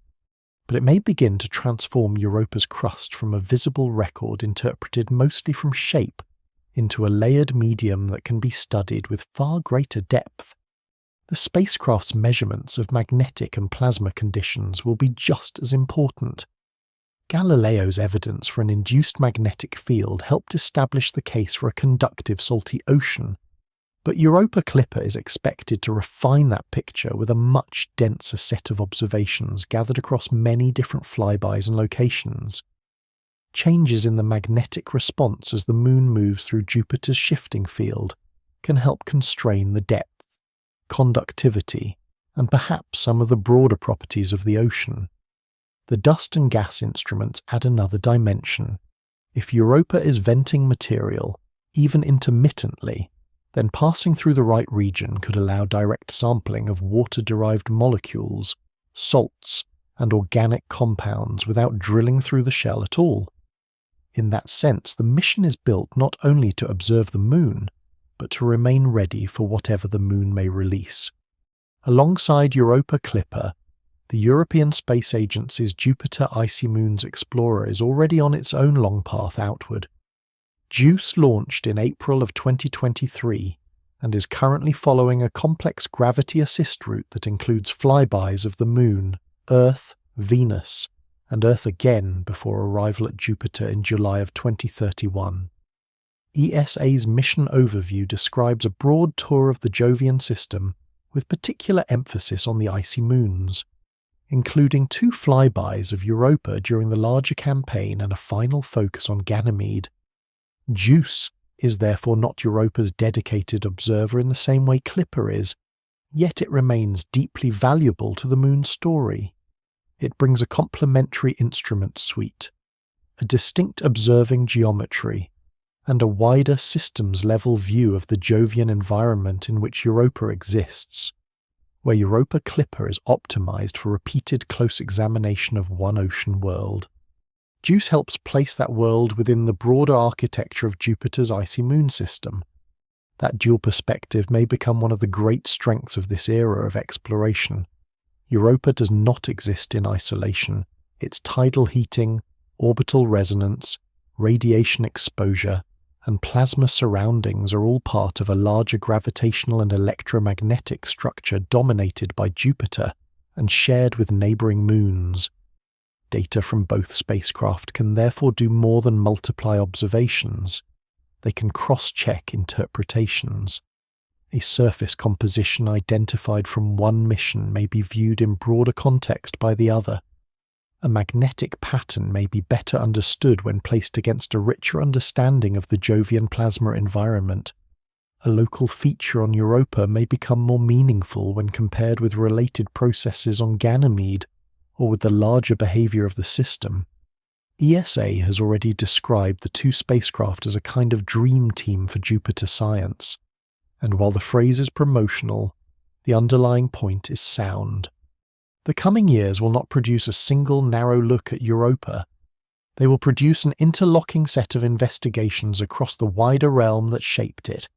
but it may begin to transform Europa's crust from a visible record interpreted mostly from shape into a layered medium that can be studied with far greater depth. The spacecraft's measurements of magnetic and plasma conditions will be just as important. Galileo's evidence for an induced magnetic field helped establish the case for a conductive salty ocean, but Europa Clipper is expected to refine that picture with a much denser set of observations gathered across many different flybys and locations. Changes in the magnetic response as the Moon moves through Jupiter's shifting field can help constrain the depth, conductivity, and perhaps some of the broader properties of the ocean. The dust and gas instruments add another dimension. If Europa is venting material, even intermittently, then passing through the right region could allow direct sampling of water-derived molecules, salts, and organic compounds without drilling through the shell at all. In that sense, the mission is built not only to observe the Moon, but to remain ready for whatever the Moon may release. Alongside Europa Clipper, the European Space Agency's Jupiter Icy Moons Explorer is already on its own long path outward. JUICE launched in April of 2023 and is currently following a complex gravity assist route that includes flybys of the Moon, Earth, Venus, and Earth again before arrival at Jupiter in July of 2031. ESA's mission overview describes a broad tour of the Jovian system with particular emphasis on the icy moons, including 2 flybys of Europa during the larger campaign and a final focus on Ganymede. JUICE is therefore not Europa's dedicated observer in the same way Clipper is, yet it remains deeply valuable to the Moon's story. It brings a complementary instrument suite, a distinct observing geometry, and a wider systems-level view of the Jovian environment in which Europa exists, where Europa Clipper is optimized for repeated close examination of one ocean world. JUICE helps place that world within the broader architecture of Jupiter's icy moon system. That dual perspective may become one of the great strengths of this era of exploration. Europa does not exist in isolation. Its tidal heating, orbital resonance, radiation exposure, and plasma surroundings are all part of a larger gravitational and electromagnetic structure dominated by Jupiter and shared with neighboring moons. Data from both spacecraft can therefore do more than multiply observations. They can cross-check interpretations. A surface composition identified from one mission may be viewed in broader context by the other. A magnetic pattern may be better understood when placed against a richer understanding of the Jovian plasma environment. A local feature on Europa may become more meaningful when compared with related processes on Ganymede, or with the larger behavior of the system. ESA has already described the 2 spacecraft as a kind of dream team for Jupiter science, and while the phrase is promotional, the underlying point is sound. The coming years will not produce a single narrow look at Europa. They will produce an interlocking set of investigations across the wider realm that shaped it.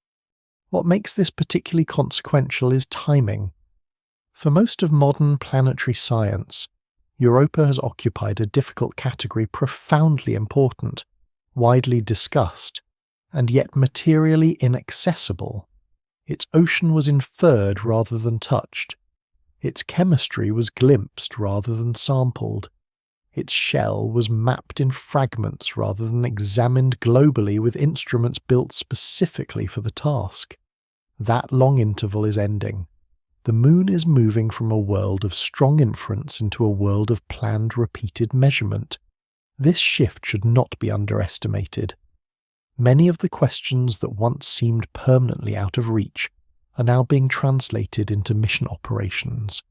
What makes this particularly consequential is timing. For most of modern planetary science, Europa has occupied a difficult category profoundly important, widely discussed, and yet materially inaccessible. Its ocean was inferred rather than touched. Its chemistry was glimpsed rather than sampled. Its shell was mapped in fragments rather than examined globally with instruments built specifically for the task. That long interval is ending. The Moon is moving from a world of strong inference into a world of planned repeated measurement. This shift should not be underestimated. Many of the questions that once seemed permanently out of reach are now being translated into mission operations,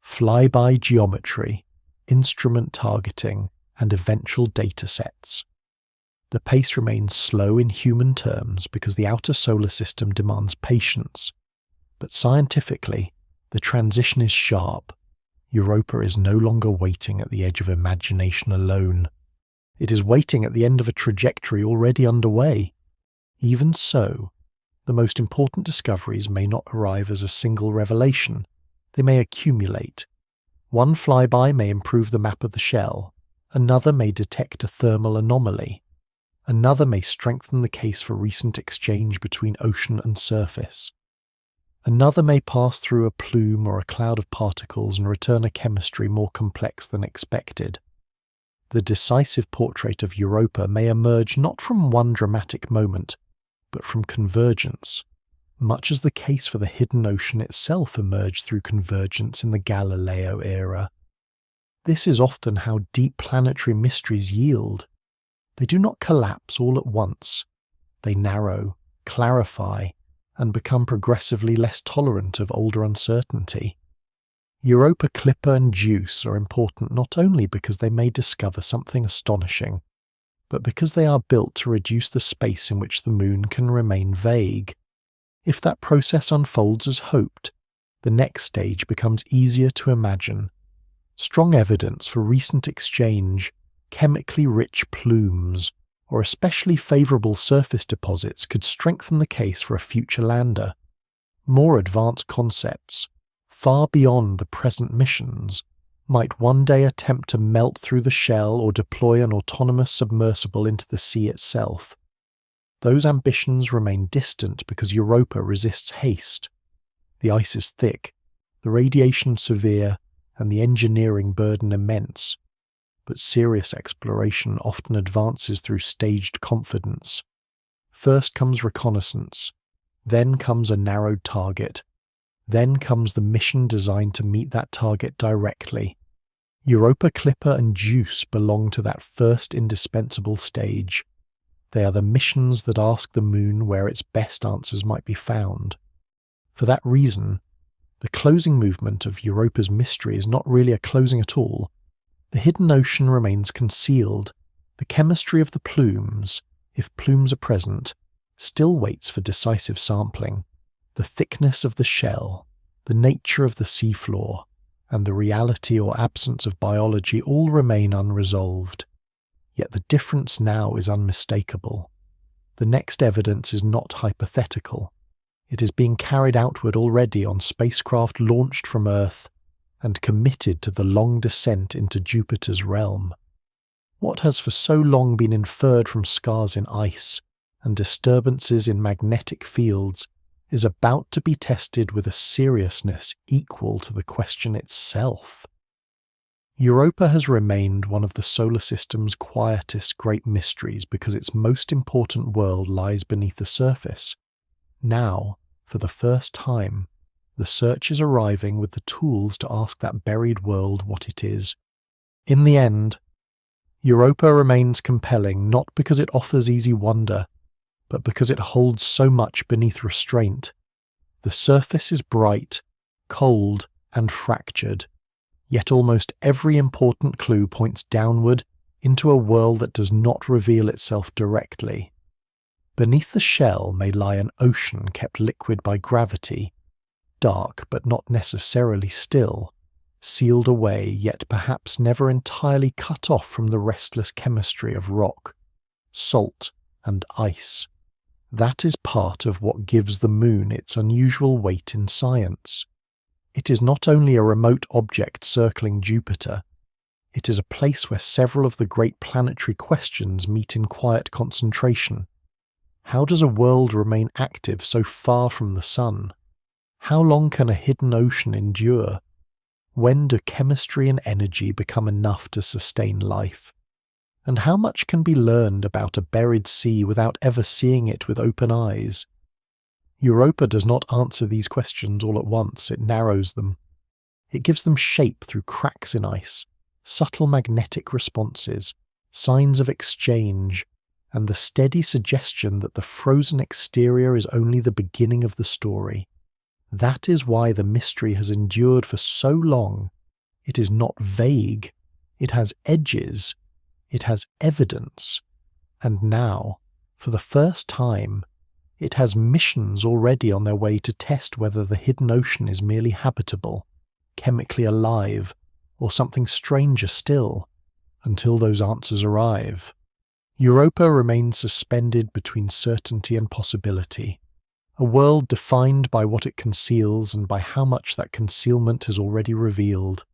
flyby geometry, instrument targeting, and eventual data sets. The pace remains slow in human terms because the outer solar system demands patience. But scientifically, the transition is sharp. Europa is no longer waiting at the edge of imagination alone. It is waiting at the end of a trajectory already underway. Even so, the most important discoveries may not arrive as a single revelation. They may accumulate. One flyby may improve the map of the shell. Another may detect a thermal anomaly. Another may strengthen the case for recent exchange between ocean and surface. Another may pass through a plume or a cloud of particles and return a chemistry more complex than expected. The decisive portrait of Europa may emerge not from one dramatic moment, but from convergence, much as the case for the hidden ocean itself emerged through convergence in the Galileo era. This is often how deep planetary mysteries yield. They do not collapse all at once. They narrow, clarify, and become progressively less tolerant of older uncertainty. Europa, Clipper, and Juice are important not only because they may discover something astonishing, but because they are built to reduce the space in which the Moon can remain vague. If that process unfolds as hoped, the next stage becomes easier to imagine. Strong evidence for recent exchange, chemically rich plumes, or especially favourable surface deposits could strengthen the case for a future lander. More advanced concepts, far beyond the present missions, might one day attempt to melt through the shell or deploy an autonomous submersible into the sea itself. Those ambitions remain distant because Europa resists haste. The ice is thick, the radiation severe, and the engineering burden immense. But serious exploration often advances through staged confidence. First comes reconnaissance, then comes a narrowed target, then comes the mission designed to meet that target directly. Europa, Clipper, and Juice belong to that first indispensable stage. They are the missions that ask the Moon where its best answers might be found. For that reason, the closing movement of Europa's mystery is not really a closing at all. The hidden ocean remains concealed. The chemistry of the plumes, if plumes are present, still waits for decisive sampling. The thickness of the shell, the nature of the seafloor, and the reality or absence of biology all remain unresolved. Yet the difference now is unmistakable. The next evidence is not hypothetical. It is being carried outward already on spacecraft launched from Earth and committed to the long descent into Jupiter's realm. What has for so long been inferred from scars in ice and disturbances in magnetic fields is about to be tested with a seriousness equal to the question itself. Europa has remained one of the solar system's quietest great mysteries because its most important world lies beneath the surface. Now, for the first time, the search is arriving with the tools to ask that buried world what it is. In the end, Europa remains compelling not because it offers easy wonder, but because it holds so much beneath restraint. The surface is bright, cold, and fractured, yet almost every important clue points downward into a world that does not reveal itself directly. Beneath the shell may lie an ocean kept liquid by gravity, dark but not necessarily still, sealed away yet perhaps never entirely cut off from the restless chemistry of rock, salt, and ice. That is part of what gives the Moon its unusual weight in science. It is not only a remote object circling Jupiter, it is a place where several of the great planetary questions meet in quiet concentration. How does a world remain active so far from the Sun? How long can a hidden ocean endure? When do chemistry and energy become enough to sustain life? And how much can be learned about a buried sea without ever seeing it with open eyes? Europa does not answer these questions all at once, it narrows them. It gives them shape through cracks in ice, subtle magnetic responses, signs of exchange, and the steady suggestion that the frozen exterior is only the beginning of the story. That is why the mystery has endured for so long. It is not vague. It has edges. It has evidence. And now, for the first time, it has missions already on their way to test whether the hidden ocean is merely habitable, chemically alive, or something stranger still, until those answers arrive. Europa remains suspended between certainty and possibility, a world defined by what it conceals and by how much that concealment has already revealed.